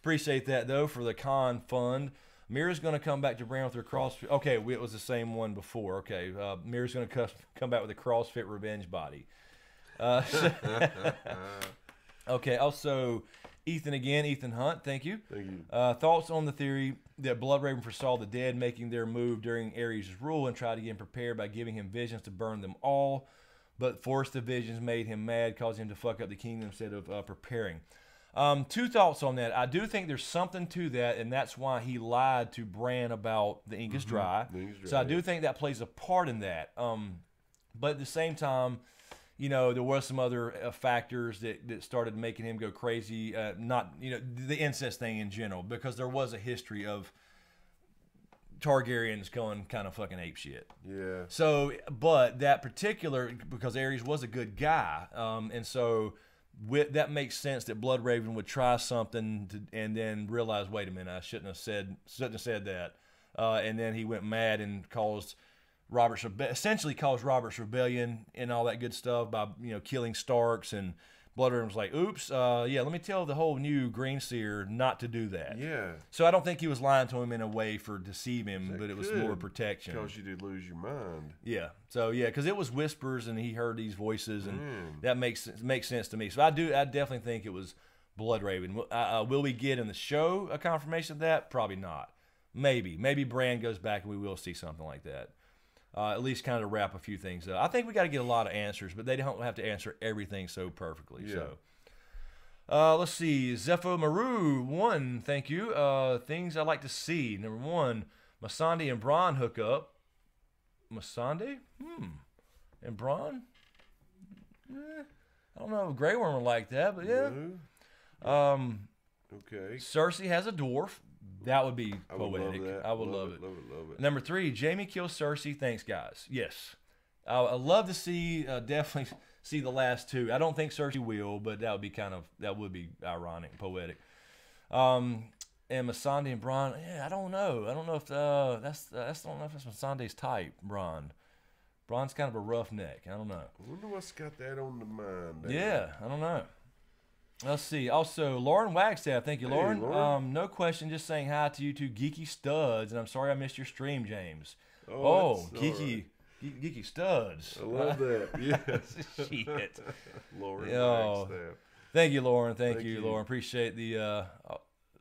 Appreciate that though for the con fund. Mira's going to come back to Brown with her CrossFit. Okay, it was the same one before. Okay, Mira's going to come back with a CrossFit revenge body. Okay, also Ethan Hunt, thank you. Thank you. Thoughts on the theory that Bloodraven foresaw the dead making their move during Ares' rule and tried to get him prepared by giving him visions to burn them all, but forced the visions made him mad, causing him to fuck up the kingdom instead of preparing. Two thoughts on that. I do think there's something to that, and that's why he lied to Bran about the ink is dry. So I do think that plays a part in that. But at the same time, you know, there were some other factors that started making him go crazy. Not, you know, the incest thing in general, because there was a history of Targaryens going kind of fucking ape shit. Yeah. So, but that particular, because Ares was a good guy, and so that makes sense that Bloodraven would try something and then realize, wait a minute, I shouldn't have said that, and then he went mad and essentially caused Robert's rebellion and all that good stuff by, you know, killing Starks, and Bloodraven was like, oops, yeah, let me tell the whole new Greenseer not to do that. Yeah. So I don't think he was lying to him in a way for deceive him, but it was more protection. Because you did lose your mind. Yeah. So yeah, because it was whispers and he heard these voices, and that makes sense to me. So I definitely think it was Bloodraven. Will we get in the show a confirmation of that? Probably not. Maybe Bran goes back and we will see something like that. At least kind of wrap a few things up. I think we got to get a lot of answers, but they don't have to answer everything so perfectly. Yeah. So, let's see. Zepho Maru 1, thank you. Things I like to see. Number 1, Missandei and Bronn hook up. Missandei? And Bronn? I don't know if Grey Worm would like that, but yeah. Okay. Cersei has a dwarf. That would be poetic. I would love it. Love it. Number 3, Jaime kills Cersei. Thanks, guys. Yes. I love to see, definitely see the last 2. I don't think Cersei will, but that would be ironic, poetic. and Missandei and Bronn. Yeah, I don't know. I don't know if that's I don't know if that's Missandei's type. Bronn. Bronn's kind of a roughneck. I don't know. I wonder what's got that on the mind. Yeah, I don't know. Let's see. Also, Lauren Wagstaff. Thank you, Hey, Lauren. Lauren. No question. Just saying hi to you two geeky studs. And I'm sorry I missed your stream, James. Oh, that's geeky, geeky studs. I love that. Yes. Shit. Lauren Yo. Wagstaff. Thank you, Lauren. Thank Thank you, you. Lauren. Appreciate the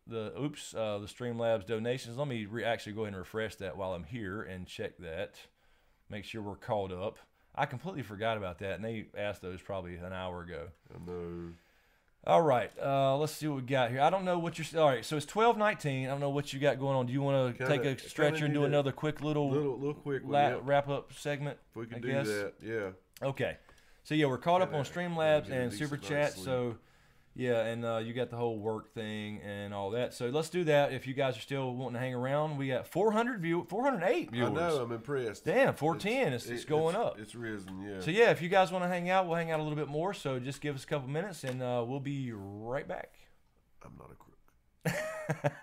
Streamlabs donations. Let me actually go ahead and refresh that while I'm here and check that. Make sure we're caught up. I completely forgot about that, and they asked those probably an hour ago. I know. All right, let's see what we got here. I don't know what you're. All right, so it's 12:19. I don't know what you got going on. Do you want to take a stretcher and do another quick little quick one, yeah. wrap up segment? If we could I do guess? that, yeah. Okay. So yeah, we're caught up on Streamlabs get a and decent Super night's Chat. sleep. So yeah, and you got the whole work thing and all that. So let's do that. If you guys are still wanting to hang around, we got 408 viewers. I know. I'm impressed. Damn, 410. It's going up. It's risen, yeah. So yeah, if you guys want to hang out, we'll hang out a little bit more. So just give us a couple minutes, and we'll be right back. I'm not a crook.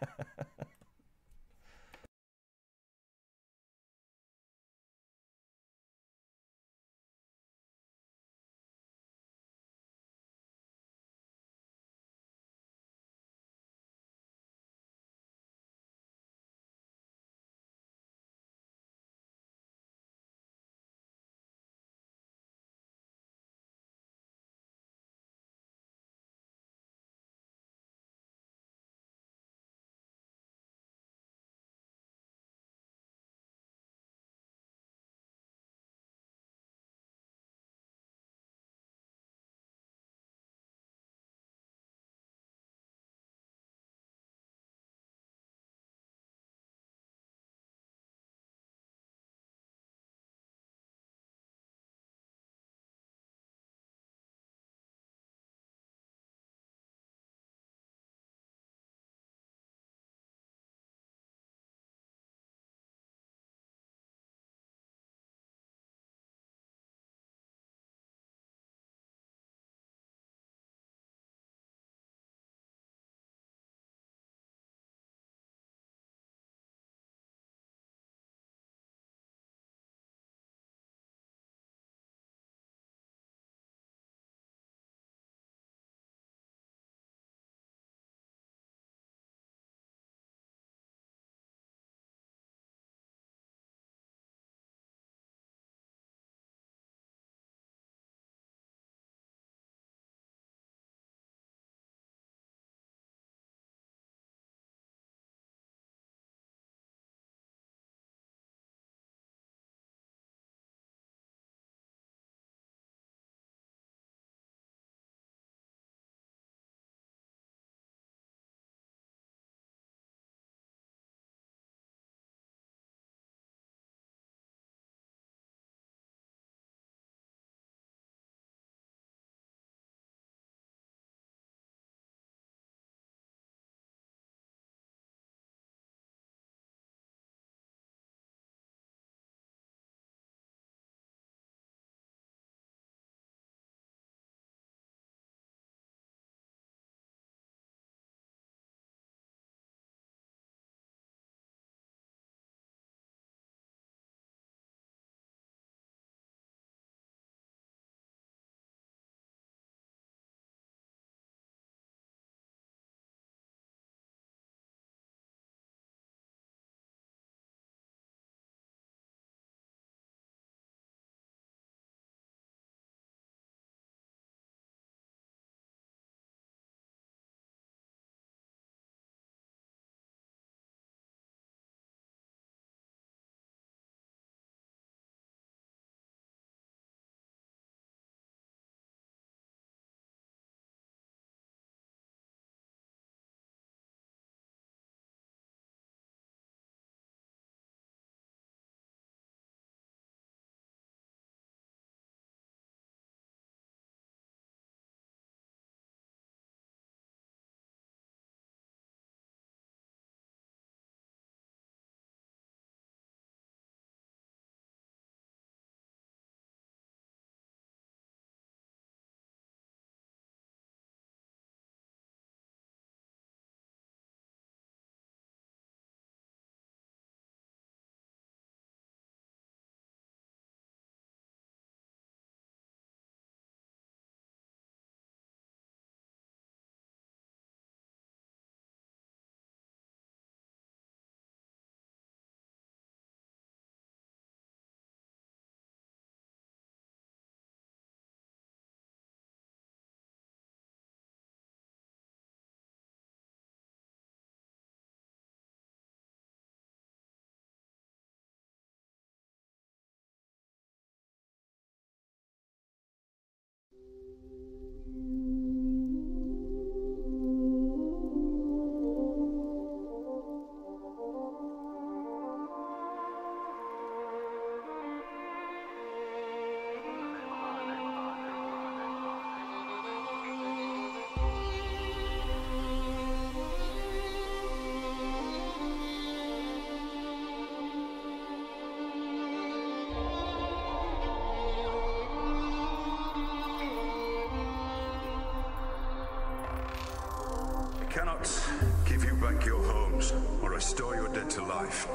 cannot give you back your homes or restore your dead to life,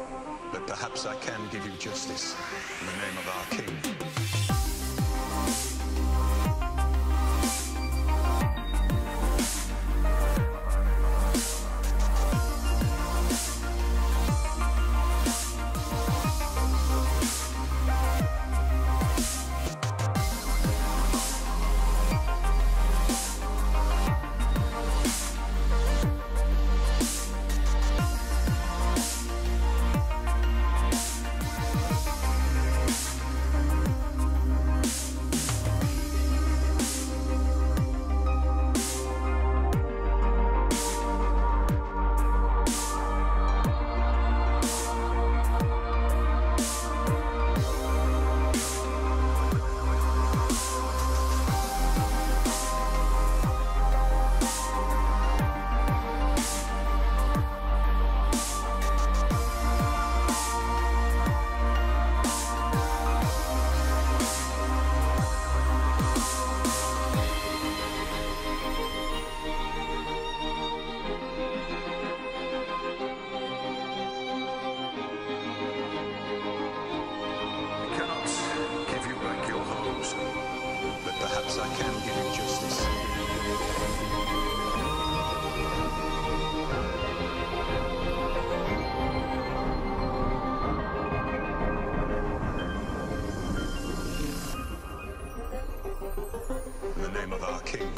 but perhaps I can give you justice in the name of our king. I can give you justice. In the name of our king.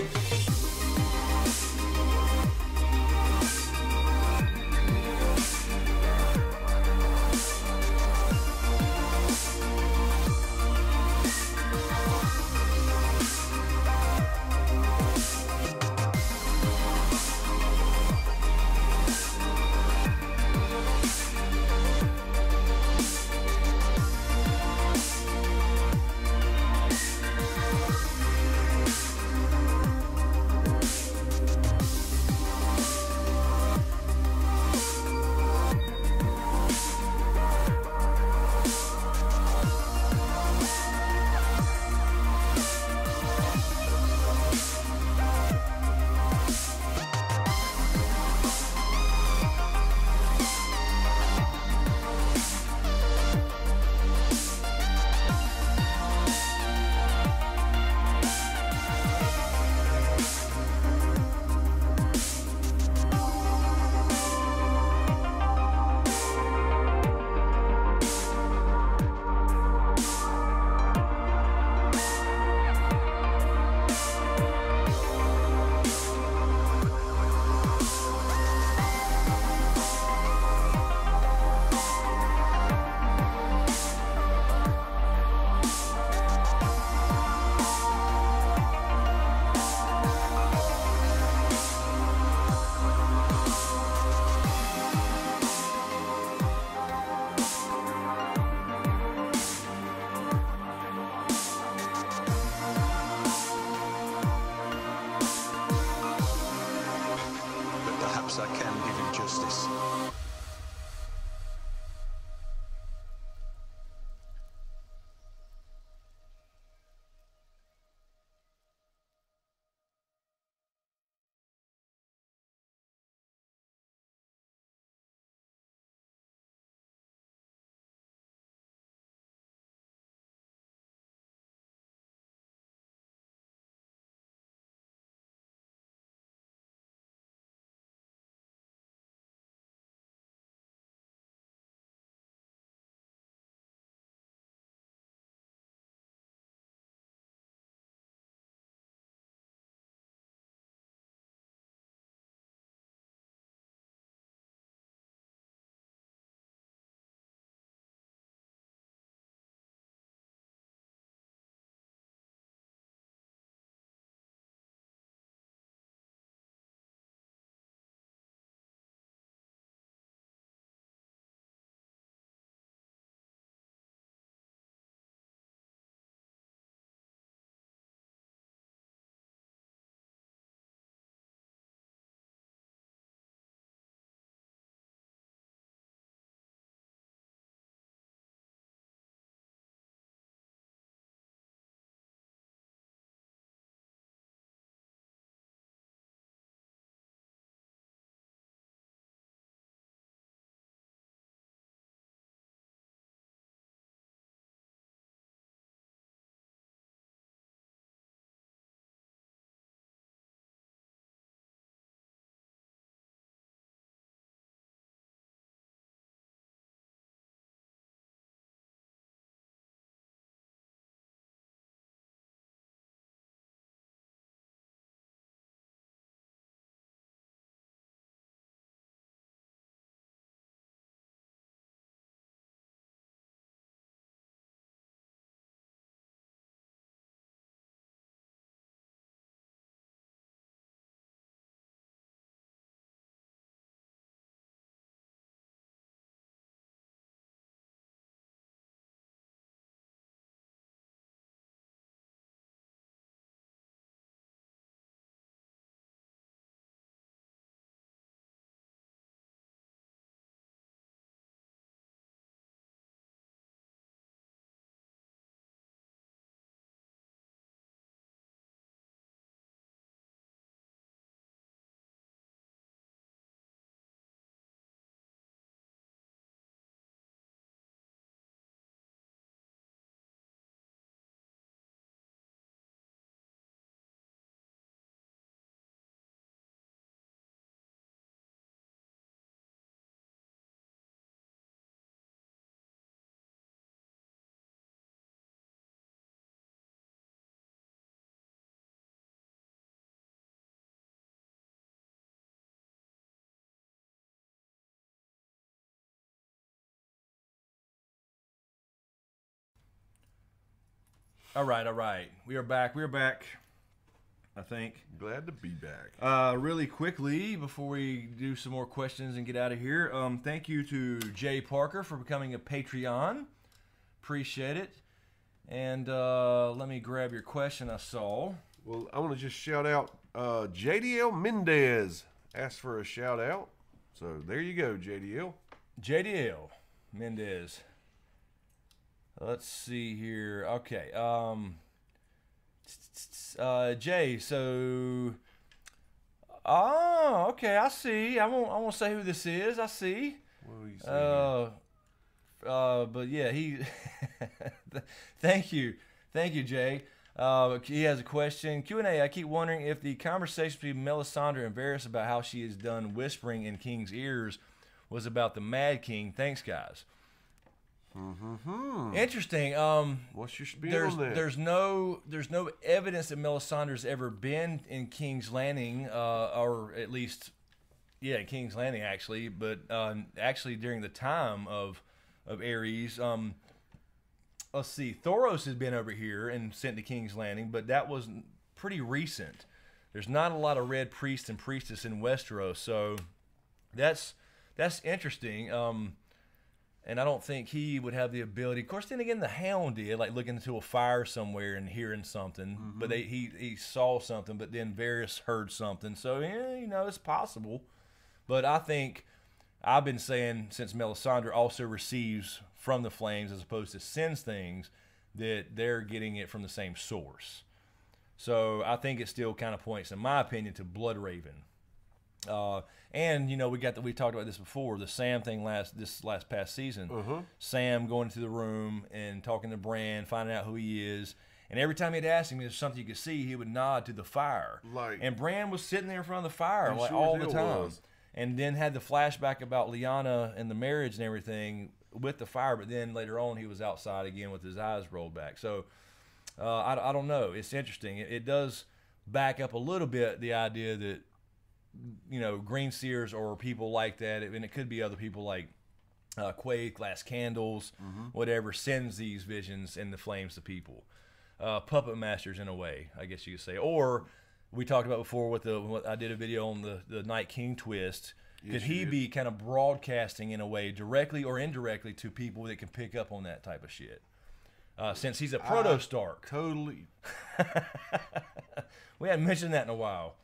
All right. We are back. I think. Glad to be back. Really quickly, before we do some more questions and get out of here, thank you to Jay Parker for becoming a Patreon. Appreciate it. And let me grab your question I saw. Well, I want to just shout out JDL Mendez asked for a shout out. So there you go, JDL. JDL Mendez. Let's see here. Okay. Jay, so okay, I see. I won't say who this is. I see. What do you say? But yeah, he thank you, Jay. He has a question. Q&A. I keep wondering if the conversation between Melisandre and Varys about how she is done whispering in King's ears was about the Mad King. Thanks, guys. Interesting. What's your spiel on that? There's no evidence that Melisandre's ever been in King's Landing, or at least, yeah, King's Landing actually. But actually during the time of Ares, let's see, Thoros has been over here and sent to King's Landing, but that was pretty recent. There's not a lot of red priests and priestess in Westeros, so that's interesting. And I don't think he would have the ability. Of course, then again, the Hound did, like looking into a fire somewhere and hearing something. But he saw something, but then Varys heard something. So, yeah, you know, it's possible. But I think I've been saying since Melisandre also receives from the flames as opposed to sends things, that they're getting it from the same source. So I think it still kind of points, in my opinion, to Bloodraven. And you know, we talked about this before, the Sam thing this past season. Sam going into the room and talking to Bran, finding out who he is, and every time he'd ask him if there's something you could see, he would nod to the fire. And Bran was sitting there in front of the fire like all the time, and then had the flashback about Lyanna and the marriage and everything with the fire. But then later on, he was outside again with his eyes rolled back. So I don't know. It's interesting. It does back up a little bit the idea that, you know, Green Seers or people like that, and it could be other people like Quaid, Glass Candles, whatever, sends these visions and the flames to people. Puppet masters, in a way, I guess you could say. Or we talked about before what I did a video on the Night King twist. Could he be kind of broadcasting in a way, directly or indirectly, to people that can pick up on that type of shit? Since he's a proto-Stark. Totally. We hadn't mentioned that in a while.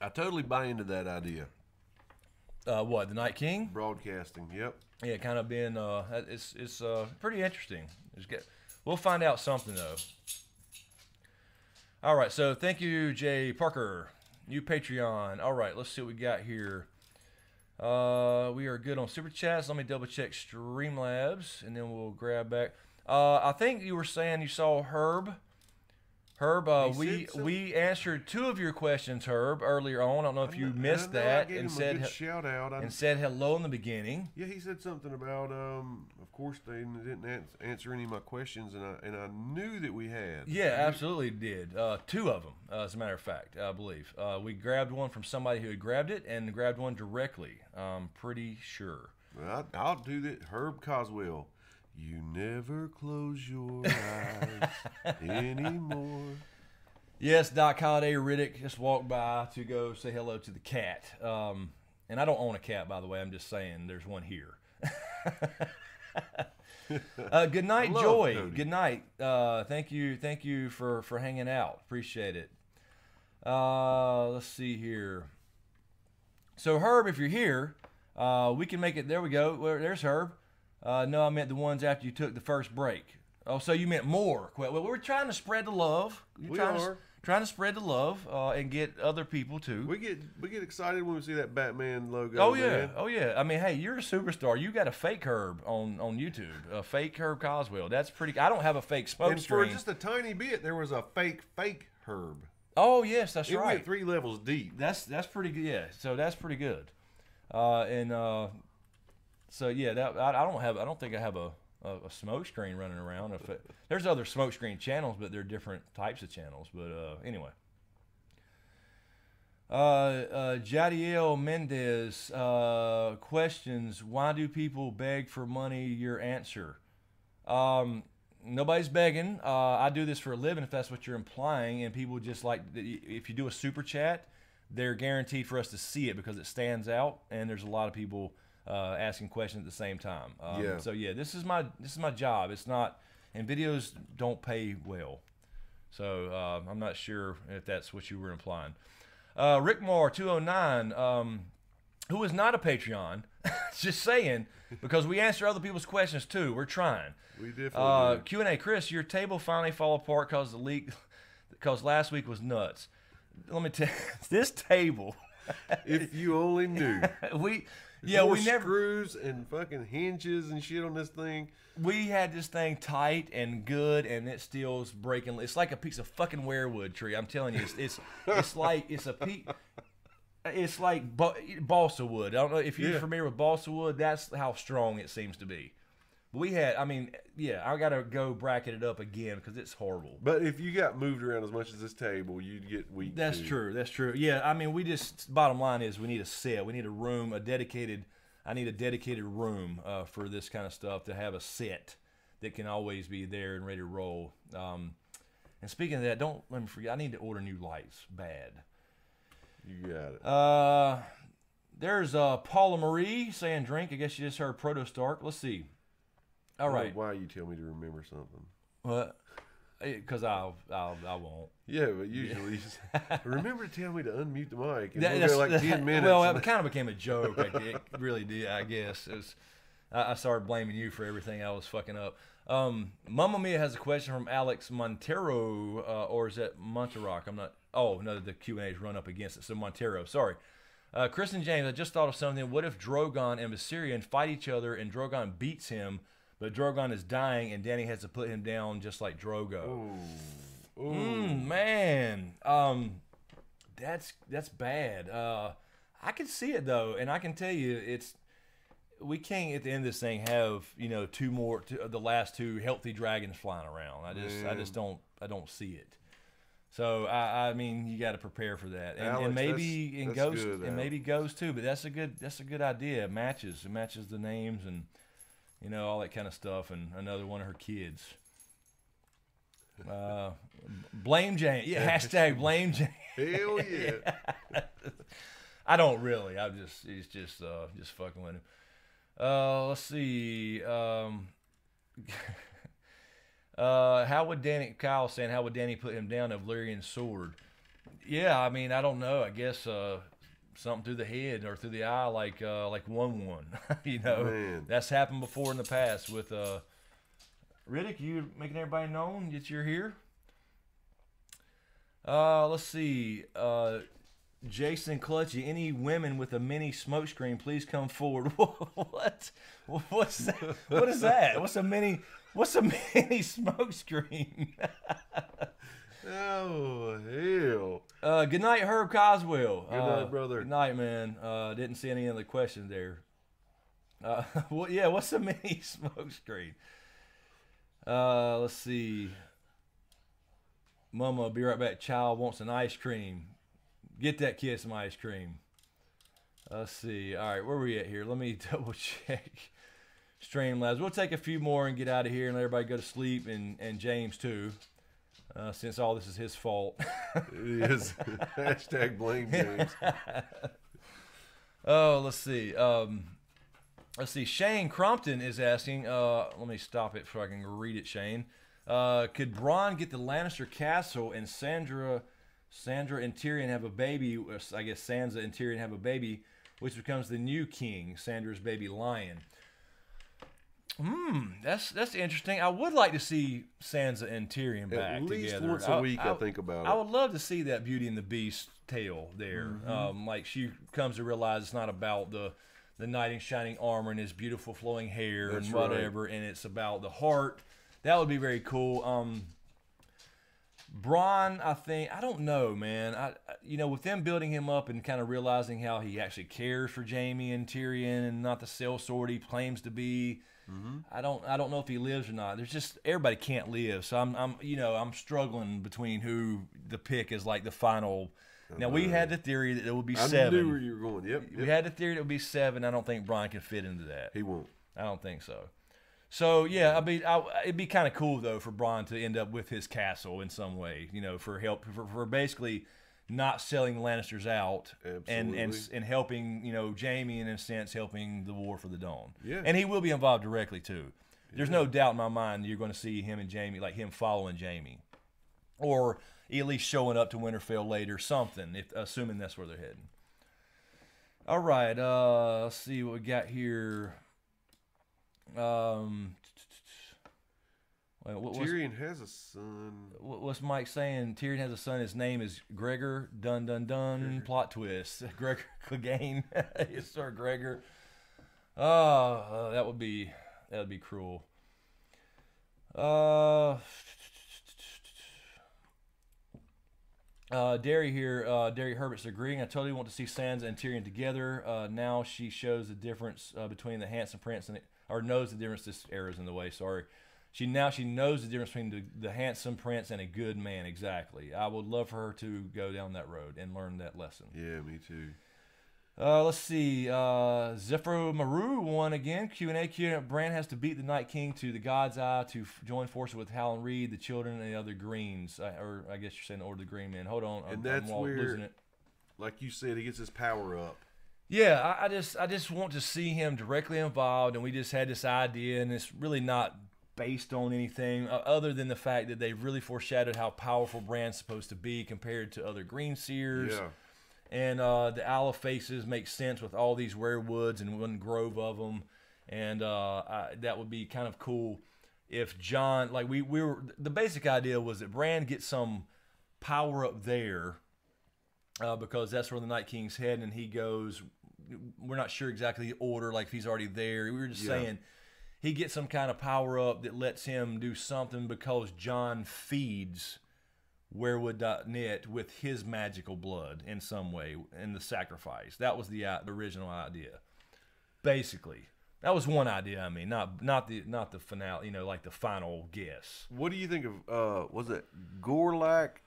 I totally buy into that idea. What, the Night King? Broadcasting, yep. Yeah, kind of being, it's pretty interesting. We'll find out something, though. All right, so thank you, Jay Parker. New Patreon. All right, let's see what we got here. We are good on Super Chats. Let me double check Streamlabs, and then we'll grab back. I think you were saying you saw Herb. Herb, we answered 2 of your questions, Herb, earlier on. I don't know if you missed that and said shout out and said hello in the beginning. Yeah, he said something about. Of course, they didn't answer any of my questions, and I knew that we had. Yeah, absolutely did. 2 of them, as a matter of fact, I believe. We grabbed one from somebody who had grabbed it and grabbed one directly. I'm pretty sure. Well, I'll do that. Herb Coswell. You never close your eyes anymore. Yes, Doc Holiday Riddick just walked by to go say hello to the cat. And I don't own a cat, by the way. I'm just saying there's one here. Good night, Joy. Cody. Good night. Thank you for hanging out. Appreciate it. Let's see here. So, Herb, if you're here, we can make it. There we go. There's Herb. No, I meant the ones after you took the first break. Oh, so you meant more. Well, we're trying to spread the love. Trying to spread the love and get other people too. We get excited when we see that Batman logo. Oh yeah, man. Oh yeah. I mean, hey, you're a superstar. You got a fake Herb on YouTube, a fake Herb Coswell. That's pretty. I don't have a fake Smokescreen. And for just a tiny bit, there was a fake Herb. Oh yes, that's right. It went 3 levels deep. That's pretty good. Yeah, so that's pretty good. So yeah, I don't think I have a Smokescreen running around. There's other Smokescreen channels, but they're different types of channels. But anyway, Jadiel Mendez questions: why do people beg for money? Your answer? nobody's begging. I do this for a living, if that's what you're implying. And people just like, if you do a super chat, they're guaranteed for us to see it because it stands out. And there's a lot of people asking questions at the same time. So yeah, this is my job. It's not, and videos don't pay well. So I'm not sure if that's what you were implying. Rickmore 209, who is not a Patreon, just saying, because we answer other people's questions too. We're trying. We definitely do. Q&A, Chris, your table finally fall apart because the leak, because last week was nuts. Let me tell you, this table. If you only knew. we never never screws and fucking hinges and shit on this thing. We had this thing tight and good, and it still's breaking. It's like a piece of fucking weirwood tree. I'm telling you, it's like it's like balsa wood. I don't know if you're familiar with balsa wood. That's how strong it seems to be. We had, I mean, I got to go bracket it up again because it's horrible. But if you got moved around as much as this table, you'd get weak. That's true. That's true. Yeah, I mean, bottom line is we need a set. We need a room, I need a dedicated room for this kind of stuff, to have a set that can always be there and ready to roll. And speaking of that, don't let me forget, I need to order new lights. Bad. You got it. There's Paula Marie saying drink. I guess you just heard Proto Stark. Let's see. All right. Why you tell me to remember something? What? Because I won't. Yeah, but usually you just remember to tell me to unmute the mic. And we'll go like 10 minutes. Well, it kind of became a joke. It really did, I guess. I started blaming you for everything I was fucking up. Mamma Mia has a question from Alex Montero, or is that Monterock? I'm not. Oh, no, the Q&A's run up against it. So Montero, sorry. Chris and James, I just thought of something. What if Drogon and Viserion fight each other and Drogon beats him, but Drogon is dying and Dany has to put him down just like Drogo? Ooh. Man. That's bad. I can see it though, and I can tell you we can't at the end of this thing have, the last two healthy dragons flying around. I just don't see it. So I mean, you got to prepare for that, and maybe in Ghost, and maybe Ghost too. But that's a good idea. It matches the names and all that kind of stuff. And another one of her kids. Blame Jane. Yeah, hashtag blame Jane. Hell yeah. I don't really. He's just fucking with him. Let's see. How would Kyle saying, how would Dany put him down of Valyrian's sword? Yeah, I mean, I don't know. I guess something through the head or through the eye, like 1-1. Man. That's happened before in the past with Riddick. You making everybody known that you're here. Let's see. Jason Clutchy, any women with a mini smokescreen, please come forward. What? What's that? What is that? What's a mini smokescreen? Oh, hell. Good night, Herb Coswell. Good night, brother. Good night, man. Didn't see any other questions there. What's a mini smokescreen? Let's see. Mama, be right back. Child wants an ice cream. Get that kid some ice cream. Let's see. All right, where are we at here? Let me double check. Streamlabs. We'll take a few more and get out of here and let everybody go to sleep, and James too, since all this is his fault. It is. Hashtag blame James. Oh, let's see. Shane Crompton is asking. Let me stop it so I can read it. Shane, could Bronn get the Lannister castle and Sandra and Tyrion have a baby? I guess Sansa and Tyrion have a baby, which becomes the new king, Sandra's baby lion. That's interesting. I would like to see Sansa and Tyrion back at least together. Once a week, I think about it. I would love to see that Beauty and the Beast tale there. Mm-hmm. Like she comes to realize it's not about the knight in shining armor and his beautiful flowing hair and whatever, right. And it's about the heart. That would be very cool. Bronn, I don't know, man. With them building him up and kind of realizing how he actually cares for Jaime and Tyrion and not the sellsword he claims to be. Mm-hmm. I don't know if he lives or not. There's just everybody can't live, so I'm struggling between who the pick is like the final. Now we had the theory that it would be 7. I knew where you were going. Yep. We had the theory that it would be 7. I don't think Bronn can fit into that. He won't. I don't think so. So yeah, I mean, it'd be kind of cool though for Bronn to end up with his castle in some way, you know, for basically not selling the Lannisters out and helping, you know, Jaime in a sense helping the war for the Dawn. Yeah, and he will be involved directly too. There's no doubt in my mind that you're going to see him and Jaime, like him following Jaime, or at least showing up to Winterfell later, something. Assuming that's where they're heading. All right, let's see what we got here. Tyrion has a son. What's Mike saying? Tyrion has a son. His name is Gregor. Dun dun dun. Plot twist. Gregor Clegane. Yes, sir, Gregor. That would be cruel. Derry here. Derry Herbert's agreeing. I totally want to see Sansa and Tyrion together. Now she shows the difference between the handsome prince or knows the difference. This error's in the way. Sorry. She knows the difference between the handsome prince and a good man. Exactly. I would love for her to go down that road and learn that lesson. Yeah, me too. Let's see. Zephyr Maru won again. Q&A. Bran has to beat the Night King to the God's Eye to join forces with Hal and Reed, the children, and the other Greens. Or I guess you're saying Order the Green Men. Hold on. And that's where, like you said, he gets his power up. Yeah, I just want to see him directly involved, and we just had this idea, and it's really not based on anything other than the fact that they really foreshadowed how powerful Bran's supposed to be compared to other Green Seers. Yeah. And the Owl of Faces makes sense with all these rare woods and one grove of them. And that would be kind of cool if Jon, like we were, the basic idea was that Bran gets some power up there because that's where the Night King's heading, and he goes, we're not sure exactly the order, like if he's already there. We were just saying he gets some kind of power up that lets him do something because Jon feeds Weirwood.net with his magical blood in some way in the sacrifice. That was the original idea. Basically, that was one idea. I mean, not the finale. You know, like the final guess. What do you think of? Was it Gorlak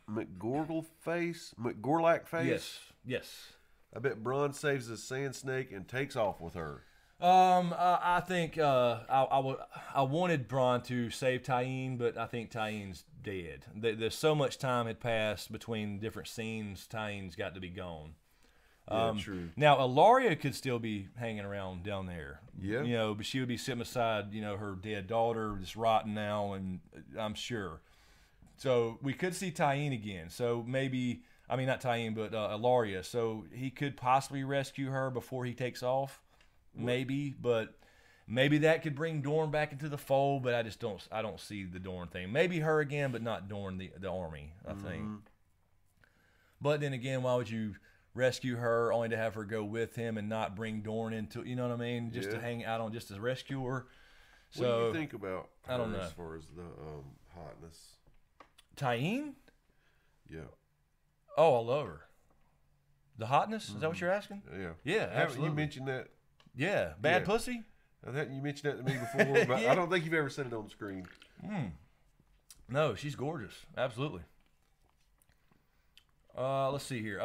face? Yes. I bet Bronn saves the Sand Snake and takes off with her. I think I wanted Bronn to save Tyene, but I think Tyene's dead. There's so much time had passed between different scenes. Tyene's got to be gone. Yeah, true. Now Ilaria could still be hanging around down there. Yeah, you know, but she would be sitting beside, you know, her dead daughter, just rotten now, and I'm sure. So we could see Tyene again. So maybe, I mean, not Tyene, but Ilaria. So he could possibly rescue her before he takes off. Maybe, but maybe that could bring Dorne back into the fold. But I don't see the Dorne thing. Maybe her again, but not Dorne the army. I think. But then again, why would you rescue her only to have her go with him and not bring Dorne into? You know what I mean? Just to hang out on, just to rescue her. So what do you think about her I don't know as far as the hotness? Tyene? Yeah. Oh, I love her. The hotness? Is that what you're asking? Yeah. Yeah, Haven't absolutely. you mentioned that? Yeah, bad pussy. I think you mentioned that to me before, but I don't think you've ever said it on the screen. No, she's gorgeous. Absolutely. Let's see here.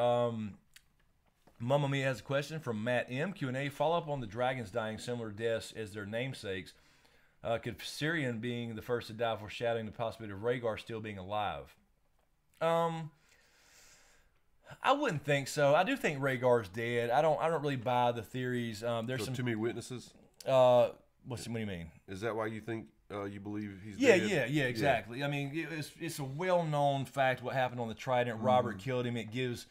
Mamma Mia has a question from Matt M. Q&A. Follow up on the dragons dying similar deaths as their namesakes. Could Syrian being the first to die, foreshadowing the possibility of Rhaegar still being alive? I wouldn't think so. I do think Rhaegar's dead. I don't really buy the theories. There's some too many witnesses. What do you mean? Is that why you think you believe he's dead? Yeah, exactly. Yeah. I mean, it's a well-known fact what happened on the Trident. Robert killed him. It gives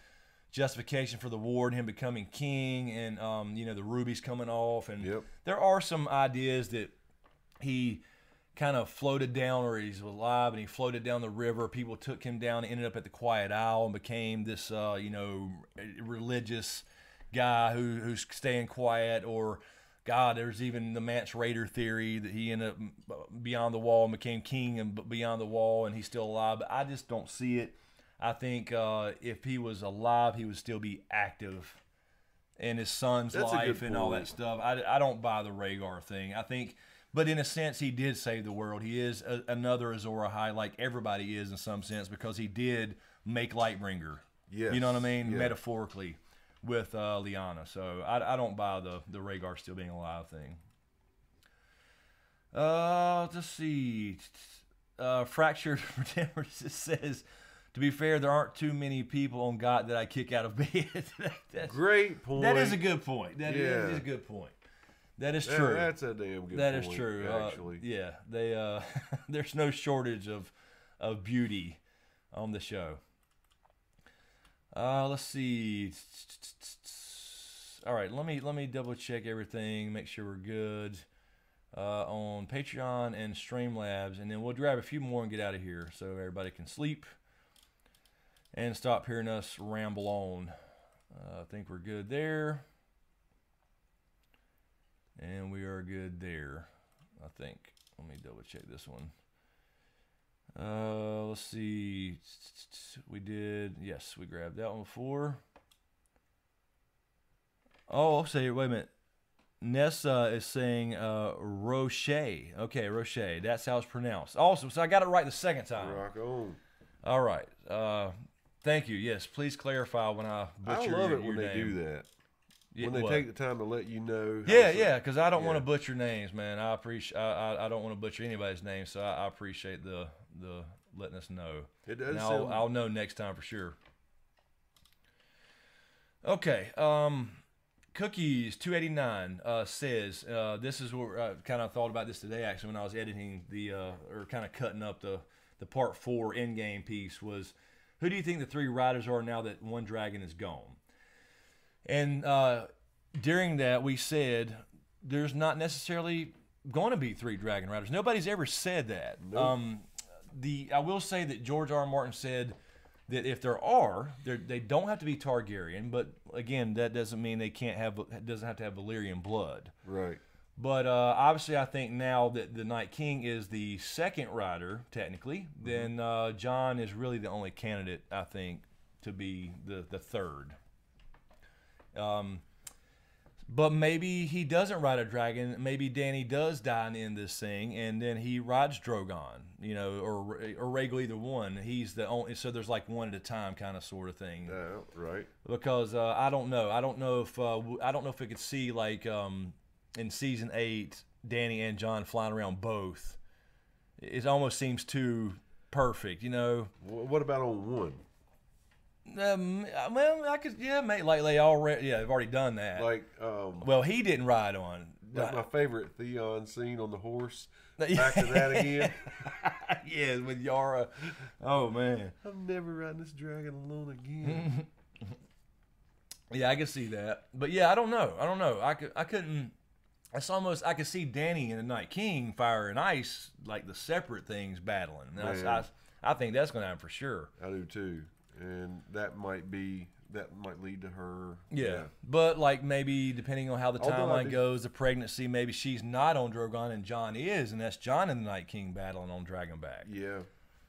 justification for the war and him becoming king, and you know, the rubies coming off, and there are some ideas that he kind of floated down, or he's alive and he floated down the river. People took him down and ended up at the Quiet Isle and became this you know, religious guy who's staying quiet. Or God, there's even the Mance Raider theory that he ended up beyond the wall and became king and beyond the wall and he's still alive. But I just don't see it. I think if he was alive, he would still be active in his son's life and all that stuff. I don't buy the Rhaegar thing. I think, but in a sense, he did save the world. He is another Azor Ahai, like everybody is in some sense, because he did make Lightbringer. Yes. You know what I mean? Metaphorically with Lyanna. So I don't buy the Rhaegar still being alive thing. Let's see. Fractured Redeemer says, to be fair, there aren't too many people on God that I kick out of bed. Great point. That is a good point. That is a good point. That is true. That's a damn good That point. is true. Actually. Yeah. They there's no shortage of beauty on the show. Let's see. All right, let me double check everything, make sure we're good on Patreon and Streamlabs, and then we'll grab a few more and get out of here so everybody can sleep and stop hearing us ramble on. I think we're good there, and we are good there. I think. Let me double check this one. Let's see. We did. Yes, we grabbed that one before. Oh, I'll say, wait a minute. Nessa is saying Roche. Okay, Roche. That's how it's pronounced. Awesome. So I got it right the second time. Rock on. All right. Thank you. Yes, please clarify when I butcher your name. I love it when they do that. When they take the time to let you know. Yeah, because I don't want to butcher names, man. I appreciate. I don't want to butcher anybody's name, so I appreciate the letting us know. It does. Now I'll know next time for sure. Okay. Cookies 289 says this is what I kind of thought about this today actually when I was editing or kind of cutting up the part 4 in game piece was, who do you think the 3 riders are now that one dragon is gone? And during that we said there's not necessarily going to be 3 dragon riders. Nobody's ever said that. Nope. I will say that George R. R. Martin said that if there are, they don't have to be Targaryen, but again, that doesn't mean they doesn't have to have Valyrian blood. Right. But obviously, I think now that the Night King is the second rider, technically, then Jon is really the only candidate, I think, to be the third. But maybe he doesn't ride a dragon. Maybe Dany does die in this thing, and then he rides Drogon, or Rhaegal, either one. He's the only. So there's like one at a time, kind of sort of thing. Right. Because I don't know. I don't know if we could see like in season 8, Dany and Jon flying around both. It almost seems too perfect, What about on one? Well, I could, mate. Like they already, they've already done that. Like, well, he didn't ride on. That's my favorite Theon scene on the horse. Back to that again. Yes, with Yara. Oh man, I'm never riding this dragon alone again. Yeah, I could see that, but yeah, I don't know. I couldn't. It's almost I could see Dany and the Night King, Fire and Ice, like the separate things battling. I think that's going to happen for sure. I do too. And that might lead to her. Yeah. But like maybe depending on how the timeline goes, the pregnancy, maybe she's not on Drogon and Jon is, and that's Jon and the Night King battling on Dragonback. Yeah.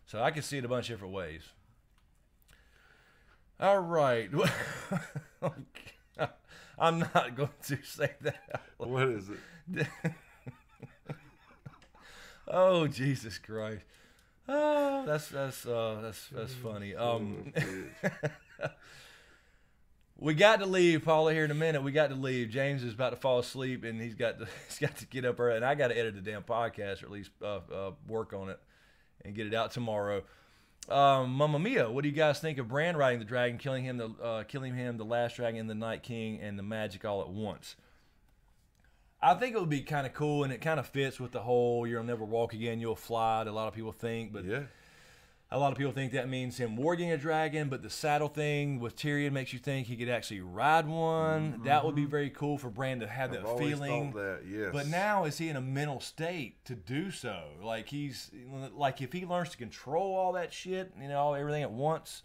So I can see it a bunch of different ways. All right. I'm not going to say that. What is it? Oh, Jesus Christ. Oh, that's funny. We got to leave, Paula, here in a minute. We got to leave. James is about to fall asleep, and he's got to get up early, and I got to edit the damn podcast, or at least work on it and get it out tomorrow. Mamma Mia, what do you guys think of Bran riding the dragon, killing him, the last dragon, the Night King, and the magic all at once? I think it would be kind of cool, and it kind of fits with the whole "you'll never walk again, you'll fly" that a lot of people think. But yeah, a lot of people think that means him warging a dragon. But the saddle thing with Tyrion makes you think he could actually ride one. Mm-hmm. That would be very cool for Bran to have that feeling. Thought that, yes. But now is he in a mental state to do so? Like if he learns to control all that shit, everything at once.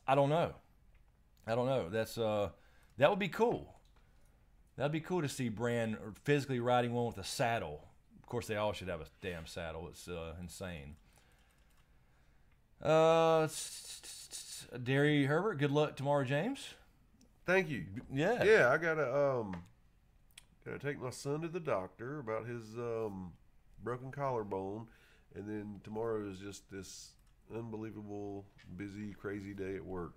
I don't know. That's that would be cool. That'd be cool to see Bran physically riding one with a saddle. Of course, they all should have a damn saddle. It's insane. Derry Herbert, good luck tomorrow, James. Thank you. Yeah. Yeah, I gotta take my son to the doctor about his broken collarbone, and then tomorrow is just this unbelievable, busy, crazy day at work.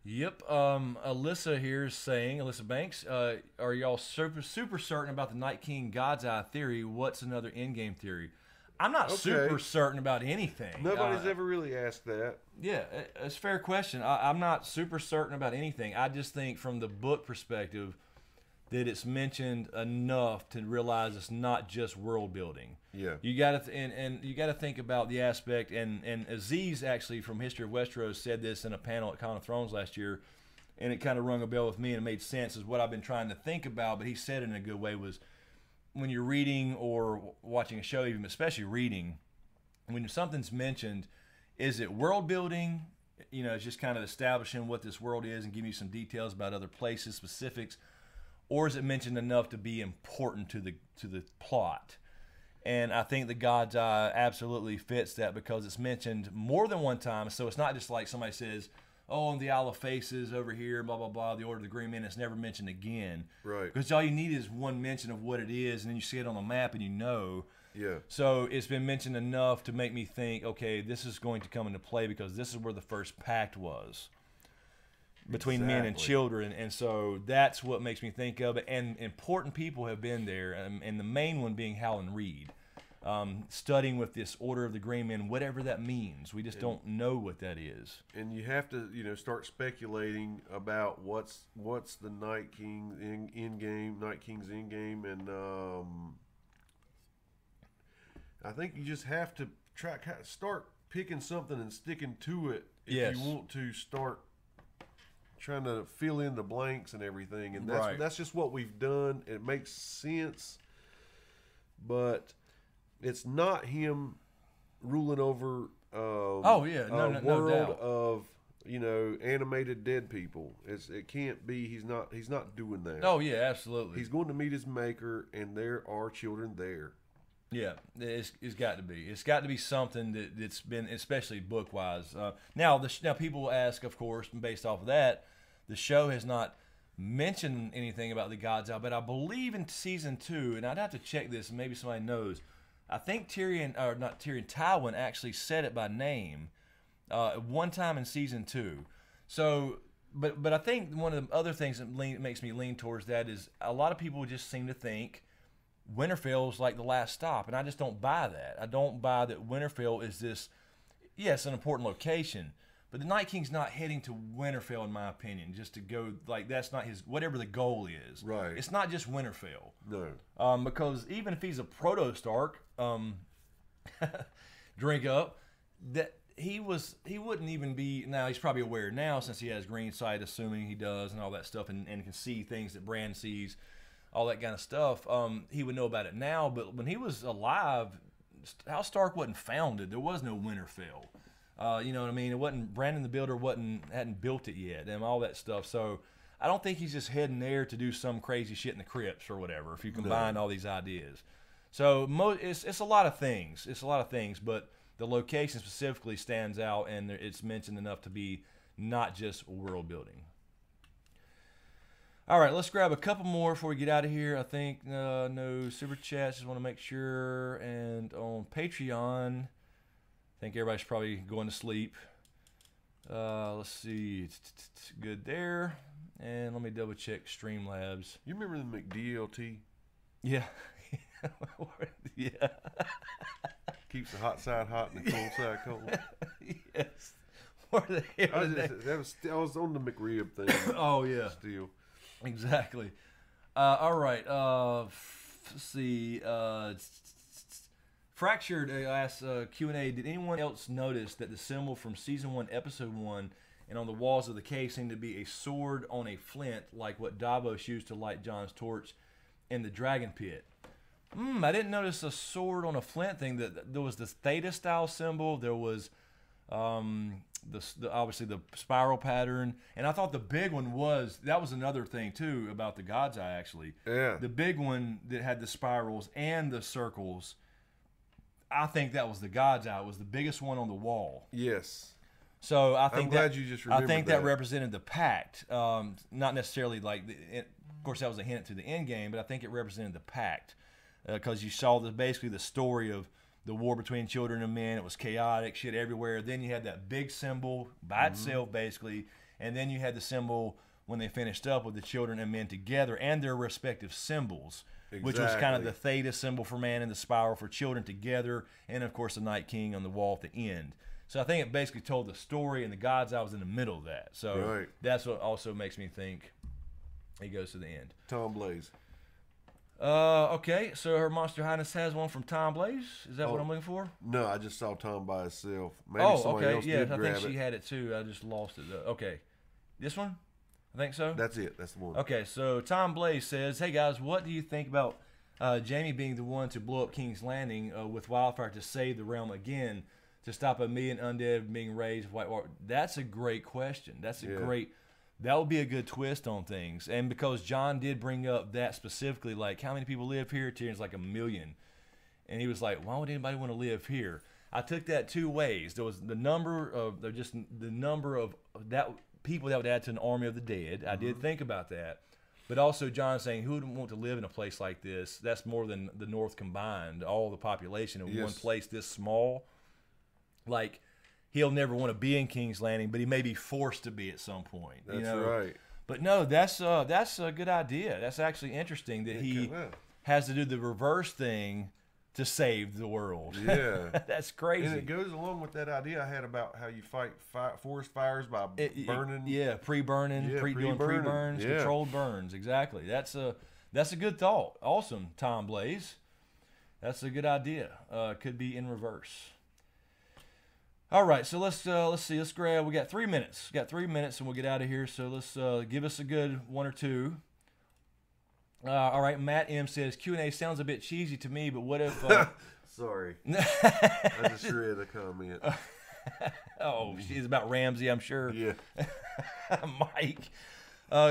Yep. Alyssa here is saying, Alyssa Banks, are y'all super certain about the Night King God's Eye theory? What's another endgame theory? I'm not super certain about anything. Nobody's ever really asked that. Yeah, it's a fair question. I'm not super certain about anything. I just think from the book perspective that it's mentioned enough to realize it's not just world building. Yeah, you got to and you got to think about the aspect. And Aziz actually from History of Westeros said this in a panel at Con of Thrones last year, and it kind of rung a bell with me and it made sense. Is what I've been trying to think about, but he said it in a good way. Was when you're reading or watching a show, even especially reading, when something's mentioned, is it world building? You know, it's just kind of establishing what this world is and giving you some details about other places, specifics. Or is it mentioned enough to be important to the plot? And I think the God's Eye absolutely fits that because it's mentioned more than one time. So it's not just like somebody says, "Oh, and the Isle of Faces over here, blah blah blah, the Order of the Green Men." It's never mentioned again, right? Because all you need is one mention of what it is, and then you see it on the map and you know. Yeah. So it's been mentioned enough to make me think, okay, this is going to come into play because this is where the first pact was. Between men and children, and so that's what makes me think of it. And important people have been there, and the main one being Howland Reed, studying with this Order of the Green Men, whatever that means. We just don't know what that is. And you have to, start speculating about what's the Night King's end game, and I think you just have to start picking something and sticking to it if you want to start trying to fill in the blanks and everything, and that's just what we've done. It makes sense, but it's not him ruling over a world of animated dead people. It can't be. He's not doing that. Oh yeah, absolutely. He's going to meet his maker, and there are children there. Yeah, it's got to be. It's got to be something that's been, especially book wise. Now people ask, of course, based off of that, the show has not mentioned anything about the God's Eye, but I believe in season 2, and I'd have to check this, and maybe somebody knows. I think Tywin actually said it by name one time in season 2. So, but I think one of the other things that makes me lean towards that is a lot of people just seem to think Winterfell is like the last stop, and I just don't buy that. I don't buy that Winterfell is this, yes, an important location, but the Night King's not heading to Winterfell, in my opinion, just to go, like, that's not his, whatever the goal is. Right. It's not just Winterfell. No. Because even if he's a proto-Stark, drink up, that he wouldn't even be, now he's probably aware now since he has green sight, assuming he does, and all that stuff, and can see things that Bran sees, all that kind of stuff. He would know about it now, but when he was alive, House Stark wasn't founded. There was no Winterfell. You know what I mean? It wasn't, Brandon the Builder hadn't built it yet, and all that stuff. So I don't think he's just heading there to do some crazy shit in the crypts or whatever, if you combine all these ideas. So it's a lot of things. It's a lot of things, but the location specifically stands out, and it's mentioned enough to be not just world building. All right, let's grab a couple more before we get out of here. I think no super chats. Just want to make sure. And on Patreon, I think everybody's probably going to sleep. Let's see. It's good there. And let me double check Streamlabs. You remember the McDLT? Yeah. Yeah. Keeps the hot side hot and the cold side cold. Yes. Where the hell I was on the McRib thing. Oh yeah. Still. Exactly. All right. Let's see. Fractured asks Q&A. Did anyone else notice that the symbol from season 1, episode 1, and on the walls of the cave seemed to be a sword on a flint, like what Davos used to light Jon's torch in the dragon pit? I didn't notice a sword on a flint thing. That there was this Theta style symbol. There was obviously the spiral pattern, and I thought the big one was, that was another thing too about the God's Eye actually. Yeah. The big one that had the spirals and the circles, I think that was the God's Eye. It was the biggest one on the wall. Yes. So I think I'm glad you just remembered I think that represented the pact. Not necessarily like, of course that was a hint to the end game, but I think it represented the pact because you saw basically the story of the war between children and men. It was chaotic, shit everywhere. Then you had that big symbol by itself, basically, And then you had the symbol when they finished up with the children and men together and their respective symbols, which was kind of the theta symbol for man and the spiral for children together, and of course the Night King on the wall at the end. So I think it basically told the story, and the God's Eye was in the middle of that. So that's what also makes me think he goes to the end. Tom Blaze. Okay, so Her Monster Highness has one from Tom Blaze. Is that what I'm looking for? No, I just saw Tom by himself. Maybe somebody else yeah, did I grab think she had it too. I just lost it though. Okay, this one? I think so. That's it. That's the one. Okay, so Tom Blaze says, "Hey guys, what do you think about Jaime being the one to blow up King's Landing with wildfire to save the realm again, to stop a million undead being raised? White Walker?" That's a great question. That's a great. That would be a good twist on things. And because John did bring up that specifically, like, how many people live here? Tyrion's like 1 million. And he was like, why would anybody want to live here? I took that two ways. There was the number of that people that would add to an army of the dead. I did think about that. But also John saying, who would want to live in a place like this? That's more than the North combined, all the population in one place this small. Like, he'll never want to be in King's Landing, but he may be forced to be at some point. That's right. But no, that's a good idea. That's actually interesting that he has to do the reverse thing to save the world. Yeah. That's crazy. And it goes along with that idea I had about how you fight forest fires by burning. Pre-burning, doing pre-burns, controlled burns. Exactly. That's a good thought. Awesome, Tom Blaze. That's a good idea. Could be in reverse. All right, so let's see. Let's grab. We got 3 minutes. Got 3 minutes, and we'll get out of here. So let's give us a good one or two. All right, Matt M says Q&A sounds a bit cheesy to me, but what if? Sorry, I just read a comment. She's about Ramsay, I'm sure. Yeah, Mike.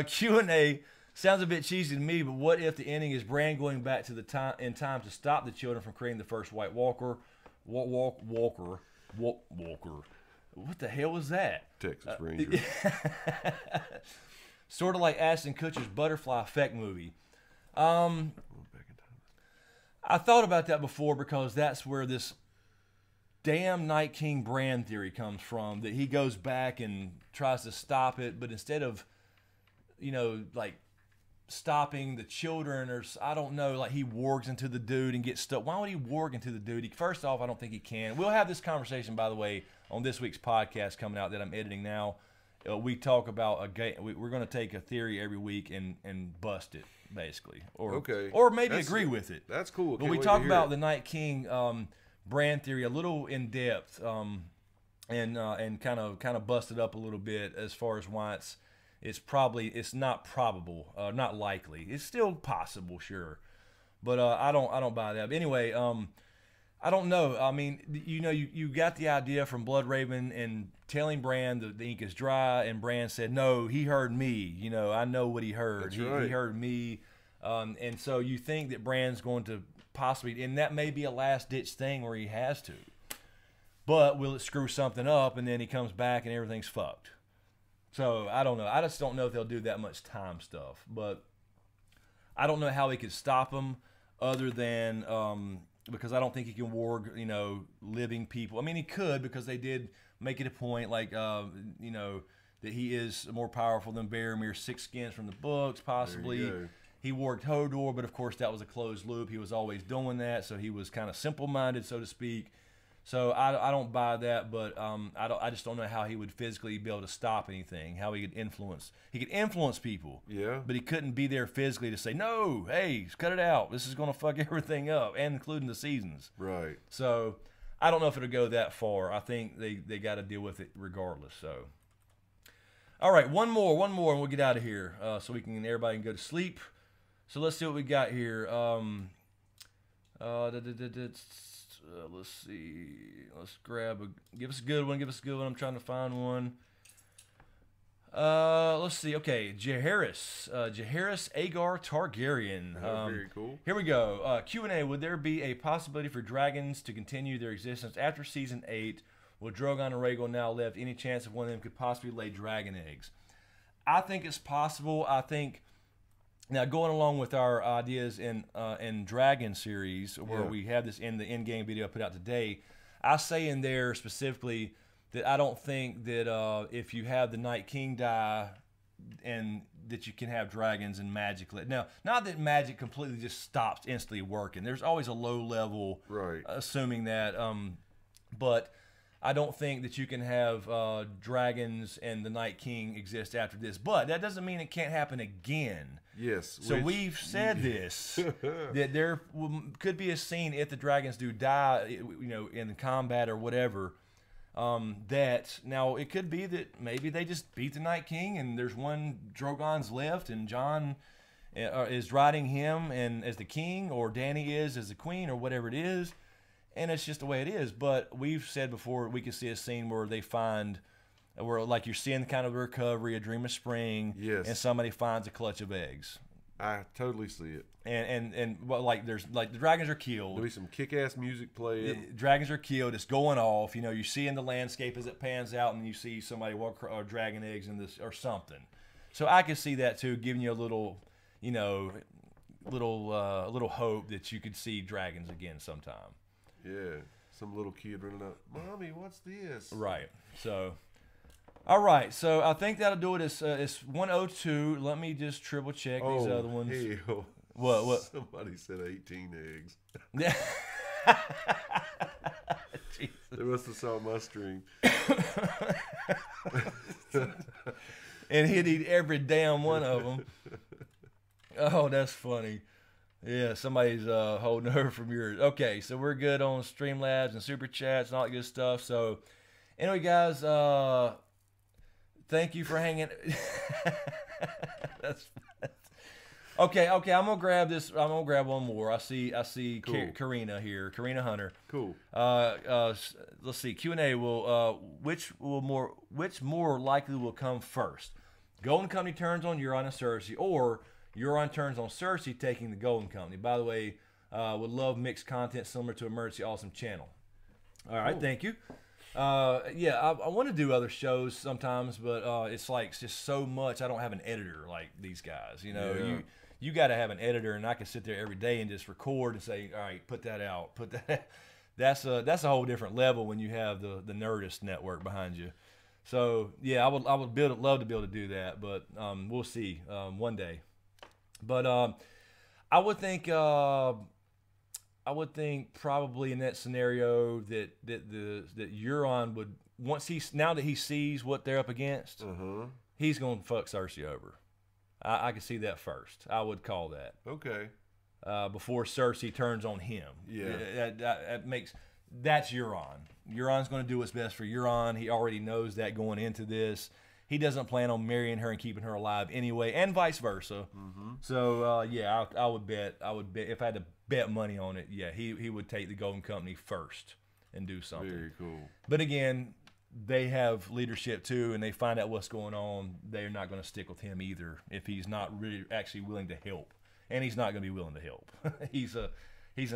Q&A sounds a bit cheesy to me, but what if the ending is Bran going back to the time to stop the children from creating the first White Walker? Walker. What the hell was that? Texas Ranger. Sort of like Ashton Kutcher's Butterfly Effect movie. I thought about that before because that's where this damn Night King Bran theory comes from, that he goes back and tries to stop it, but instead of, like stopping the children, or I don't know, like he wargs into the dude and gets stuck. Why would he warg into the dude? First off, I don't think he can. We'll have this conversation, by the way, on this week's podcast coming out that I'm editing now. We talk about a game. We're going to take a theory every week and bust it, basically, or maybe agree with it. That's cool. But we talk about the Night King Bran theory a little in depth, and kind of bust it up a little bit as far as why it's not probable, not likely. It's still possible, sure, but I don't buy that. But anyway, I don't know. I mean, you got the idea from Bloodraven and telling Bran the ink is dry, and Bran said, no, he heard me. I know what he heard. He heard me, and so you think that Bran's going to possibly, and that may be a last ditch thing where he has to. But will it screw something up, and then he comes back and everything's fucked? So, I don't know. I just don't know if they'll do that much time stuff. But I don't know how he could stop him other than because I don't think he can warg, living people. I mean, he could, because they did make it a point, like, that he is more powerful than Baramir's 6 skins from the books, possibly. He warged Hodor, but of course that was a closed loop. He was always doing that, so he was kind of simple-minded, so to speak. So I don't buy that, but I just don't know how he would physically be able to stop anything. How he could influence. He could influence people. Yeah. But he couldn't be there physically to say, no, hey, cut it out. This is going to fuck everything up, and including the seasons. Right. So I don't know if it'll go that far. I think they got to deal with it regardless. So, all right, one more, and we'll get out of here so everybody can go to sleep. So let's see what we got here. Let's see. Let's give us a good one. I'm trying to find one. Let's see. Okay, Jaehaerys Aegar Targaryen. Very cool. Here we go. Q&A. Would there be a possibility for dragons to continue their existence after season 8? Will Drogon and Rhaegal now left any chance of one of them could possibly lay dragon eggs? I think it's possible. I think. Now, going along with our ideas in Dragon series, where we have this in the in-game video I put out today, I say in there specifically that I don't think that if you have the Night King die, and that you can have dragons and magic. Now, not that magic completely just stops instantly working. There's always a low level, right? Assuming that, but I don't think that you can have dragons and the Night King exist after this. But that doesn't mean it can't happen again. Yes. So we've said this, that there could be a scene if the dragons do die, you know, in combat or whatever. That now it could be that maybe they just beat the Night King and there's one Drogon's left and Jon is riding him and as the king, or Dany is as the queen, or whatever it is, and it's just the way it is. But we've said before we could see a scene where they find, where like you're seeing kind of a recovery, a dream of spring, yes, and somebody finds a clutch of eggs. I totally see it. And well, like there's like the dragons are killed. There'll be some kick-ass music playing. Dragons are killed. It's going off. You know, you see in the landscape as it pans out, and you see somebody walk or dragon eggs in this or something. So I could see that too, giving you a little, you know, little hope that you could see dragons again sometime. Yeah, some little kid running up, "Mommy, what's this?" Right. So. All right, so I think that'll do it. It's 1:02. Let me just triple check these other ones. Hell. What? Somebody said 18 eggs. Yeah. They must have saw my stream. And he'd eat every damn one of them. Oh, that's funny. Yeah, somebody's holding over from yours. Okay, so we're good on Streamlabs and Super Chats and all that good stuff. So, anyway, guys, thank you for hanging. That's okay. I'm gonna grab this. I'm gonna grab one more. I see. Cool. Karina here. Karina Hunter. Cool. Let's see. Q&A will. Which more likely will come first? Golden Company turns on Euron and Cersei, or Euron turns on Cersei taking the Golden Company. By the way, would love mixed content similar to Emergency Awesome Channel. All right. Cool. Thank you. Yeah, I want to do other shows sometimes, but it's like it's just so much. I don't have an editor like these guys. You know, yeah. you got to have an editor, and I can sit there every day and just record and say, all right, put that out, put that. That's a whole different level when you have the Nerdist network behind you. So yeah, I would love to be able to do that, but we'll see one day. But I would think probably in that scenario that Euron would, now that he sees what they're up against, he's gonna fuck Cersei over. I can see that first. I would call that. Okay. Before Cersei turns on him. Yeah. That's Euron. Euron's gonna do what's best for Euron. He already knows that going into this. He doesn't plan on marrying her and keeping her alive anyway, and vice versa. So yeah, I would bet if I had to bet money on it, yeah, he would take the Golden Company first and do something. Very cool. But again, they have leadership too, and they find out what's going on. They're not going to stick with him either if he's not really actually willing to help, and he's not going to be willing to help. He's an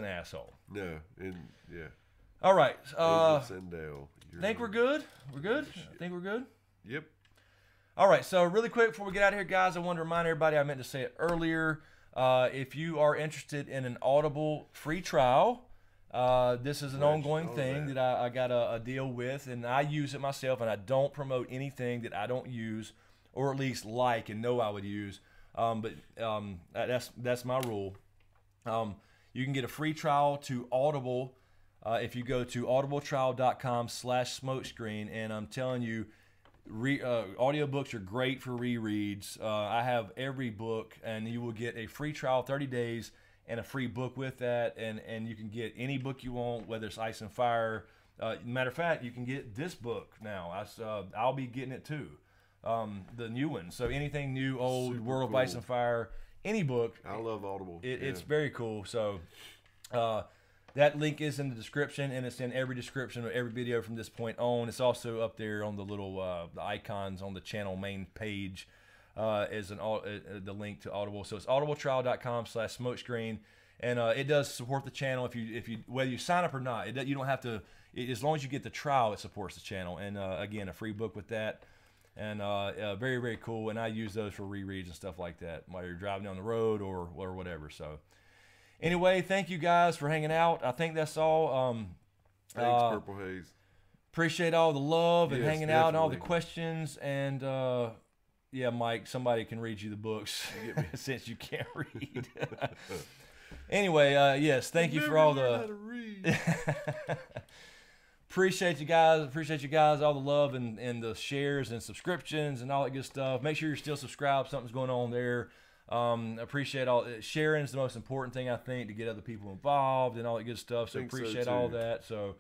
asshole. No, and yeah. All right. Think we're good? We're good? I think we're good? Yep. All right, so really quick before we get out of here, guys, I want to remind everybody, I meant to say it earlier, if you are interested in an Audible free trial, this is an ongoing thing that I got a deal with, and I use it myself, and I don't promote anything that I don't use, or at least like and know I would use, but that's my rule. You can get a free trial to Audible if you go to audibletrial.com/smokescreen, and I'm telling you, audiobooks are great for rereads. I have every book, and you will get a free trial 30 days and a free book with that, and you can get any book you want, whether it's Ice and Fire. Matter of fact, you can get this book now. I'll be getting it too, the new one. So anything new, old, super World of Ice and Fire, any book. I love Audible. It's very cool. So that link is in the description, and it's in every description of every video from this point on. It's also up there on the little the icons on the channel main page as the link to Audible. So it's audibletrial.com/smokescreen, and it does support the channel if you whether you sign up or not. You don't have to. As long as you get the trial, it supports the channel. And again, a free book with that, and very, very cool. And I use those for rereads and stuff like that while you're driving down the road or whatever. So. Anyway, thank you guys for hanging out. I think that's all. Thanks, Purple Haze. appreciate all the love and Yes, hanging out and all the definitely. questions. And yeah, Mike, somebody can read you the books since you can't read. Anyway, yes, thank you for all the. Appreciate you guys, all the love and the shares and subscriptions and all that good stuff. Make sure you're still subscribed. Something's going on there. Appreciate all sharing is the most important thing, I think, to get other people involved and all that good stuff. So appreciate all that. So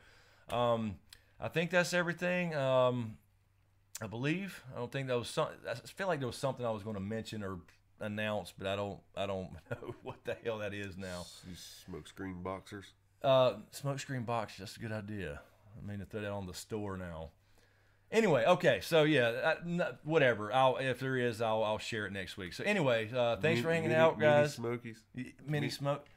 I think that's everything. I believe. I don't think that was something. I feel like there was something I was going to mention or announce, but I don't know what the hell that is now. These smokescreen boxers. Smokescreen box. That's a good idea. I mean to throw that on the store now. Anyway, okay, so yeah, whatever. If there is, I'll share it next week. So anyway, thanks for hanging out, guys. Smokies. Mini smoke.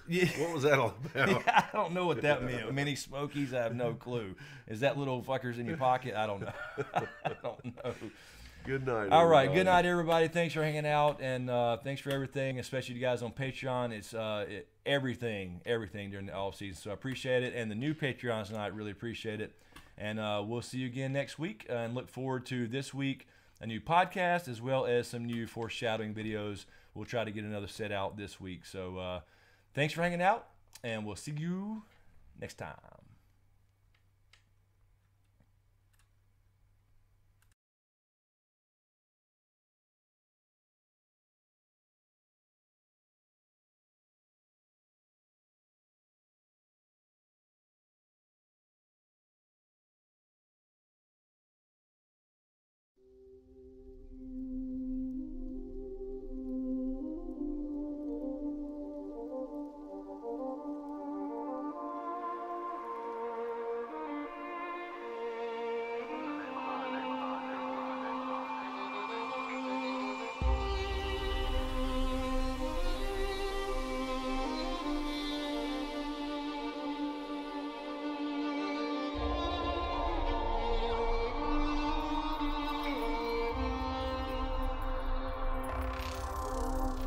Yeah. What was that all about? Yeah, I don't know what that meant. Mini smokies. I have no clue. Is that little fuckers in your pocket? I don't know. I don't know. Good night. All right, good night, everybody. Thanks for hanging out, and thanks for everything, especially you guys on Patreon. It's everything during the off season. So I appreciate it, and the new Patreons tonight, really appreciate it. And we'll see you again next week, and look forward to this week a new podcast as well as some new foreshadowing videos. We'll try to get another set out this week. So thanks for hanging out, and we'll see you next time.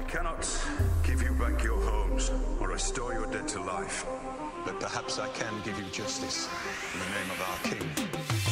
Cannot give you back your homes or restore your dead to life, but perhaps I can give you justice in the name of our king.